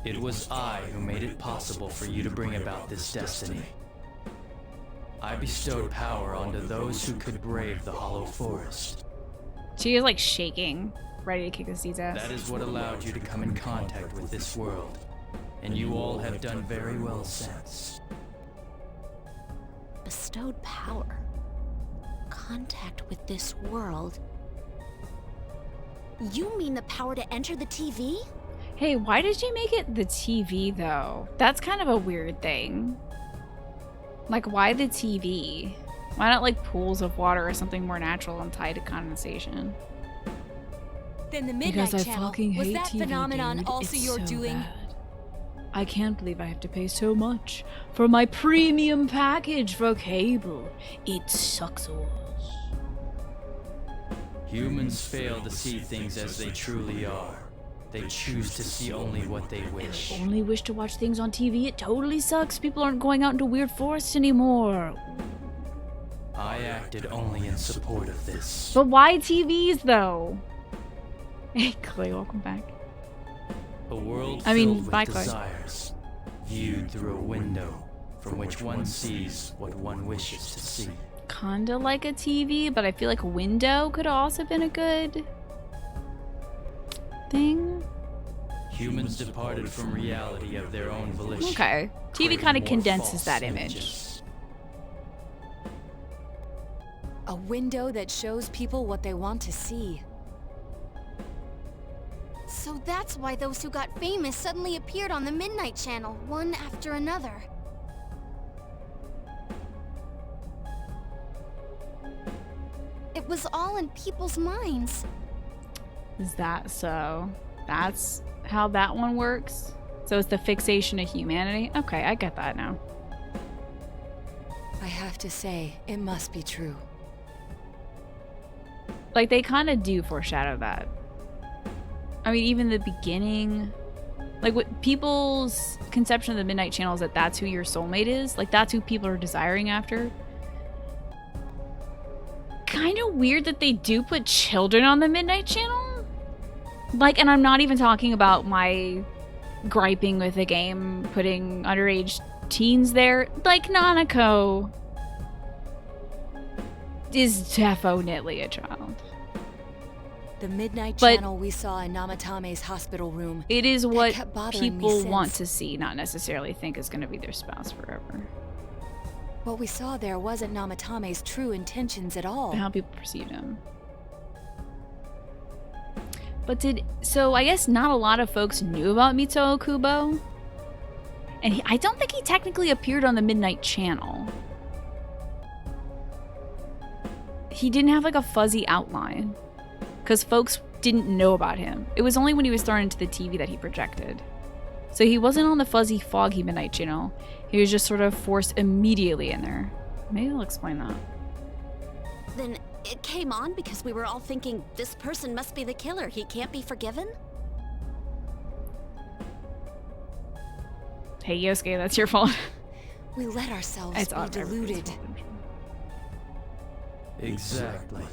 It was I who made it possible for you to bring about this destiny. I bestowed power onto those who could brave the hollow forest. She is like shaking, ready to kick this dude's ass. That is what allowed you to come in contact with this world, and you all have done very well since. Bestowed power. Contact with this world. You mean the power to enter the TV? Hey, why did you make it the TV, though? That's kind of a weird thing. Like, why the TV? Why not, like, pools of water or something more natural and tied to condensation? Then the Midnight Because I Channel, fucking was hate that TV, phenomenon dude. also It's your so doing? bad. I can't believe I have to pay so much for my premium package for cable. It sucks ass. Humans fail to see things as they truly are. They choose to see only what they wish. Only wish to watch things on TV. It totally sucks. People aren't going out into weird forests anymore. I acted only in support of this. But why TVs, though? Hey, Clay, welcome back. A world I mean, filled with bye, Clay. desires, viewed through a window from which one sees what one wishes to see. Kinda like a TV, but I feel like a window could have also been a good thing. Humans departed from reality of their own volition. Okay. TV creating kind of more condenses false that image. images. A window that shows people what they want to see. So that's why those who got famous suddenly appeared on the Midnight Channel, one after another. It was all in people's minds. Is that so? That's how that one works? So it's the fixation of humanity? Okay, I get that now. I have to say, it must be true. Like, they kind of do foreshadow that. I mean, even the beginning, like, what people's conception of the Midnight Channel is that that's who your soulmate is. Like, that's who people are desiring after. Kind of weird that they do put children on the Midnight Channel. Like, and I'm not even talking about my griping with the game putting underage teens there. Like, Nanako is definitely a child. The Midnight But- Channel we saw in Namatame's hospital room. It is what kept bothering me people since. want to see, not necessarily think is going to be their spouse forever. What we saw there wasn't Namatame's true intentions at all. But how people perceived him. But so I guess not a lot of folks knew about Mitsuo Okubo. And I don't think he technically appeared on the Midnight Channel. He didn't have like a fuzzy outline. Because folks didn't know about him. It was only when he was thrown into the TV that he projected. So he wasn't on the fuzzy, foggy Midnight Channel. He was just sort of forced immediately in there. Maybe I'll explain that. Then it came on because we were all thinking, this person must be the killer. He can't be forgiven? Hey Yosuke, that's your fault. We let ourselves It's be on everybody's deluded. fault, I'm sure. Exactly.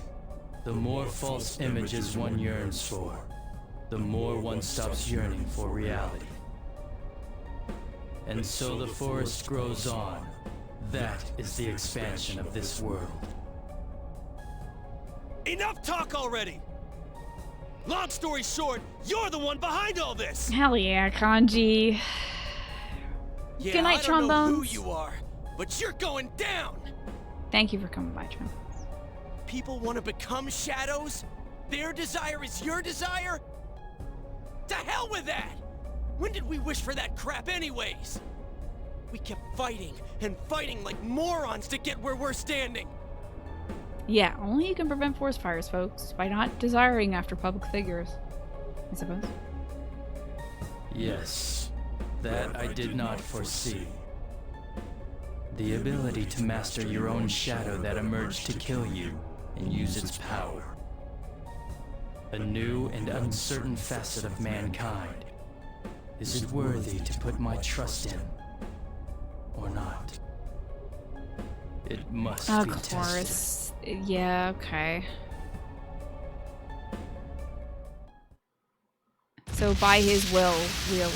The more false images one yearns for, the more one stops yearning for reality. And so the forest grows on. That is the expansion of this world. Enough talk already! Long story short, you're the one behind all this! Hell yeah, Kanji. Yeah, Good night, I don't know who trombones. you are, but you're going down! Thank you for coming by, Trombones. People want to become shadows? Their desire is your desire? To hell with that! When did we wish for that crap anyways? We kept fighting and fighting like morons to get where we're standing. Yeah, only you can prevent forest fires, folks, by not desiring after public figures, I suppose. Yes, that I did not foresee. The ability to master your own shadow that emerged to kill you and use its power. A new and uncertain facet of mankind. Is it worthy to put my trust in, or not? It must Of be tested. course. Yeah, okay. So by his will, we'll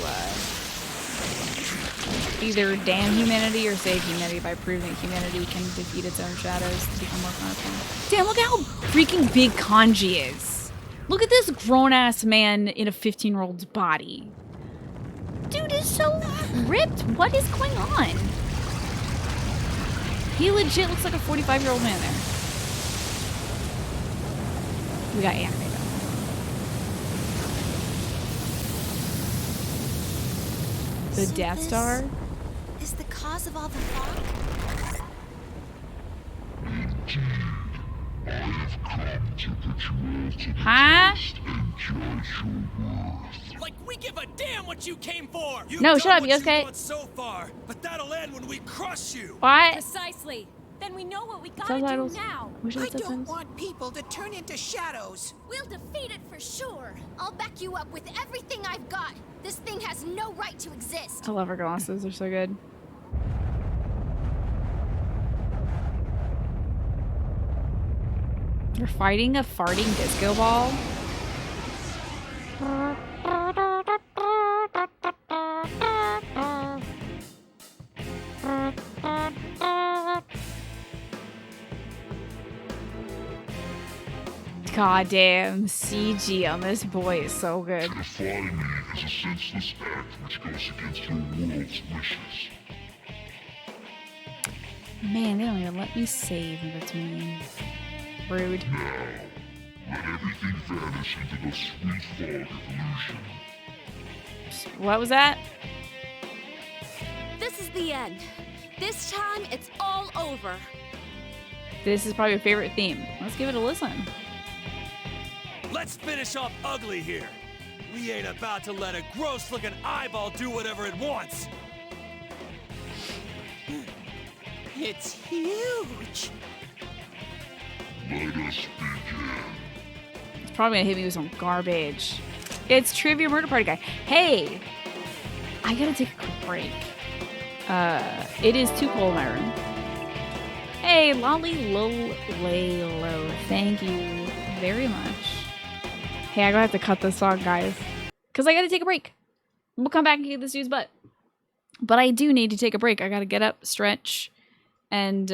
either damn humanity or save humanity by proving that humanity can defeat its own shadows to become more powerful. Damn, look how freaking big Kanji is. Look at this grown-ass man in a 15-year-old's body. Dude is so ripped. What is going on? He legit looks like a 45-year-old man there. We got anime though. The So Death this Star? is the cause of all the fog? Huh? Like we give a damn what you came for! You've No, done shut up, what you Yosuke. want so far, but that'll end when we crush you! What? Precisely. Then we know what we gotta Subtitles? do now. Wish it was I don't subtitles. want people to turn into shadows. We'll defeat it for sure. I'll back you up with everything I've got. This thing has no right to exist. I love her glasses. They're so good. You're fighting a farting disco ball? Goddamn, CG on this boy is so good. Defying me is a senseless act which goes against your world's wishes. Man, they don't even let me save in between. Rude. Now, let everything vanish into the sweet fog of illusion. What was that? This is the end. This time, it's all over. This is probably your favorite theme. Let's give it a listen. Let's finish off ugly here. We ain't about to let a gross-looking eyeball do whatever it wants. It's huge. Let us begin. It's probably gonna hit me with some garbage. It's Trivia Murder Party Guy. Hey! I gotta take a quick break. It is too cold in my room. Hey, Lolly Lolo. Thank you very much. Hey, I'm gonna have to cut this song, guys. Because I gotta take a break. We'll come back and kick this dude's butt. But I do need to take a break. I gotta get up, stretch, and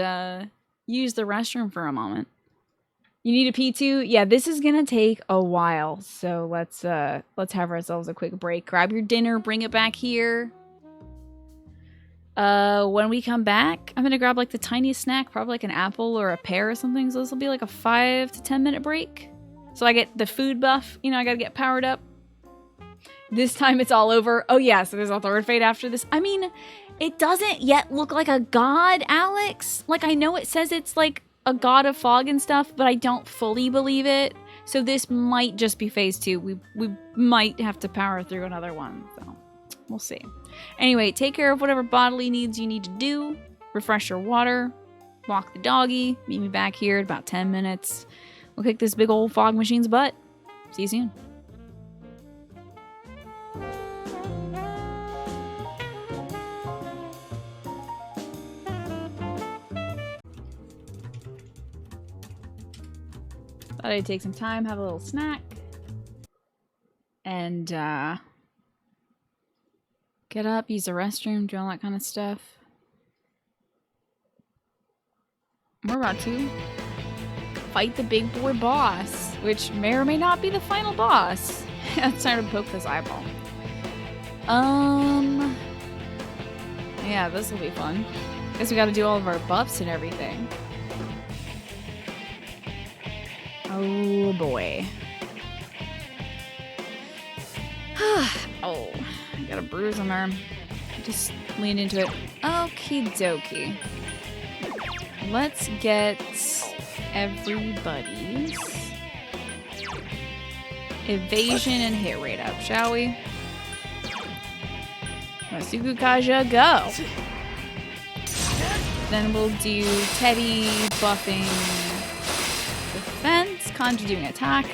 use the restroom for a moment. You need a pee too? Yeah, this is gonna take a while. So let's have ourselves a quick break. Grab your dinner, bring it back here. When we come back, I'm gonna grab like the tiniest snack, probably like an apple or a pear or something. So this will be like a 5 to 10 minute break. So I get the food buff, you know, I gotta get powered up. This time it's all over. Oh yeah, so there's a third fate after this. I mean, it doesn't yet look like a god, Alex. Like, I know it says it's like a god of fog and stuff, but I don't fully believe it. So this might just be phase 2. We might have to power through another one. So we'll see. Anyway, take care of whatever bodily needs you need to do. Refresh your water. Walk the doggy. Meet me back here in about 10 minutes. We'll kick this big old fog machine's butt. See you soon. Thought I'd take some time, have a little snack, and get up, use the restroom, do all that kind of stuff. We're about to fight the big boy boss, which may or may not be the final boss. It's time to poke this eyeball. Yeah, this will be fun. Guess we gotta do all of our buffs and everything. Oh boy. Oh, I got a bruise on my arm. Just lean into it. Okie dokie. Let's get everybody's evasion and hit rate up, shall we? Masuku Kaja, go! Then we'll do Teddy buffing defense, Kanji doing attack,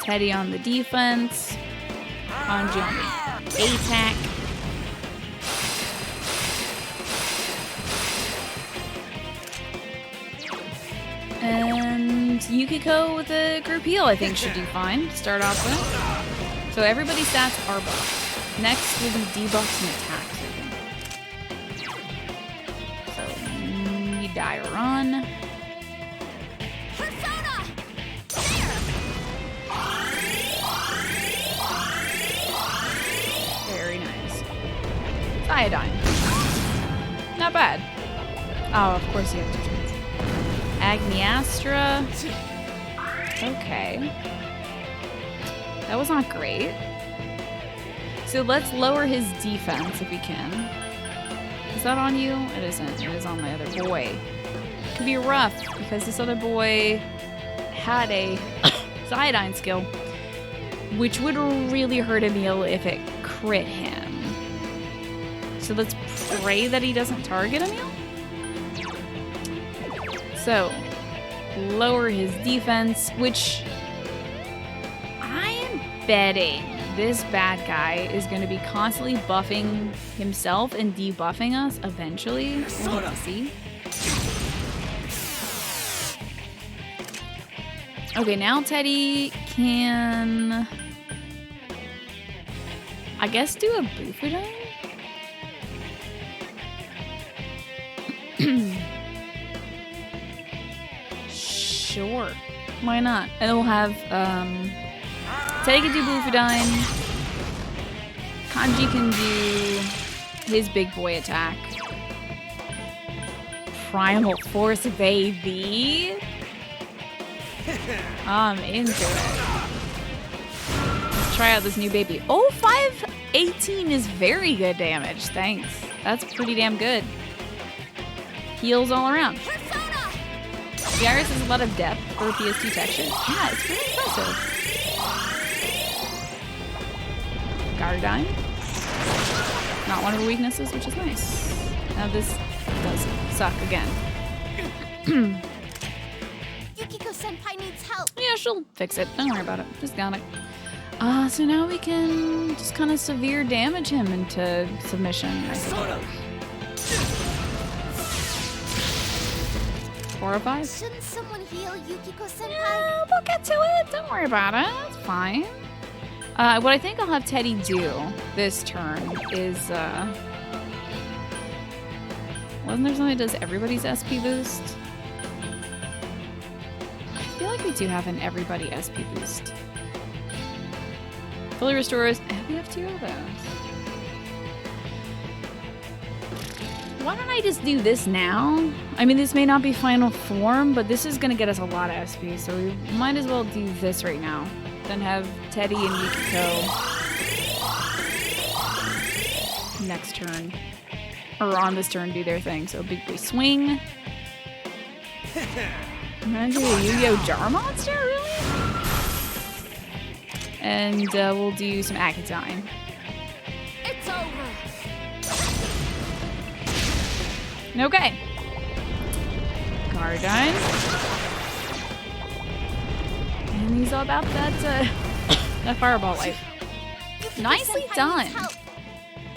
Teddy on the defense, Kanji on the attack. And Yukiko with a group heal, I think, should do fine to start off with. So everybody's stats are buffed. Next will be debuffs and attacks, I think. So, you die or run. Persona! Very nice. Iodine. Not bad. Oh, of course you have to choose. Agniastra. Okay. That was not great. So let's lower his defense if we can. Is that on you? It isn't. It is on my other boy. It could be rough because this other boy had a iodine skill, which would really hurt Emil if it crit him. So let's pray that he doesn't target Emil. So, lower his defense, which I am betting this bad guy is going to be constantly buffing himself and debuffing us eventually. We'll have to see. Okay, now Teddy can, I guess, do a Bufudon? Sure. Why not? And we'll have, Teddy can do Bufudine. Kanji can do his big boy attack. Primal Force, baby. I'm into it. Let's try out this new baby. Oh, 518 is very good damage. Thanks. That's pretty damn good. Heals all around. The Iris has a lot of depth for a PS2 texture. Yeah, it's really impressive. Guardine. Not one of her weaknesses, which is nice. Now this does suck again. Yukiko-senpai needs help. Yeah, she'll fix it. Don't worry about it. Just got it. So now we can just kind of severe damage him into submission, I suppose. 4 or 5? Shouldn't someone heal Yukiko-senpai? Yeah, we'll get to it. Don't worry about it. It's fine. What I think I'll have Teddy do this turn is, wasn't there something that does everybody's SP boost? I feel like we do have an everybody SP boost. Fully restores. We have 2 of those. Why don't I just do this now? I mean, this may not be final form, but this is going to get us a lot of SP, so we might as well do this right now. Then have Teddy and Yukiko next turn, or on this turn, do their thing. So big boy swing. Imagine a Yu-Gi-Oh! Jar monster, really? And we'll do some Akatine. It's over. Okay. Guardine. And he's all about that, that fireball life. Nicely done.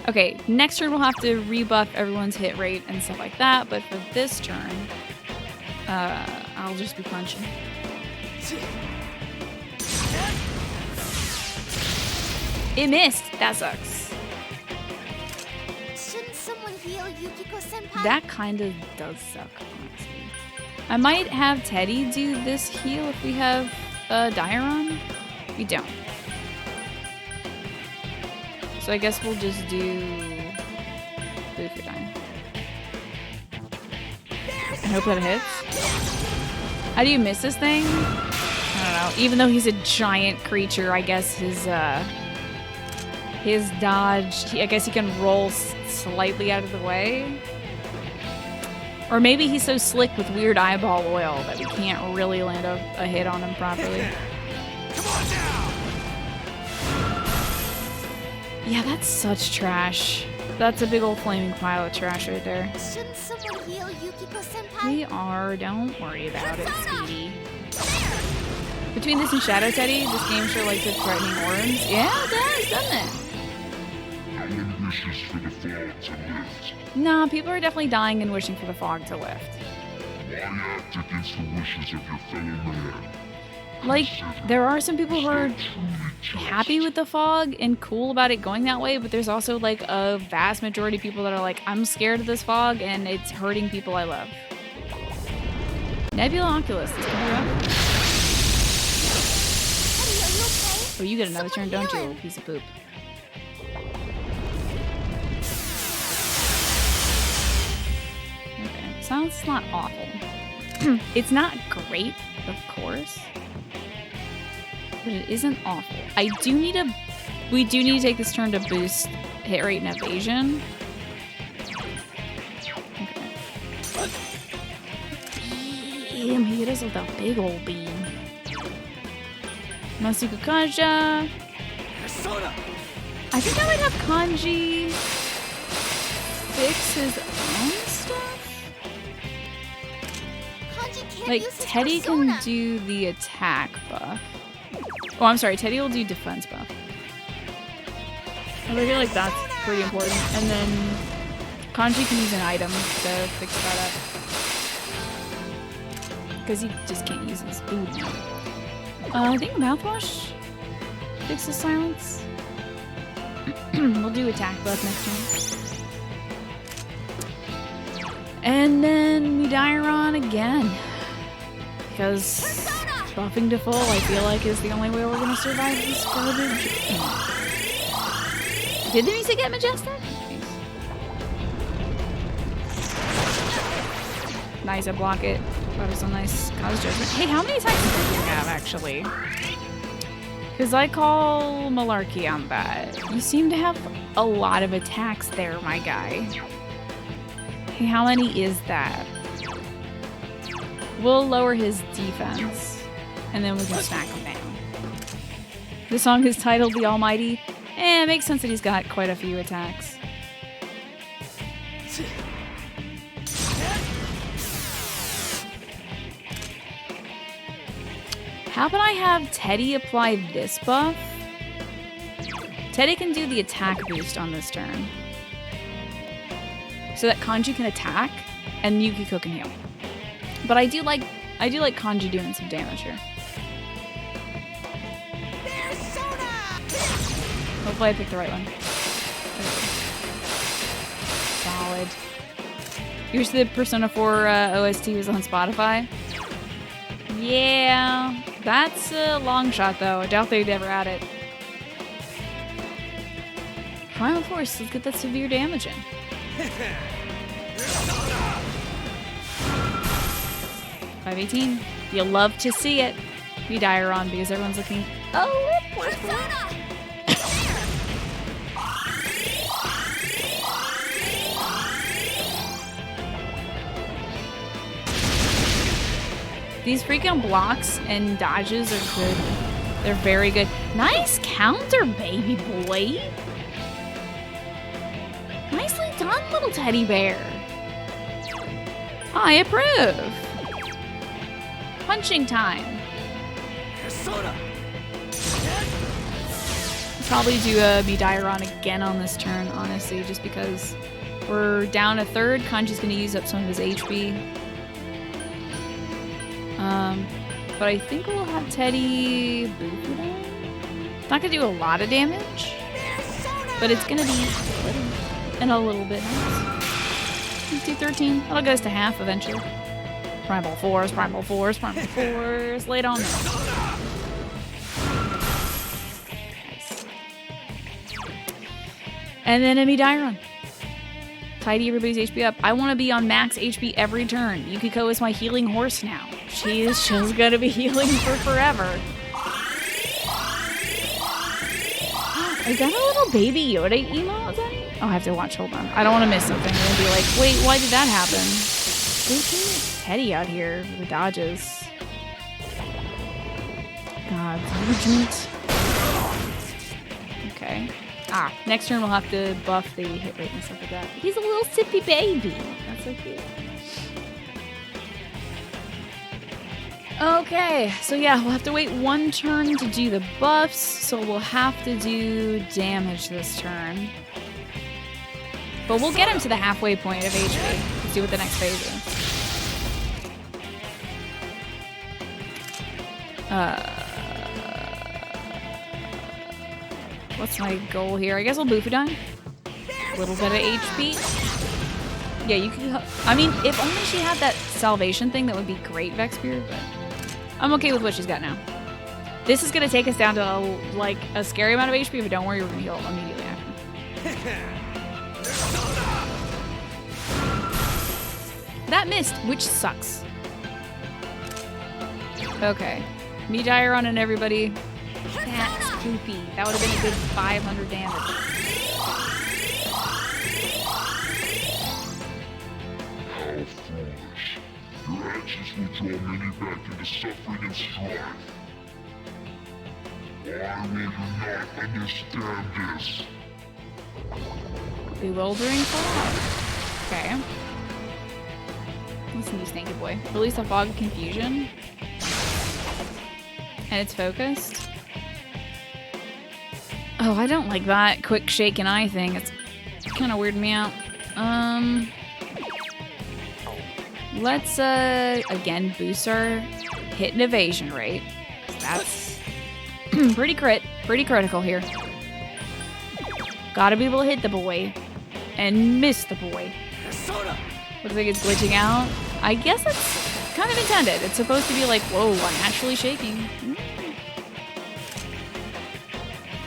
Okay, next turn we'll have to rebuff everyone's hit rate and stuff like that, but for this turn, I'll just be punching. It missed. That sucks. Shouldn't someone heal Yukiko-senpai? That kind of does suck, honestly. I might have Teddy do this heal if we have Dairon. We don't. So I guess we'll just do Bufudine. I hope that hits. How do you miss this thing? I don't though. Even though he's a giant creature, I guess his dodge, I guess he can roll slightly out of the way. Or maybe he's so slick with weird eyeball oil that we can't really land a hit on him properly. Come on now! Yeah, that's such trash. That's a big old flaming pile of trash right there. Shouldn't someone heal Yukiko-senpai? We are. Don't worry about it, Speedy. Between this and Shadow Teddy, this game sure likes its threatening horns. Yeah, it does, doesn't it? No one wishes for the fog to lift. Nah, people are definitely dying and wishing for the fog to lift. Why act against the wishes of your fellow man? Like, there are some people who are happy with the fog and cool about it going that way, but there's also like a vast majority of people that are like, I'm scared of this fog and it's hurting people I love. Nebula Oculus, this can be rough. Eddie, are you okay? Oh, you get another Someone turn, don't you, heal little him. piece of poop. Okay, sounds not awful. It's not great, of course, but it isn't awful. We do need to take this turn to boost hit rate and evasion. Okay. Damn, he hit us with a big old beam. Masuku Kaja. Persona! I think I might have Kanji fix his own stuff. Kanji can't Like, use his Teddy persona. can do the attack buff. Oh, I'm sorry, Teddy will do defense buff. I feel like that's pretty important. And then Kanji can use an item to fix that up. Because he just can't use his food now. I think mouthwash fixes silence. We'll do attack buff next turn. And then Midairon again. Because buffing to full, I feel like, is the only way we're going to survive this garbage. Did the music get majestic? Nice, I block it. That was a nice cause judgment. Hey, how many attacks do you have, actually? Because I call malarkey on that. You seem to have a lot of attacks there, my guy. Hey, how many is that? We'll lower his defense, and then we can smack him down. The song is titled The Almighty. It makes sense that he's got quite a few attacks. How about I have Teddy apply this buff? Teddy can do the attack boost on this turn. So that Kanji can attack, and Yukiko can heal. But I do like Kanji doing some damage here. Hopefully I picked the right one. Solid. You wish the Persona 4 OST was on Spotify? Yeah, that's a long shot though. I doubt they'd ever add it. Primal Force, let's get that severe damage in. 518. You'll love to see it. Be Dairon because everyone's looking. Oh, Persona! these freaking blocks and dodges are good. They're very good. Nice counter, baby boy. Nicely done, little teddy bear. I approve. Punching time. Persona! Probably do a Midairon again on this turn, honestly, just because we're down a third. Kanji's going to use up some of his HP. But I think we'll have Teddy boop it up. It's not going to do a lot of damage, but it's going to be a little bit nice. Let's do 13. That'll get us to half eventually. Primal Force, Primal Force, Primal Force. Lay it on there. Nice. And then a Midairon. tidy everybody's HP up. I want to be on max HP every turn. Yukiko is my healing horse now. She's gonna be healing for forever. Is that a little baby Yoda emo? Is that it? Oh, I have to watch. Hold on. I don't want to miss something and be like, wait, why did that happen? Petty out here with the dodges. God, Regent. Okay. Ah, next turn we'll have to buff the hit rate and stuff like that. He's a little sippy baby. That's so cute. Okay, so yeah, we'll have to wait one turn to do the buffs, so we'll have to do damage this turn. But we'll get him to the halfway point of HP to see what the next phase is. What's my goal here? I guess I'll Bufudine. A little bit of HP. Yeah, you can. I mean, if only she had that salvation thing, that would be great, Vexpear, but I'm okay with what she's got now. This is gonna take us down to like a scary amount of HP, but don't worry, we're gonna heal immediately after. That missed, which sucks. Okay. Me Gyron and everybody. That's poopy. That would have been a good 500 damage. How foolish. Your actions will draw many back into suffering and strife. Why will you not understand this? Bewildering fog. Okay. Listen to you, Stinky Boy. Release a fog of confusion. And it's focused. Oh, I don't like that quick shake and eye thing. It's kind of weirding me out. Let's, again, boost our hit and evasion rate. That's pretty critical here. Gotta be able to hit the boy and miss the boy. Looks like it's glitching out. I guess it's kind of intended. It's supposed to be like, whoa, I'm actually shaking.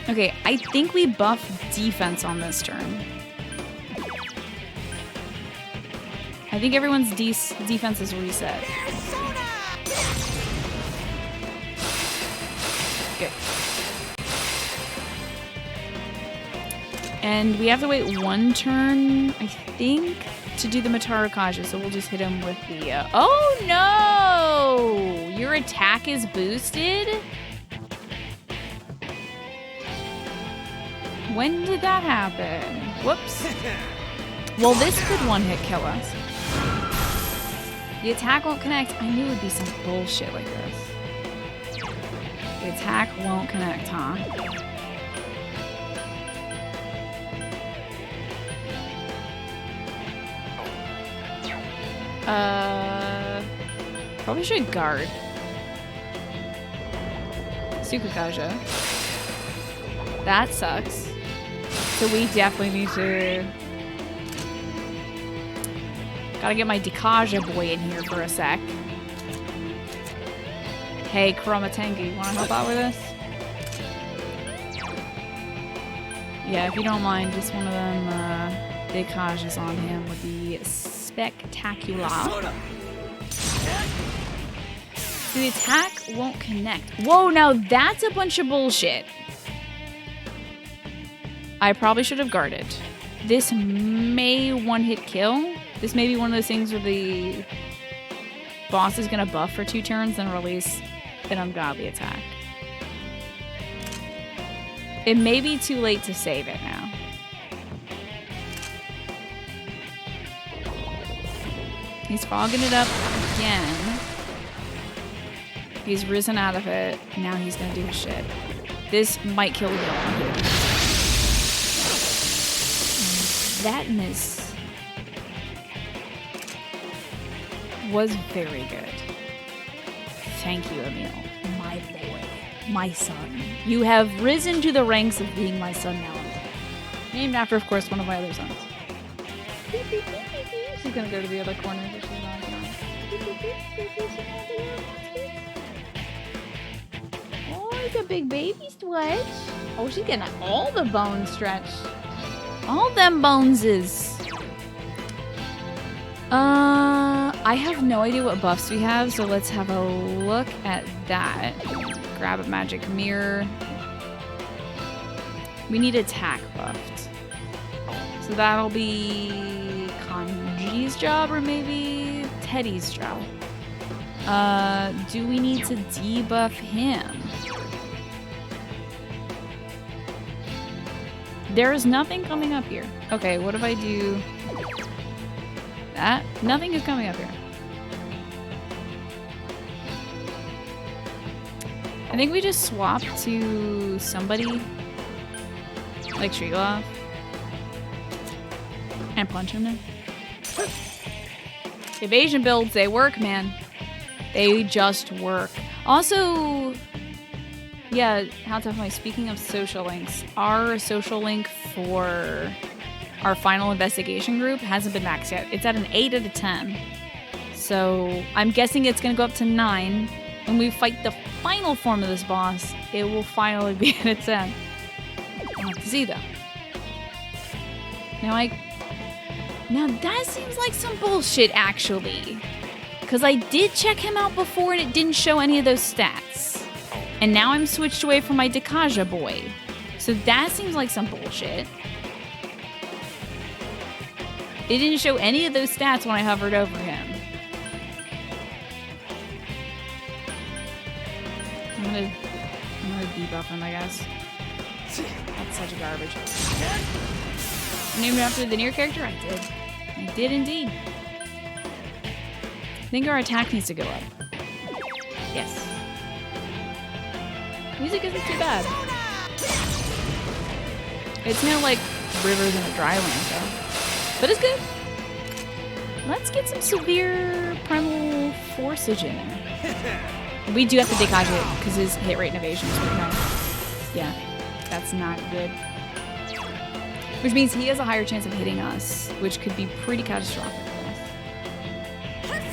Okay, I think we buff defense on this turn. I think everyone's defense is reset. Good. And we have to wait one turn, I think, to do the Mataru Kaja, so we'll just hit him with the, oh no! Your attack is boosted? When did that happen? Whoops. Well, this could one-hit kill us. The attack won't connect. I knew it would be some bullshit like this. The attack won't connect, huh? Probably should guard. Sukukaja. That sucks. So we definitely need to... Gotta get my Dikaja boy in here for a sec. Hey, Chromatengi, wanna help out with this? Yeah, if you don't mind, just one of them Dikajas on him would be spectacular. The attack won't connect. Whoa, now that's a bunch of bullshit. I probably should have guarded. This may one-hit kill. This may be one of those things where the boss is going to buff for 2 turns and release an ungodly attack. It may be too late to save it now. He's fogging it up again. He's risen out of it. Now he's going to do his shit. This might kill him. That miss was very good. Thank you, Emil. My boy. My son. You have risen to the ranks of being my son now. Named after, of course, one of my other sons. She's gonna go to the other corner. But she's not oh, it's a big baby stretch. Oh, she's getting all the bones stretched. All them boneses. I have no idea what buffs we have, so let's have a look at that. Grab a magic mirror. We need attack buffed. So that'll be Kanji's job or maybe Teddy's job. Do we need to debuff him? There is nothing coming up here. Okay, what if I do that? Nothing is coming up here. I think we just swap to somebody like Shrilov and punch him now. Evasion builds, they work, man. They just work. Also, yeah, how tough am I? Speaking of social links, our social link for our final investigation group hasn't been maxed yet. It's at an 8 out of 10. So I'm guessing it's going to go up to 9. When we fight the final form of this boss, it will finally be at a 10. We'll have to see, though. Now that seems like some bullshit, actually. Because I did check him out before and it didn't show any of those stats. And now I'm switched away from my Dekaja boy. So that seems like some bullshit. It didn't show any of those stats when I hovered over him. I'm gonna debuff him, I guess. That's such a garbage. Named after the Nier character? I did. I did indeed. I think our attack needs to go up. Yes. Music isn't too bad. It's no like rivers in a dry land though. But it's good. Let's get some severe primal forceage in there. We do have to Dekaja it because his hit rate and evasion is pretty high. Yeah, that's not good. Which means he has a higher chance of hitting us, which could be pretty catastrophic for us.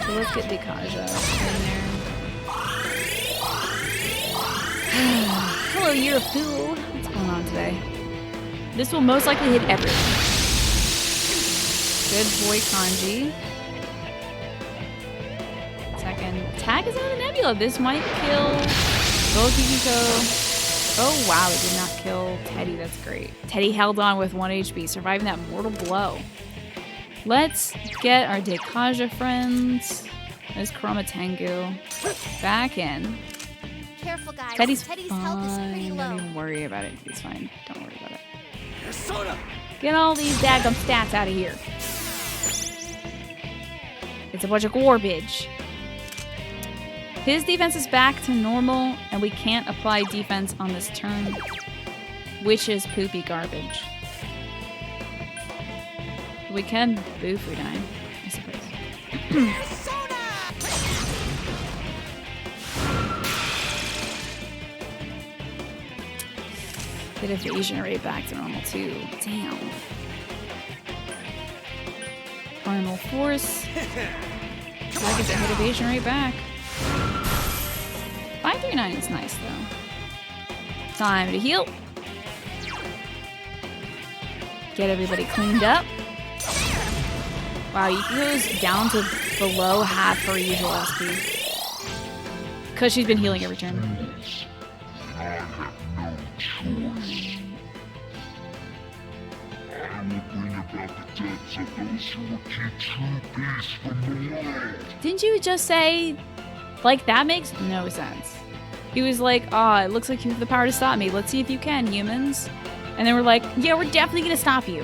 So let's get Dekaja in there. Hello, you're a fool. What's going on today? This will most likely hit everyone. Good boy, Kanji. Second attack is another Nebula. This might kill both Yukiko. Oh wow, it did not kill Teddy. That's great. Teddy held on with 1 HP, surviving that mortal blow. Let's get our Dekaja friends. There's Kurama Tengu back in. Careful, guys. Teddy's health is pretty fine. low. Don't even worry about it. He's fine. Don't worry about it. Persona! Get all these daggum stats out of here. It's a bunch of garbage. His defense is back to normal, and we can't apply defense on this turn, which is poopy garbage. We can boo if we die, I suppose. Get evasion rate back to normal too. Damn. Primal force. I get the hit evasion rate back. 539 is nice though. Time to heal. Get everybody cleaned up. Wow, Yuki goes down to below half her usual SP. Because she's been healing every turn. I have no choice. I will bring about the deaths of those who will keep true peace from the world. Didn't you just say, like, that makes no sense. He was like, it looks like you have the power to stop me. Let's see if you can, humans. And then we're like, yeah, we're definitely gonna stop you.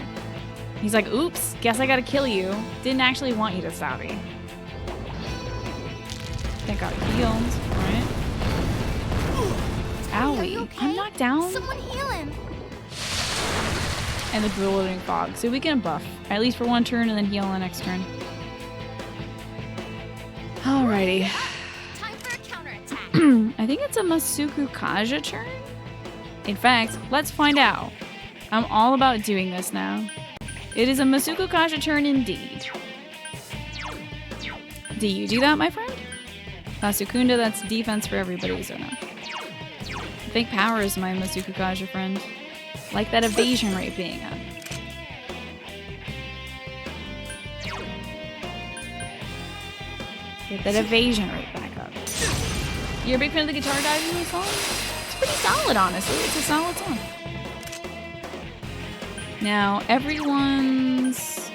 He's like, oops, guess I gotta kill you. Didn't actually want you to stop me. Thank God healed, right? Owie. Okay? I'm knocked down. Someone heal him. And the billowing fog. So we can buff, at least for one turn, and then heal on the next turn. Alrighty. Time for a counterattack. I think it's a Masuku Kaja turn. In fact, let's find out. I'm all about doing this now. It is a Masuku Kaja turn indeed. Do you do that, my friend? Sukunda, that's defense for everybody, so no. I think power is my Masuku Kaja friend. Like that evasion rate being up. Get that evasion rate back up. You're a big fan of the guitar diving in the song? It's pretty solid, honestly. It's a solid song. Now, everyone's...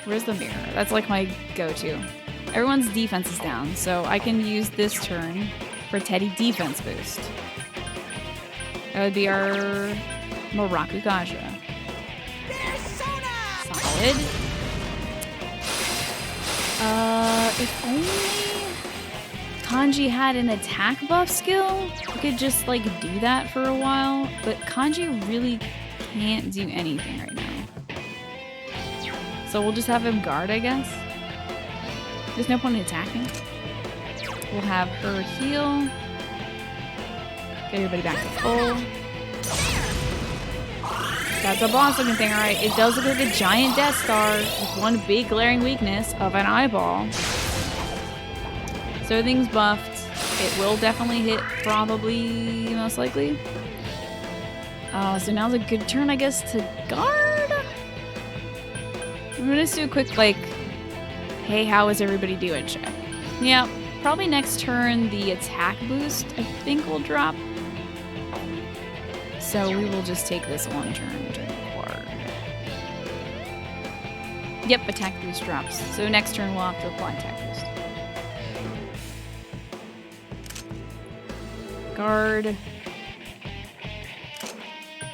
Where's the mirror? That's like my go-to. Everyone's defense is down, so I can use this turn for Teddy defense boost. That would be our Maraku Gaja. Solid. If only Kanji had an attack buff skill, we could just like do that for a while, but Kanji really can't do anything right now. So we'll just have him guard, I guess. There's no point in attacking. We'll have her heal. Get everybody back to full. That's a boss looking thing, alright. It does look like a giant Death Star with one big glaring weakness of an eyeball. So everything's buffed. It will definitely hit, probably, most likely. So now's a good turn, I guess, to guard? I'm gonna just do a quick, like, hey, how is everybody doing check. Yeah, probably next turn the attack boost, I think, will drop. So we will just take this one turn to guard. Yep, attack boost drops. So next turn we'll have to apply attack boost. Guard.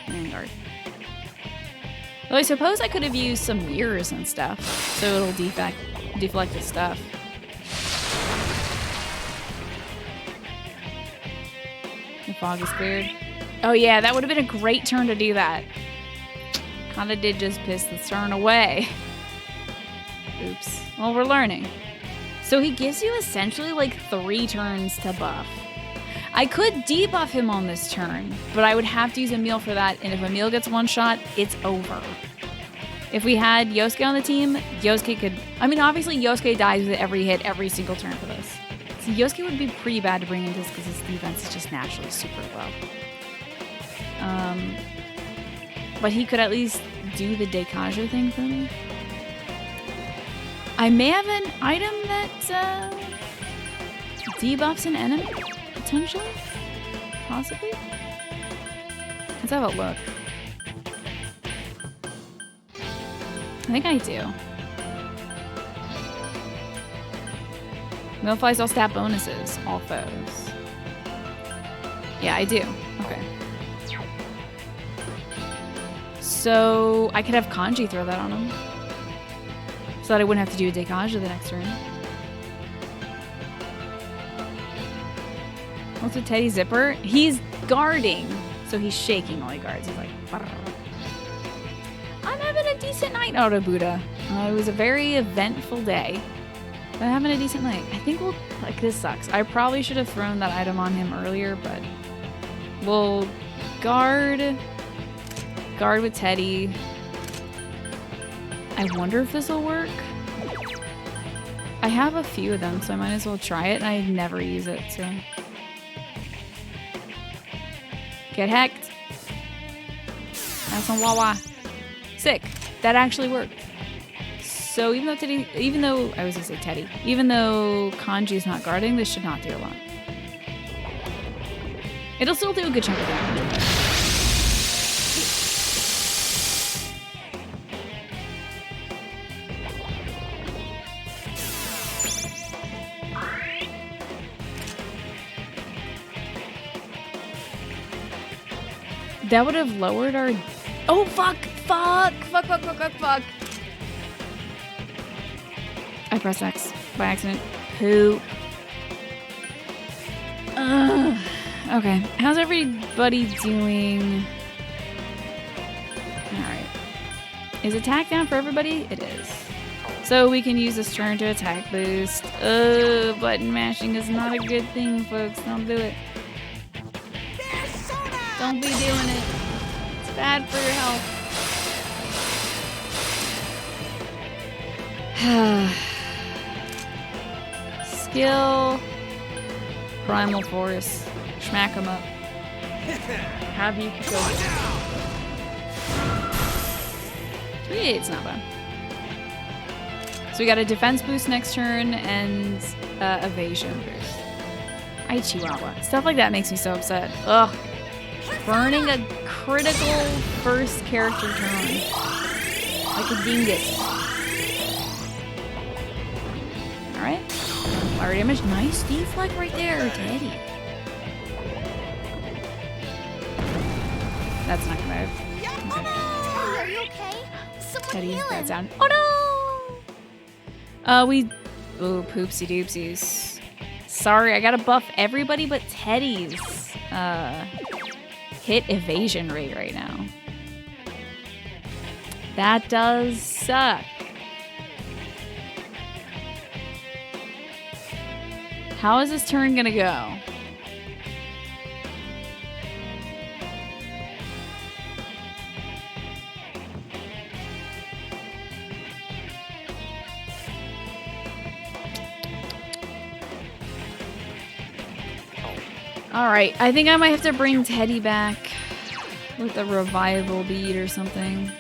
And guard. Well, I suppose I could have used some mirrors and stuff, so it'll deflect his stuff. The fog is cleared. Oh yeah, that would have been a great turn to do that. Kinda did just piss the turn away. Oops. Well, we're learning. So he gives you essentially like 3 turns to buff. I could debuff him on this turn, but I would have to use Emil for that, and if Emil gets one shot, it's over. If we had Yosuke on the team, Yosuke could... I mean, obviously Yosuke dies with every hit every single turn for this. So Yosuke would be pretty bad to bring into this because his defense is just naturally super low. But he could at least do the Deikaja thing for me. I may have an item that debuffs an enemy, potentially? Possibly? Let's have a look. I think I do. Notifies all stat bonuses, all foes. Yeah, I do. Okay. So I could have Kanji throw that on him. So that I wouldn't have to do a Deikaja the next turn. What's with Teddy Zipper? He's guarding. So he's shaking while he guards. He's like, brrr. I'm having a decent night, Auto Buddha. It was a very eventful day. But I'm having a decent night. I think we'll... Like, this sucks. I probably should have thrown that item on him earlier, but... We'll guard... Guard with Teddy. I wonder if this will work. I have a few of them, so I might as well try it, and I never use it, so... Get hacked. That's some Wawa. Sick. That actually worked. So even though I was gonna say Teddy, even though Kanji is not guarding, this should not do a lot. It'll still do a good chunk of damage. That would have lowered our... Oh, fuck! Fuck! Fuck, fuck, fuck, fuck, fuck! I pressed X by accident. Poop. Okay. How's everybody doing? Alright. Is attack down for everybody? It is. So we can use this turn to attack boost. Button mashing is not a good thing, folks. Don't do it. Don't be doing it. It's bad for your health. Skill. Primal Force. Smack him up. Have you go. 3-8's not bad. So we got a defense boost next turn and evasion boost. I Chihuahua. Stuff like that makes me so upset. Ugh. Burning a critical first character turn. Like a dingus. Alright. Fire damage. Nice deflect right there, Teddy. That's not gonna have. Oh no! Are you okay? Someone Teddy, heal that him. sound. Oh no! Ooh, poopsie doopsies. Sorry, I gotta buff everybody but Teddy's hit evasion rate right now. That does suck. How is this turn gonna go? Alright, I think I might have to bring Teddy back with a revival bead or something.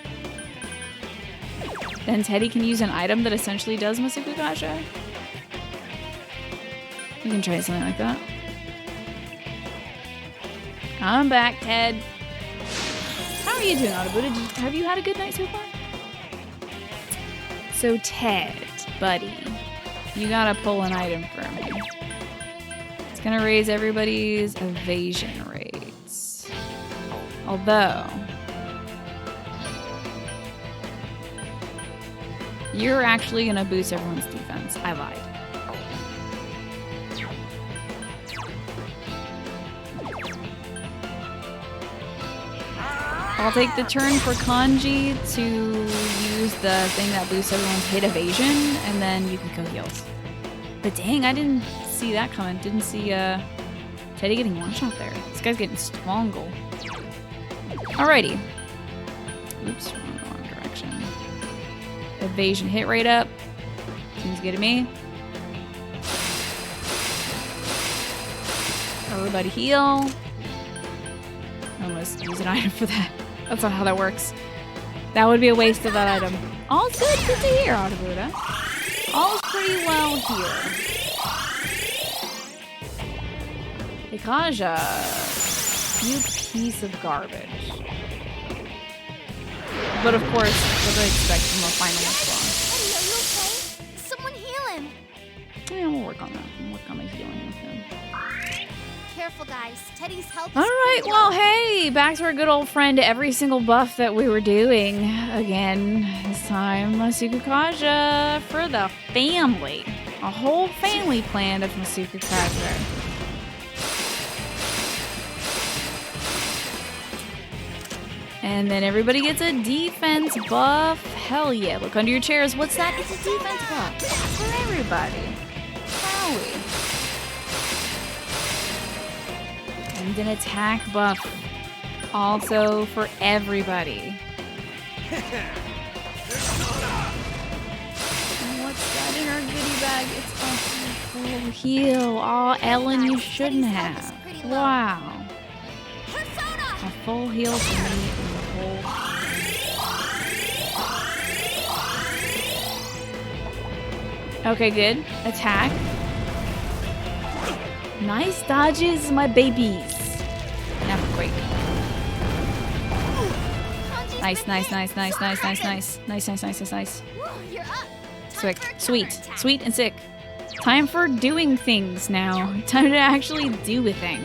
Then Teddy can use an item that essentially does Masuku Kasha. You can try something like that. Come back, Ted. How are you doing, Autobuda? Have you had a good night so far? So Ted, buddy, you gotta pull an item for me. It's gonna raise everybody's evasion rates. Although, you're actually gonna boost everyone's defense. I lied. I'll take the turn for Kanji to use the thing that boosts everyone's hit evasion, and then you can go heals. But dang, I didn't see that coming. Didn't see Teddy getting one shot there. This guy's getting stronger. Alrighty. Oops, wrong direction. Evasion hit rate up. Seems good to me. Everybody heal. Almost use an item for that. That's not how that works. That would be a waste of that item. All's good to hear, Autobuda. All's pretty well here. Ikaja, you piece of garbage. But of course, what do I expect from a final response? Eddie, are you okay? Someone heal him. Yeah, we'll work on that. We'll work on the healing with him. Careful, guys. Teddy's health is All right, pretty well, low. hey, back to our good old friend. Every single buff that we were doing again. This time, Masuku Kaja for the family. A whole family plan of Masuku Kaja. And then everybody gets a defense buff. Hell yeah! Look under your chairs. What's that? It's a defense buff for everybody. Wowie. And an attack buff. Also for everybody. What's that in our goodie bag? It's a full heal. Aw, Ellen, you shouldn't have. Wow. A full heal for me in the whole. Okay, good. Attack. Nice dodges, my babies. Now quick. Nice. You're up. Sweet and sick. Time for doing things now. Time to actually do a thing.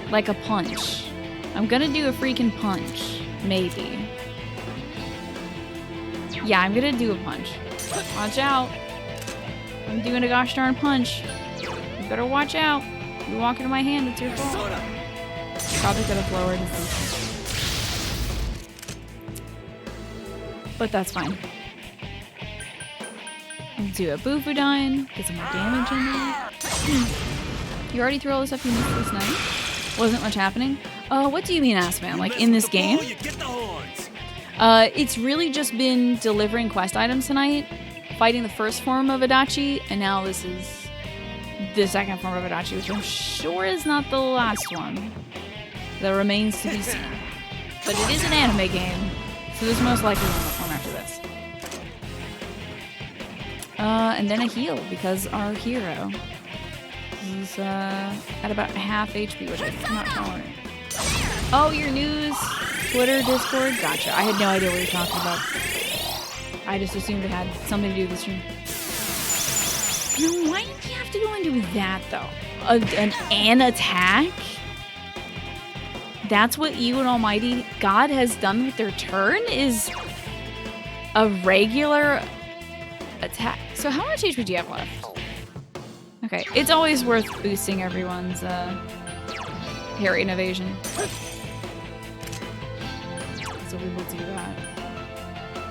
Like a punch. I'm gonna do a freaking punch. Maybe. Yeah, I'm gonna do a punch. Watch out. I'm doing a gosh darn punch. You better watch out. You walk into my hand, it's your fault. Probably could have lowered his defense. But that's fine. I'll do a Bufudine. Get some more damage in there. You already threw all this up you missed this night? Wasn't much happening? What do you mean, ass man? Like in this game? It's really just been delivering quest items tonight, fighting the first form of Adachi, and now this is the second form of Adachi, which I'm sure is not the last one. That remains to be seen. But it is an anime game, so there's most likely one form after this. And then a heal because our hero is at about half HP, which I cannot tolerate. Oh, your news, Twitter, Discord? Gotcha. I had no idea what you were talking about. I just assumed it had something to do with the stream. Now, why did you have to go into that, though? An attack? That's what you and Almighty God has done with their turn? Is a regular attack. So how much HP do you have left? Okay, it's always worth boosting everyone's parry and evasion. So we will do that.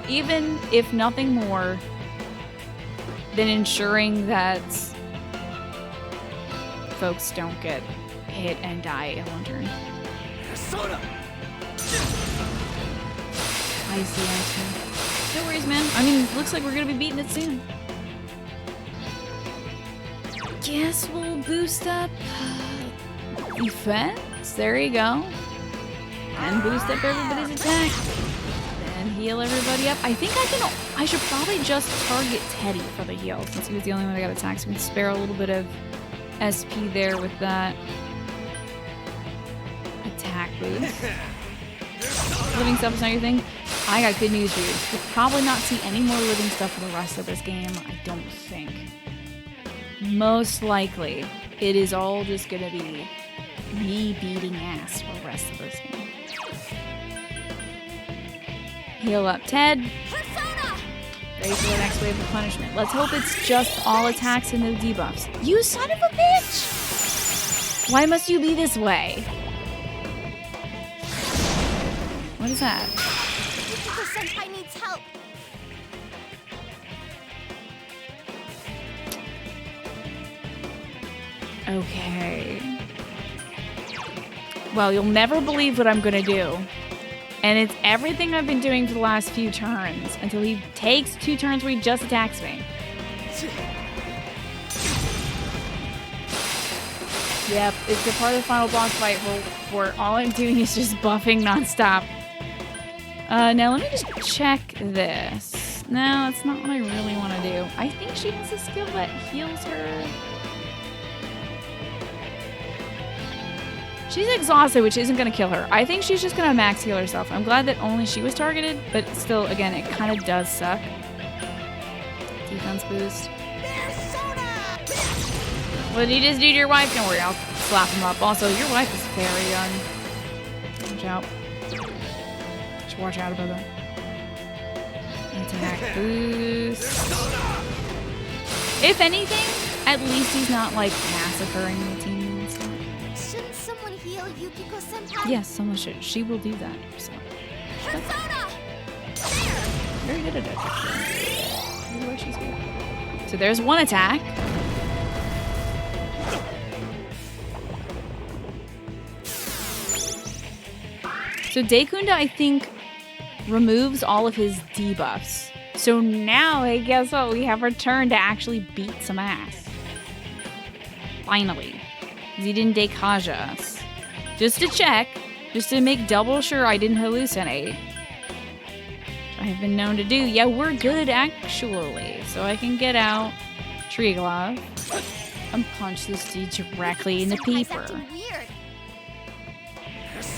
Even if nothing more than ensuring that folks don't get hit and die in one turn. I see. No worries, man. I mean, looks like we're gonna be beating it soon. Guess we'll boost up defense. There you go. And boost up everybody's attack. And heal everybody up. I think I should probably just target Teddy for the heal since he was the only one that got attacked. So we can spare a little bit of SP there with that attack boost. Living stuff is not your thing. I got good news for you. You'll probably not see any more living stuff for the rest of this game, I don't think. Most likely, it is all just gonna be me beating ass for the rest of this game. Heal up Ted. Ready for the next wave of punishment. Let's hope it's just all attacks and no debuffs. You son of a bitch! Why must you be this way? What is that? Senpai needs help. Okay. Well, you'll never believe what I'm gonna do. And it's everything I've been doing for the last few turns until he takes 2 turns where he just attacks me. Yep, it's a part of the final boss fight where all I'm doing is just buffing nonstop. Now let me just check this. No, that's not what I really want to do. I think she has a skill that heals her. She's exhausted, which isn't going to kill her. I think she's just going to max heal herself. I'm glad that only she was targeted, but still, again, it kind of does suck. Defense boost. What did you just do to your wife? Don't worry, I'll slap him up. Also, your wife is very young. Watch out. Just watch out about that. Attack boost. If anything, at least he's not, like, massacring the team and stuff. Shouldn't someone heal Yukiko-senpai? Yes, someone should. She will do that herself. Very good at it, actually. Either way, she's good. So there's one attack. So Daikunda, I think, removes all of his debuffs. So now, hey, guess what? We have our turn to actually beat some ass. Finally. He didn't Daikaja us. Just to check, just to make double sure I didn't hallucinate. I have been known to do. Yeah, we're good, actually. So I can get out Tree Glove and punch this dude directly in the paper.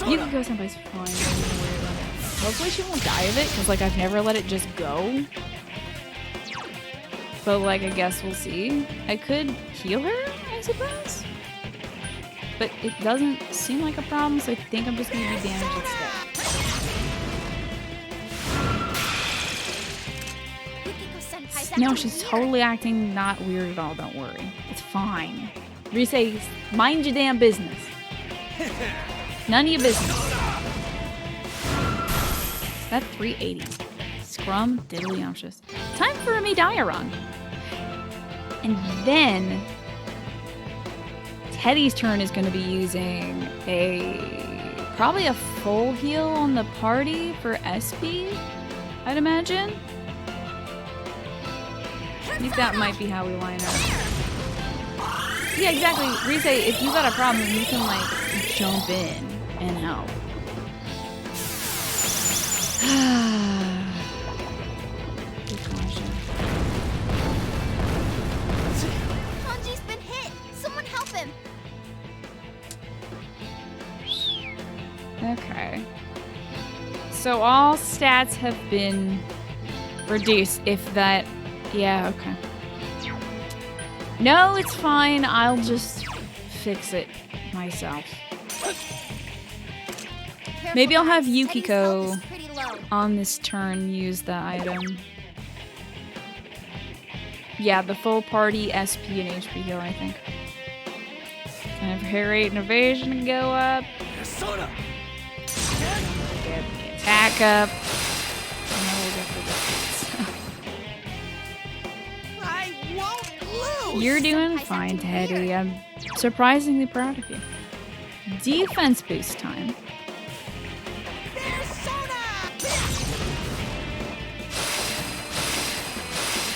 Yukiko-senpai's fine. Don't even worry about it. Hopefully she won't die of it, because, like, I've never let it just go. But, like, I guess we'll see. I could heal her, I suppose? But it doesn't seem like a problem, so I think I'm just going to do damage instead. No, she's totally acting not weird at all, don't worry. It's fine. Rise, mind your damn business. None of your business. That 380. Scrum diddly-umptious. Time for a Medaya run. And then Teddy's turn is going to be using probably a full heal on the party for SP, I'd imagine. I think that might be how we line up. Yeah, exactly. Rise, if you got a problem, you can, like, jump in and help. Good caution. So all stats have been reduced. If that... Yeah, okay. No, it's fine. I'll just fix it myself. Maybe I'll have Yukiko on this turn use the item. Yeah, the full party SP and HP heal, I think. And if hair rate and evasion go up. Soda. Get the attack up. And then we'll get the defense. I won't lose! You're doing fine, Teddy. I'm surprisingly proud of you. Defense boost time. There's Sona!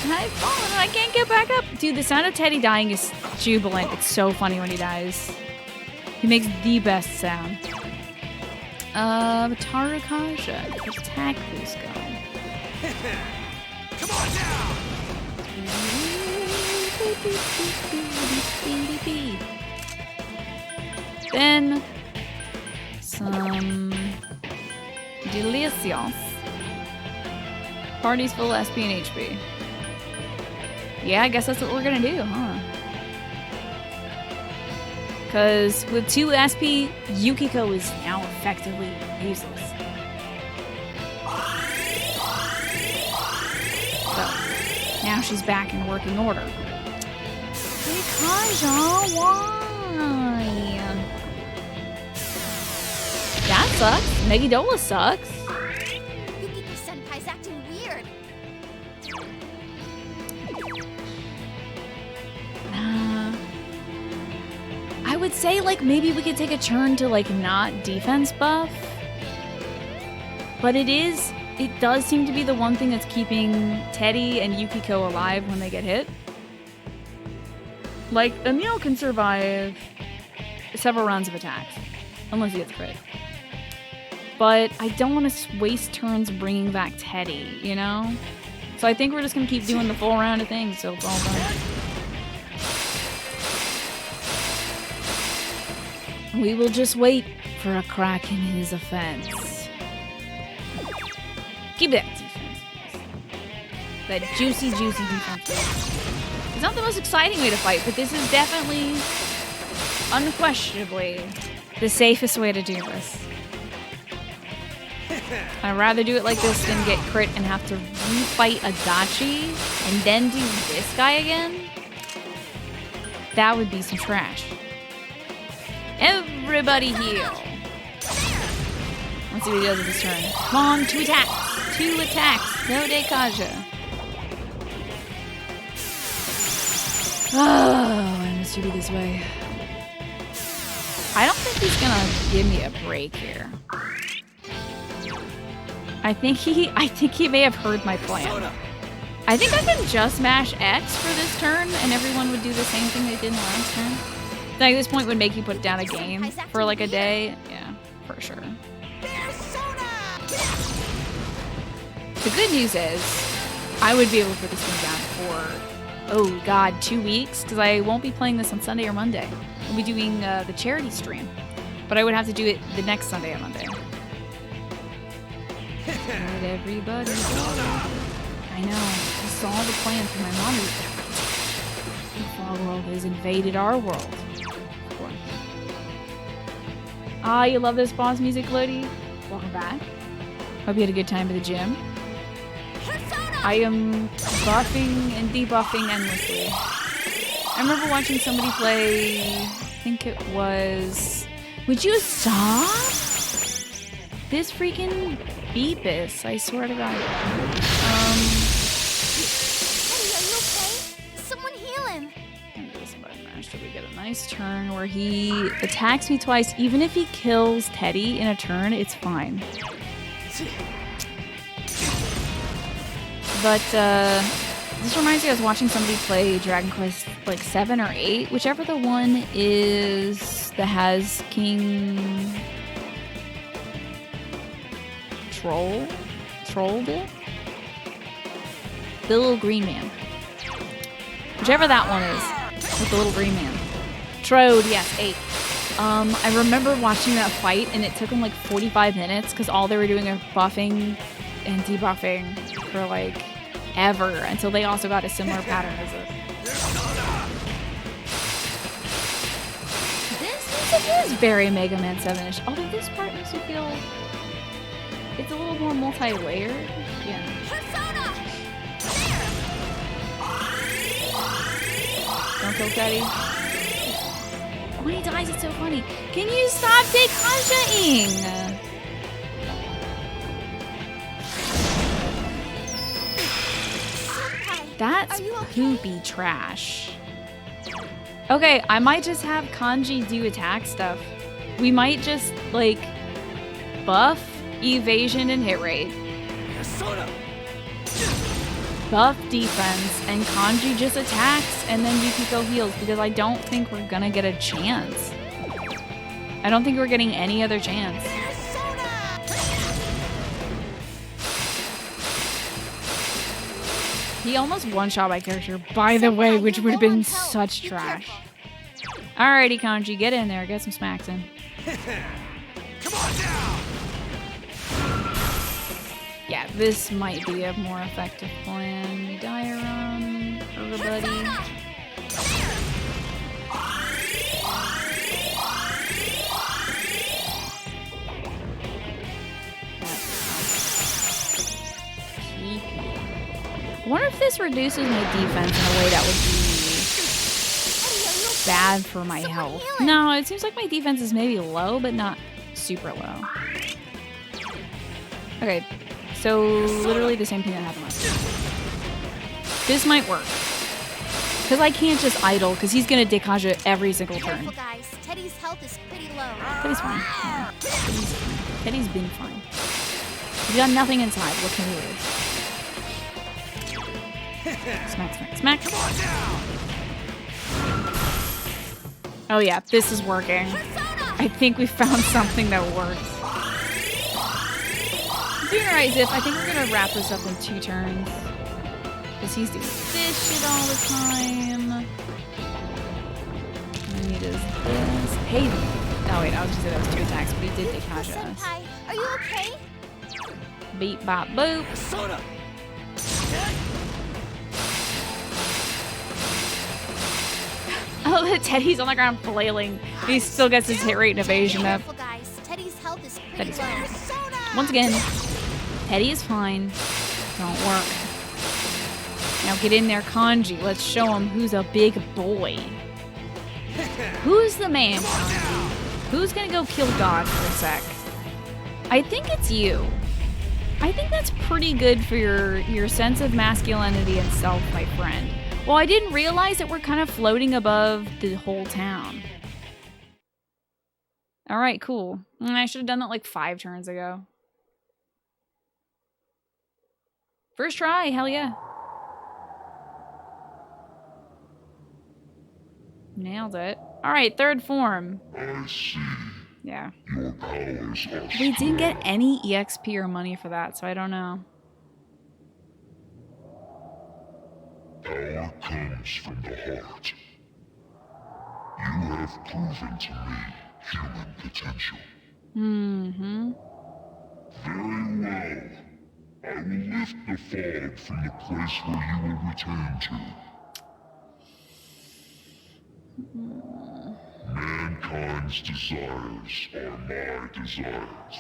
I've fallen and I can't get back up. Dude, the sound of Teddy dying is jubilant. It's so funny when he dies. He makes the best sound. Tarukaja. Attack boost going. Come on now. Then some delicious. Party's full SP and HP. Yeah, I guess that's what we're gonna do, huh? Because with 2 SP, Yukiko is now effectively useless. So, now she's back in working order. Kaja, why? That sucks. Megidola sucks. Yukiko-senpai's acting weird. I would say, like, maybe we could take a turn to, like, not defense buff. But it does seem to be the one thing that's keeping Teddy and Yukiko alive when they get hit. Like, Emil can survive several rounds of attacks, unless he gets crit. But I don't want to waste turns bringing back Teddy, you know? So I think we're just going to keep doing the full round of things so it's all done. We will just wait for a crack in his offense. Keep that defense. That juicy, juicy defense. It's not the most exciting way to fight, but this is definitely, unquestionably, the safest way to do this. I'd rather do it like this than get crit and have to refight Adachi and then do this guy again. That would be some trash. Everybody heal. Let's see what he does with his turn. Come on, 2 attacks. 2 attacks. No Dekaja. Oh, I must do this way. I don't think he's gonna give me a break here. I think he may have heard my plan. I think I can just mash X for this turn, and everyone would do the same thing they did in the last turn. Like, this point would make you put down a game for like a day. Yeah, for sure. The good news is, I would be able to put this thing down for, oh god, 2 weeks, because I won't be playing this on Sunday or Monday. We'll be doing the charity stream, but I would have to do it the next Sunday or Monday. Let everybody go. I know. I saw the plan for my mom. The Fall World has invaded our world. Ah, you love this boss music, Lodi? Welcome back. Hope you had a good time at the gym. I am buffing and debuffing endlessly. I remember watching somebody play, I think it was... Would you stop? This freaking Beepus, I swear to God. Eddie, are you okay? Someone heal him. This button mash till we get a nice turn where he attacks me twice. Even if he kills Teddy in a turn, it's fine. But this reminds me, I was watching somebody play Dragon Quest like 7 or 8, whichever the one is that has King Trolled it? The little green man. Whichever that one is. With the little green man. Trode, yes, 8. I remember watching that fight, and it took them like 45 minutes because all they were doing was buffing and debuffing for like ever until they also got a similar pattern as it. This is very Mega Man 7-ish. Although this part makes you feel it's a little more multi-layered. Yeah. Don't kill Teddy. When he dies, it's so funny. Can you stop Dekanja-ing? That's poopy trash. Okay, I might just have Kanji do attack stuff. We might just, like, buff evasion and hit rate. Buff defense, and Kanji just attacks, and then Yukiko heals, because I don't think we're gonna get a chance. I don't think we're getting any other chance. He almost one-shot my character, by the way, which would have been such trash. Alrighty, Kanji, get in there, get some smacks in. Come on down! Yeah, this might be a more effective plan. Diorama, everybody. I wonder if this reduces my defense in a way that would be bad for my health. No, it seems like my defense is maybe low, but not super low. Okay, so literally the same thing that happened last time. This might work. Because I can't just idle, because he's going to Dekanja every single turn. Guys, Teddy's health is pretty low. Teddy's fine. Yeah, Teddy's fine. Teddy's been fine. He's got nothing inside. What can he do? Smack, smack, smack. Come on down! Oh yeah, this is working. I think we found something that works. I'm doing alright, Zip. I think we're gonna wrap this up in 2 turns. Because he's doing this shit all the time. And he does this. Hey. Oh wait, I was just saying that was 2 attacks, but he did Dekanja us. Senpai, are you okay? Beep, bop, boop. Soda! Oh, Teddy's on the ground flailing. He still gets his hit rate and evasion up. Careful, guys. Teddy's health is pretty Teddy's low. fine. Once again, Teddy is fine. Don't work. Now get in there, Kanji. Let's show him who's a big boy. Who's the man, Kanji? Who's gonna go kill God for a sec? I think it's you. I think that's pretty good for your sense of masculinity and self, my friend. Well, I didn't realize that we're kind of floating above the whole town. Alright, cool. I should have done that like 5 turns ago. First try, hell yeah. Nailed it. Alright, 3rd form. I see. Yeah. Your powers are We didn't strong. get any EXP or money for that, so I don't know. Power comes from the heart. You have proven to me human potential. Mm-hmm. Very well. I will lift the fog from the place where you will return to. Mankind's desires are my desires.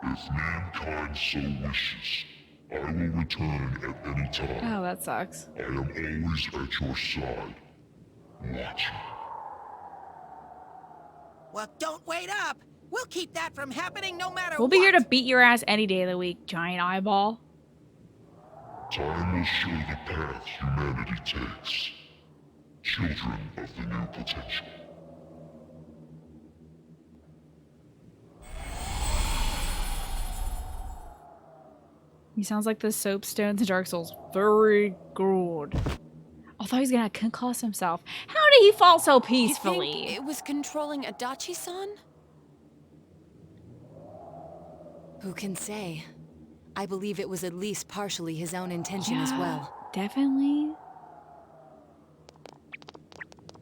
If mankind so wishes, I will return at any time. Oh, that sucks. I am always at your side, watching. Well, don't wait up. We'll keep that from happening no matter We'll what. be here to beat your ass any day of the week, giant eyeball. Time will show the path humanity takes. Children of the new potential. He sounds like the soapstones in Dark Souls. Very good. Although he's gonna concuss himself. How did he fall so You peacefully? think it was controlling Adachi-san? Who can say? I believe it was at least partially his own intention as well. Definitely.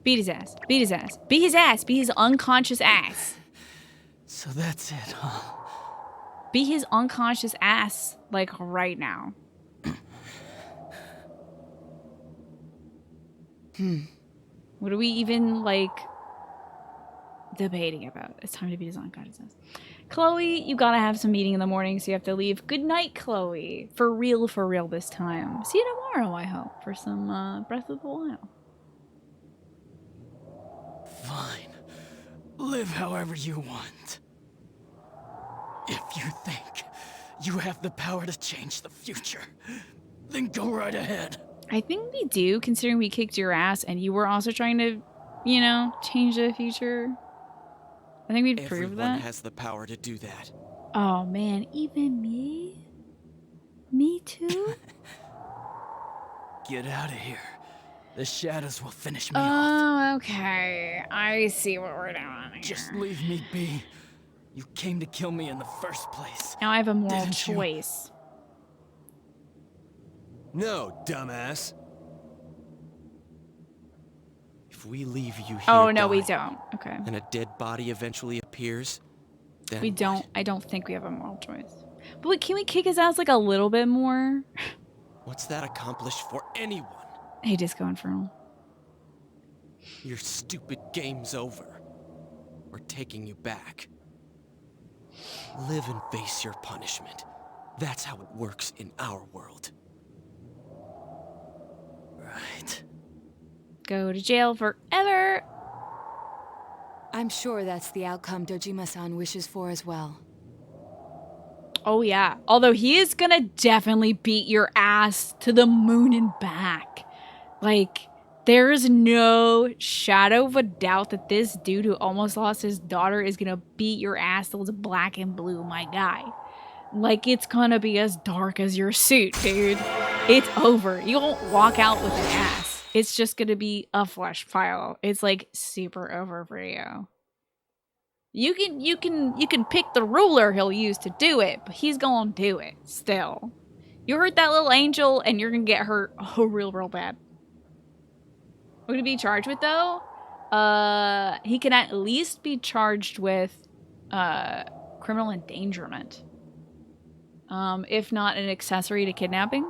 Beat his ass. Beat his ass. Beat his ass. Beat his unconscious ass. So that's it, huh? Beat his unconscious ass, like, right now. What are we even, like, debating about? It's time to beat his unconscious ass. Chloe, you gotta have some meeting in the morning, so you have to leave. Good night, Chloe. For real this time. See you tomorrow, I hope, for some Breath of the Wild. Fine. Live however you want. If you think you have the power to change the future, then go right ahead. I think we do, considering we kicked your ass and you were also trying to, you know, change the future. I think we'd prove that. Everyone has the power to do that. Oh man, even me? Me too? Get out of here. The shadows will finish me off. Oh, okay. I see what we're doing here. Just leave me be. You came to kill me in the first place. Now I have a moral Didn't you? choice. No, dumbass. If we leave you here Oh, no, we dying, don't. Okay. and a dead body eventually appears, then We what? don't. I don't think we have a moral choice. But wait, can we kick his ass like a little bit more? What's that accomplish for anyone? Hey, Disco Infernal. Your stupid game's over. We're taking you back. Live and face your punishment. That's how it works in our world. Right. Go to jail forever. I'm sure that's the outcome Dojima-san wishes for as well. Oh, yeah. Although he is gonna definitely beat your ass to the moon and back. Like, there is no shadow of a doubt that this dude who almost lost his daughter is gonna beat your ass till it's black and blue, my guy. Like, it's gonna be as dark as your suit, dude. It's over. You won't walk out with an ass. It's just gonna be a flesh pile. It's like super over for you. You can pick the ruler he'll use to do it, but he's gonna do it still. You hurt that little angel and you're gonna get hurt real bad. What to be charged with though? He can at least be charged with criminal endangerment. If not an accessory to kidnapping.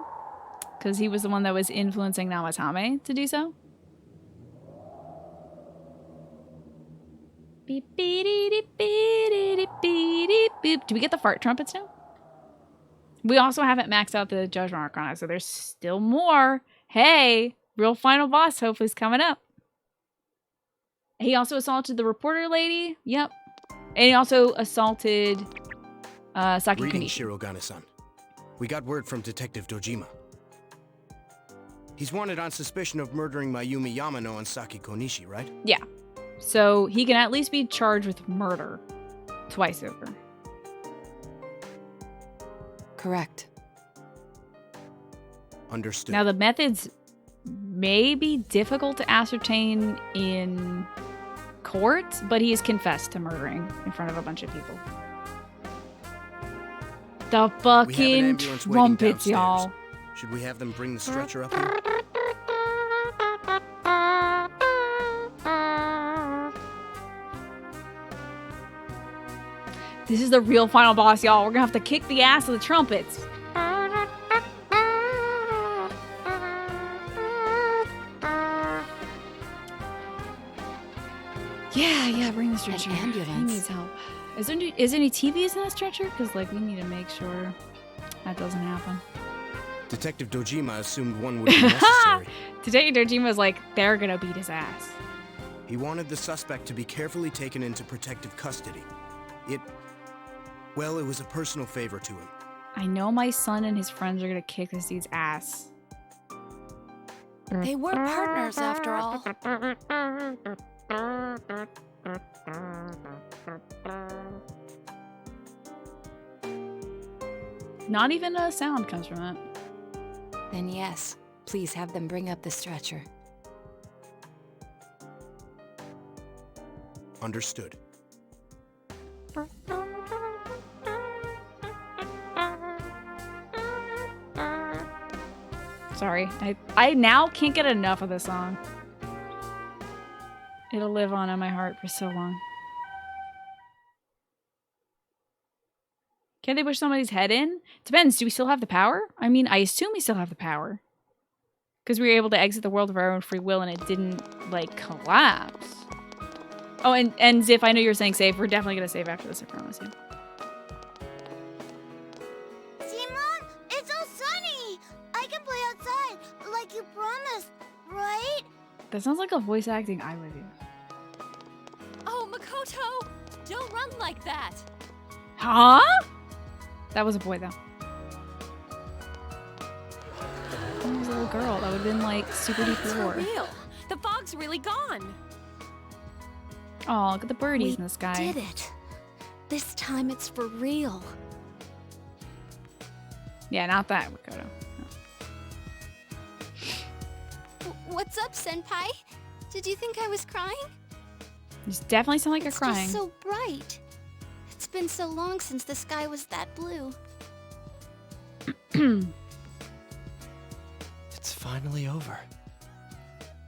Because he was the one that was influencing Namatame to do so. Beep, beep, beep, beep. Do we get the fart trumpets now? We also haven't maxed out the Judgment Arcana, so there's still more. Hey, real final boss hopefully is coming up. He also assaulted the reporter lady. Yep. And he also assaulted Saki Greetings, Kunishi. Shirogane-san. We got word from Detective Dojima. He's wanted on suspicion of murdering Mayumi Yamano and Saki Konishi, right? Yeah. So he can at least be charged with murder. Twice over. Correct. Understood. Now the methods may be difficult to ascertain in court, but he has confessed to murdering in front of a bunch of people. The We have an fucking ambulance waiting trumpets, downstairs. y'all. Should we have them bring the stretcher up here? This is the real final boss, y'all. We're gonna have to kick the ass of the trumpets. Yeah, bring the stretcher. An ambulance. He needs help. Is there any TVs in that stretcher? Because, like, we need to make sure that doesn't happen. Detective Dojima assumed one would be necessary. Today, Dojima was like, they're gonna beat his ass. He wanted the suspect to be carefully taken into protective custody. It was a personal favor to him. I know my son and his friends are gonna kick this dude's ass. They were partners after all. Not even a sound comes from it. Then yes, please have them bring up the stretcher. Understood. Sorry, I now can't get enough of this song. It'll live on in my heart for so long. Can they push somebody's head in? Depends. Do we still have the power? I mean, I assume we still have the power. Because we were able to exit the world of our own free will and it didn't, like, collapse. Oh, and Ziff, I know you're saying save. We're definitely going to save after this, I promise you. See, Mom? It's all sunny! I can play outside, like you promised, right? That sounds like a voice acting I would do. Oh, Makoto! Don't run like that! Huh? That was a boy, though. That was a little girl. That would have been, like, super deep It's lore. for real. The fog's really gone. Oh, look at the birdies in the sky. Did it. This time it's for real. Yeah, not that, Makoto. No. What's up, Senpai? Did you think I was crying? You definitely sound like It's you're crying. just so bright. It's been so long since the sky was that blue. It's finally over.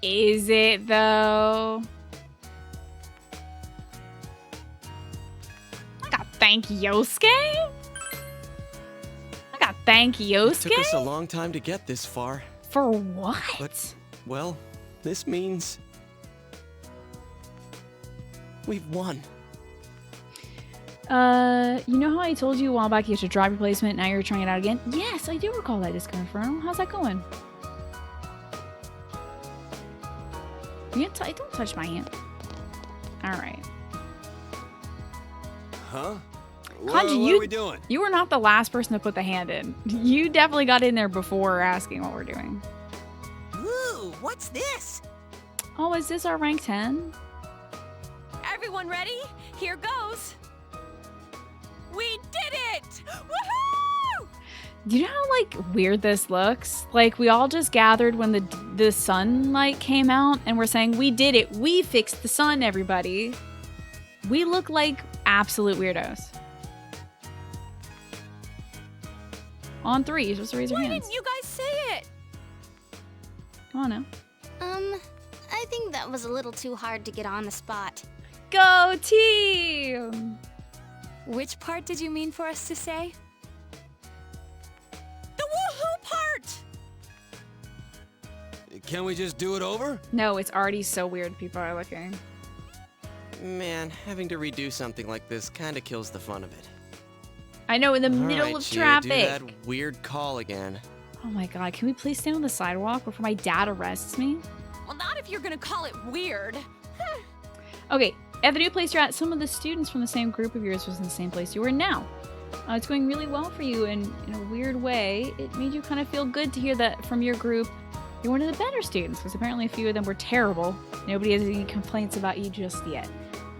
Is it, though? I gotta thank Yosuke? I gotta thank It Yosuke? took us a long time to get this far. For what? But, well, this means we've won. You know how I told you a while back you should drop replacement, now you're trying it out again? Yes, I do recall that, Disco Inferno. How's that going? Don't touch my hand. Alright. Huh? Kanji, what are we doing? you were not the last person to put the hand in. You definitely got in there before asking what we're doing. Ooh, what's this? Oh, is this our rank 10? Everyone ready? Here goes. We did it! Woohoo! Do you know how, like, weird this looks? Like, we all just gathered when the sunlight came out, and we're saying, we did it. We fixed the sun, everybody. We look like absolute weirdos. On 3, you're supposed to raise your Why hands. didn't you guys say it? Come on now. I think that was a little too hard to get on the spot. Go team! Which part did you mean for us to say? The woohoo part! Can we just do it over? No, it's already so weird people are looking. Man, having to redo something like this kind of kills the fun of it. I know, in the All middle right, of Chia, traffic. do that weird call again. Oh my god, can we please stay on the sidewalk before my dad arrests me? Well, not if you're gonna call it weird. Okay, at the new place you're at, some of the students from the same group of yours was in the same place you are now. It's going really well for you, and in a weird way, it made you kind of feel good to hear that from your group, you're one of the better students, because apparently a few of them were terrible. Nobody has any complaints about you just yet.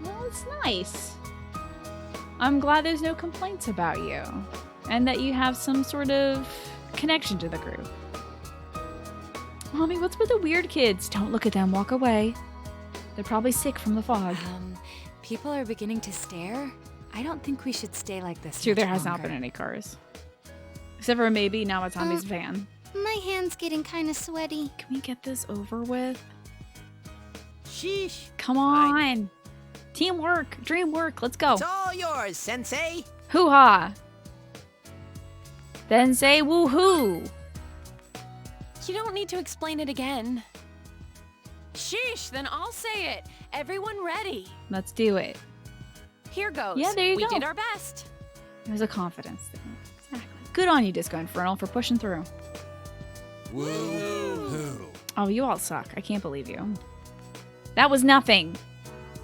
Well, it's nice. I'm glad there's no complaints about you, and that you have some sort of connection to the group. Mommy, what's with the weird kids? Don't look at them, walk away. They're probably sick from the fog. People are beginning to stare. I don't think we should stay like this. True, there much has not longer. been any cars. Except for maybe Nawatami's van. My hand's getting kind of sweaty. Can we get this over with? Sheesh. Come on! Teamwork! Dream work! Let's go! It's all yours, Sensei. Hoo-ha! Then say woohoo! You don't need to explain it again. Sheesh, then I'll say it. Everyone ready? Let's do it. Here goes. Yeah, there you we go. did our best. It was a confidence thing. Exactly. Good on you, Disco Infernal, for pushing through. Woo-hoo. Oh, you all suck. I can't believe you. That was nothing.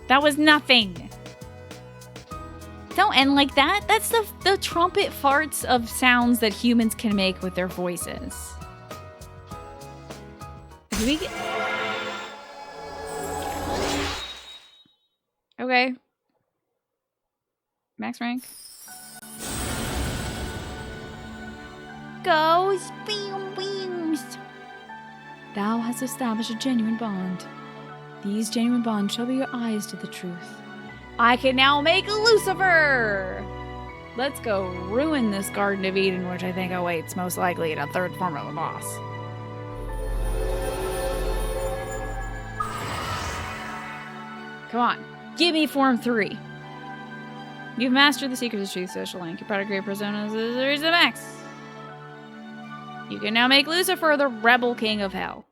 That was nothing. Don't end like that. That's the trumpet farts of sounds that humans can make with their voices. Do we get... Okay. Max rank. Go speam wings. Thou hast established a genuine bond. These genuine bonds shall be your eyes to the truth. I can now make Lucifer! Let's go ruin this Garden of Eden, which I think awaits most likely in a third form of a boss. Come on. Give me Form 3. You've mastered the secrets of Truth Social Link. Your product grade personas is reached the max. You can now make Lucifer the rebel king of hell.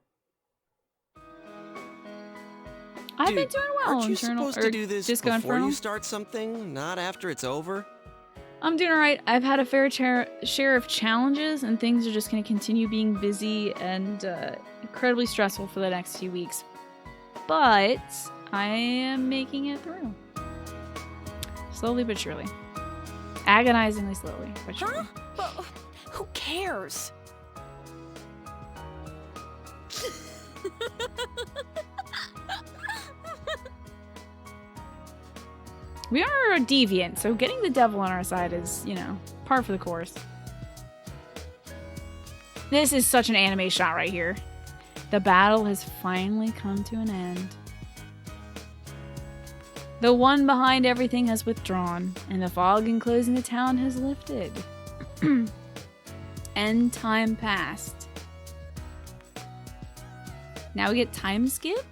I've been doing well. Aren't you supposed to do this Disco before Infernal? you start something, not after it's over? I'm doing alright. I've had a fair share of challenges, and things are just going to continue being busy and incredibly stressful for the next few weeks. But I am making it through. Slowly but surely. Agonizingly slowly but surely. Huh? Well, who cares? We are a deviant, so getting the devil on our side is, you know, par for the course. This is such an anime shot right here. The battle has finally come to an end. The one behind everything has withdrawn, and the fog enclosing the town has lifted. End time passed. Now we get time skip?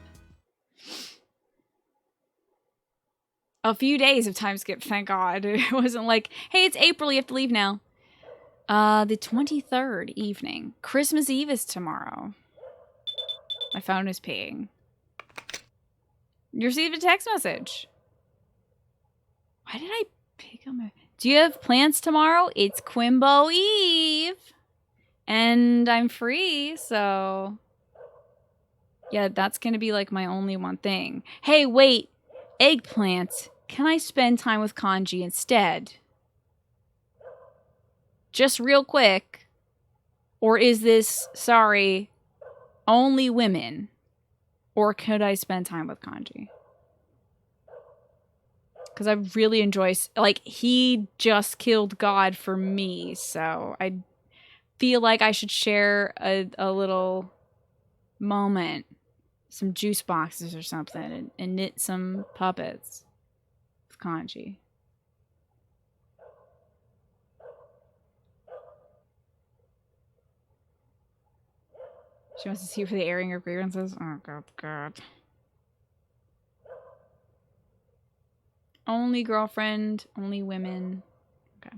A few days of time skip, thank God. It wasn't like, hey, it's April, you have to leave now. The 23rd evening. Christmas Eve is tomorrow. My phone is pinging. You received a text message. Why did I pick up my... Do you have plans tomorrow? It's Quimbo Eve. And I'm free, so... Yeah, that's gonna be like my only one thing. Hey, wait. Eggplant. Can I spend time with Kanji instead? Just real quick. Or is this, sorry, only women? Or could I spend time with Kanji? Because I really enjoy, like, he just killed God for me, so I feel like I should share a little moment, some juice boxes or something, and knit some puppets with Kanji. She wants to see for the airing of grievances. Oh, God. Only girlfriend, only women. Okay.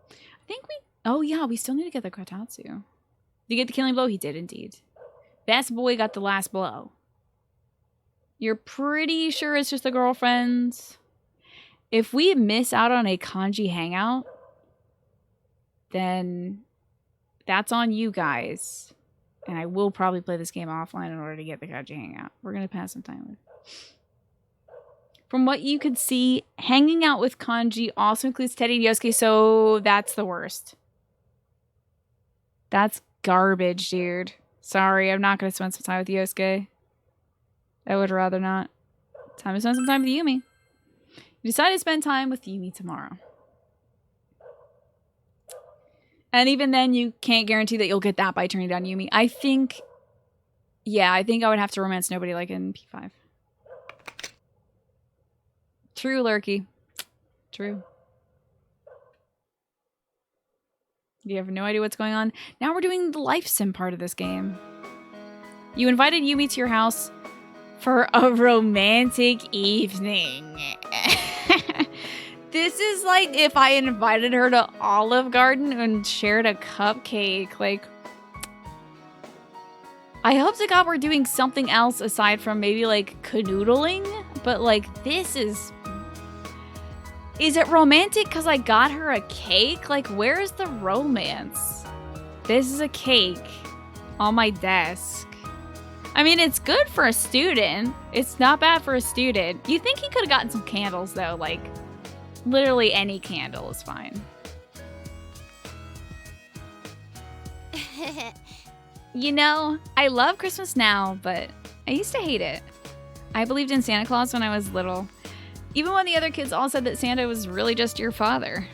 I think we... Oh, yeah, we still need to get the Kotatsu. Did he get the killing blow? He did, indeed. Best boy got the last blow. You're pretty sure it's just the girlfriends? If we miss out on a Kanji hangout, then that's on you guys. And I will probably play this game offline in order to get the Kanji hangout. We're going to pass some time with. From what you could see, hanging out with Kanji also includes Teddy and Yosuke, so that's the worst. That's garbage, dude. Sorry, I'm not going to spend some time with Yosuke. I would rather not. Time to spend some time with Yumi. You decided to spend time with Yumi tomorrow. And even then, you can't guarantee that you'll get that by turning down Yumi. I think I would have to romance nobody like in P5. True, Lurky. True. You have no idea what's going on. Now we're doing the life sim part of this game. You invited Yumi to your house for a romantic evening. This is like if I invited her to Olive Garden and shared a cupcake. Like, I hope to God we're doing something else aside from maybe like canoodling. But like, this is... Is it romantic because I got her a cake? Like, where is the romance? This is a cake on my desk. I mean, it's good for a student. It's not bad for a student. You think he could have gotten some candles, though? Like, literally any candle is fine. You know, I love Christmas now, but I used to hate it. I believed in Santa Claus when I was little. Even when the other kids all said that Santa was really just your father.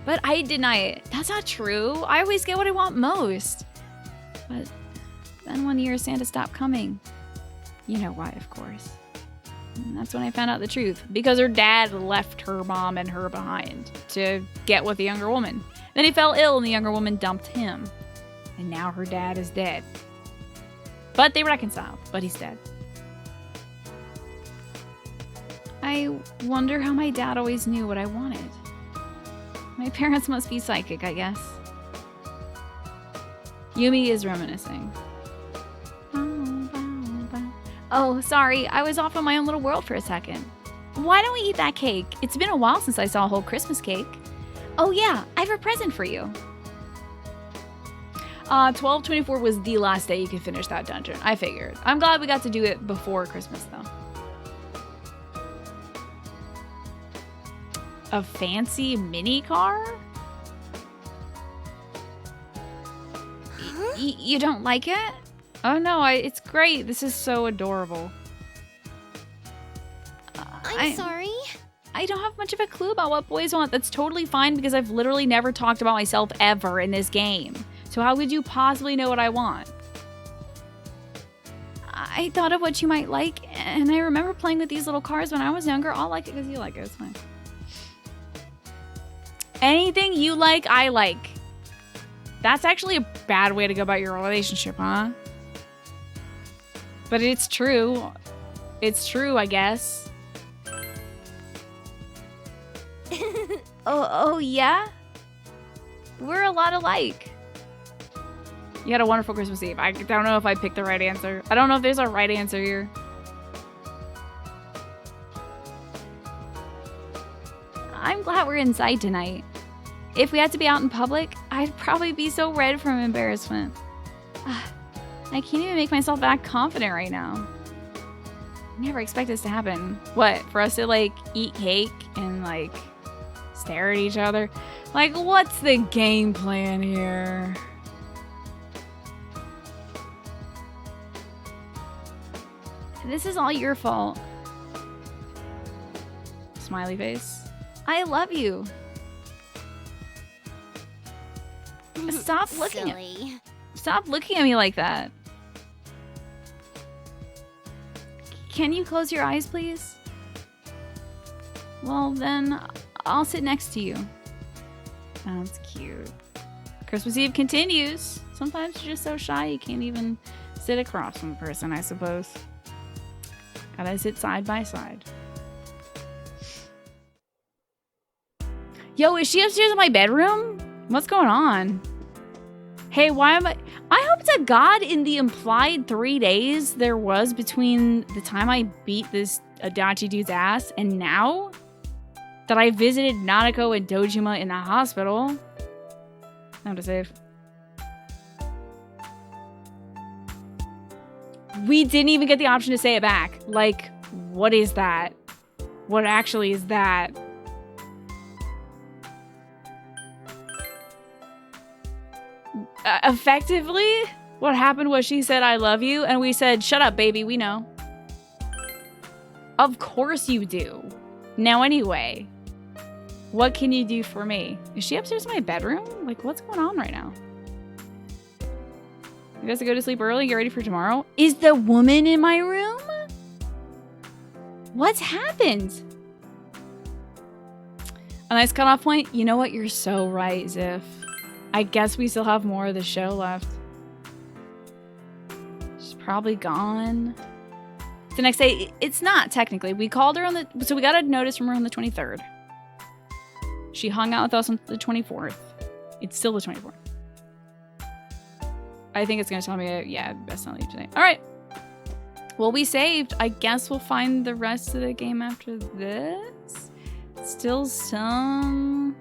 But I deny it. That's not true. I always get what I want most. But then one year Santa stopped coming. You know why, of course. And that's when I found out the truth. Because her dad left her mom and her behind to get with the younger woman. Then he fell ill and the younger woman dumped him. And now her dad is dead. But they reconciled. But he's dead. I wonder how my dad always knew what I wanted. My parents must be psychic, I guess. Yumi is reminiscing. Oh, sorry. I was off on my own little world for a second. Why don't we eat that cake? It's been a while since I saw a whole Christmas cake. Oh yeah, I have a present for you. 12/24 was the last day you could finish that dungeon. I figured. I'm glad we got to do it before Christmas, though. A fancy mini car? You don't like it? Oh no, it's great. This is so adorable. I'm sorry. I don't have much of a clue about what boys want. That's totally fine because I've literally never talked about myself ever in this game. So how could you possibly know what I want? I thought of what you might like, and I remember playing with these little cars when I was younger. I'll like it because you like it. It's fine. Anything you like, I like. That's actually a bad way to go about your relationship, huh? But it's true. It's true, I guess. Oh, yeah? We're a lot alike. You had a wonderful Christmas Eve. I don't know if I picked the right answer. I don't know if there's a right answer here. I'm glad we're inside tonight. If we had to be out in public, I'd probably be so red from embarrassment. I can't even make myself act confident right now. Never expect this to happen. What, for us to like eat cake and like stare at each other? Like, what's the game plan here? This is all your fault. Smiley face. I love you. Stop looking Silly. Stop looking at me like that. Can you close your eyes, please? Well, then I'll sit next to you. That's cute. Christmas Eve continues. Sometimes you're just so shy you can't even sit across from the person, I suppose. Gotta sit side by side. Yo, is she upstairs in my bedroom? What's going on? Hey, why am I hope to God in the implied 3 days there was between the time I beat this Adachi dude's ass and now that I visited Nanako and Dojima in the hospital. Time to save. We didn't even get the option to say it back. Like, what is that? What actually is that? Effectively, what happened was she said, I love you, and we said, shut up, baby, we know. Of course you do. Now anyway, what can you do for me? Is she upstairs in my bedroom? Like, what's going on right now? You guys go to sleep early, get ready for tomorrow? Is the woman in my room? What's happened? A nice cutoff point? You know what? You're so right, Ziff. I guess we still have more of the show left. She's probably gone. It's the next day. It's not, technically. We called her on the... So we got a notice from her on the 23rd. She hung out with us on the 24th. It's still the 24th. I think it's going to tell me, yeah, best not leave today. All right. Well, we saved. I guess we'll find the rest of the game after this. Still some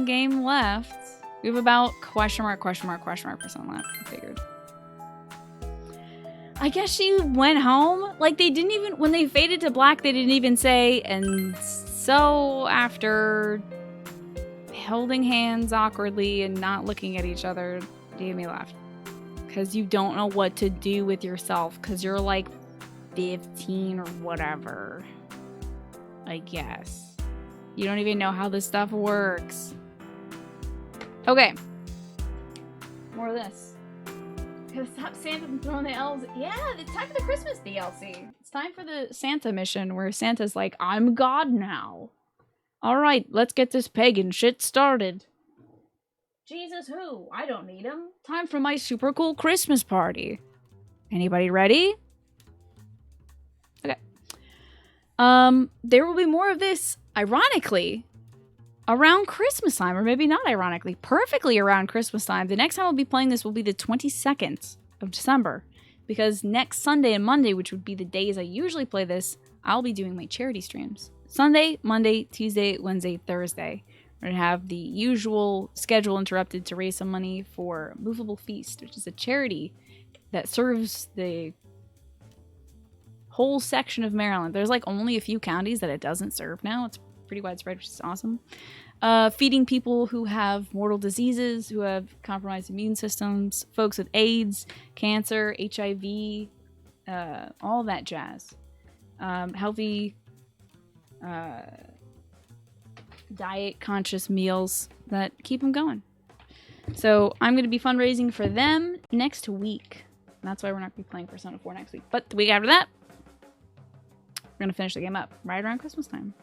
game left. We have about question mark % left, I figured. I guess she went home. Like, they didn't even, when they faded to black, they didn't even say, and so after holding hands awkwardly and not looking at each other, Jamie left. Because you don't know what to do with yourself, because you're like 15 or whatever. I guess. You don't even know how this stuff works. Okay. More of this. Gotta stop Santa from throwing the elves. Yeah, it's time for the Christmas DLC. It's time for the Santa mission where Santa's like, I'm God now. Alright, let's get this pagan shit started. Jesus who? I don't need him. Time for my super cool Christmas party. Anybody ready? Okay. There will be more of this, ironically, around Christmas time, or maybe not ironically, perfectly around Christmas time. The next time I'll be playing this will be the 22nd of December, because next Sunday and Monday, which would be the days I usually play this, I'll be doing my charity streams. Sunday, Monday, Tuesday, Wednesday, Thursday. We're going to have the usual schedule interrupted to raise some money for Movable Feast, which is a charity that serves the whole section of Maryland. There's like only a few counties that it doesn't serve now. It's pretty widespread, which is awesome. Feeding people who have mortal diseases, who have compromised immune systems, folks with AIDS, cancer, HIV, all that jazz. Healthy diet conscious meals that keep them going. So I'm going to be fundraising for them next week. That's why we're not going to be playing Persona 4 next week. But the week after that, we're going to finish the game up right around Christmas time.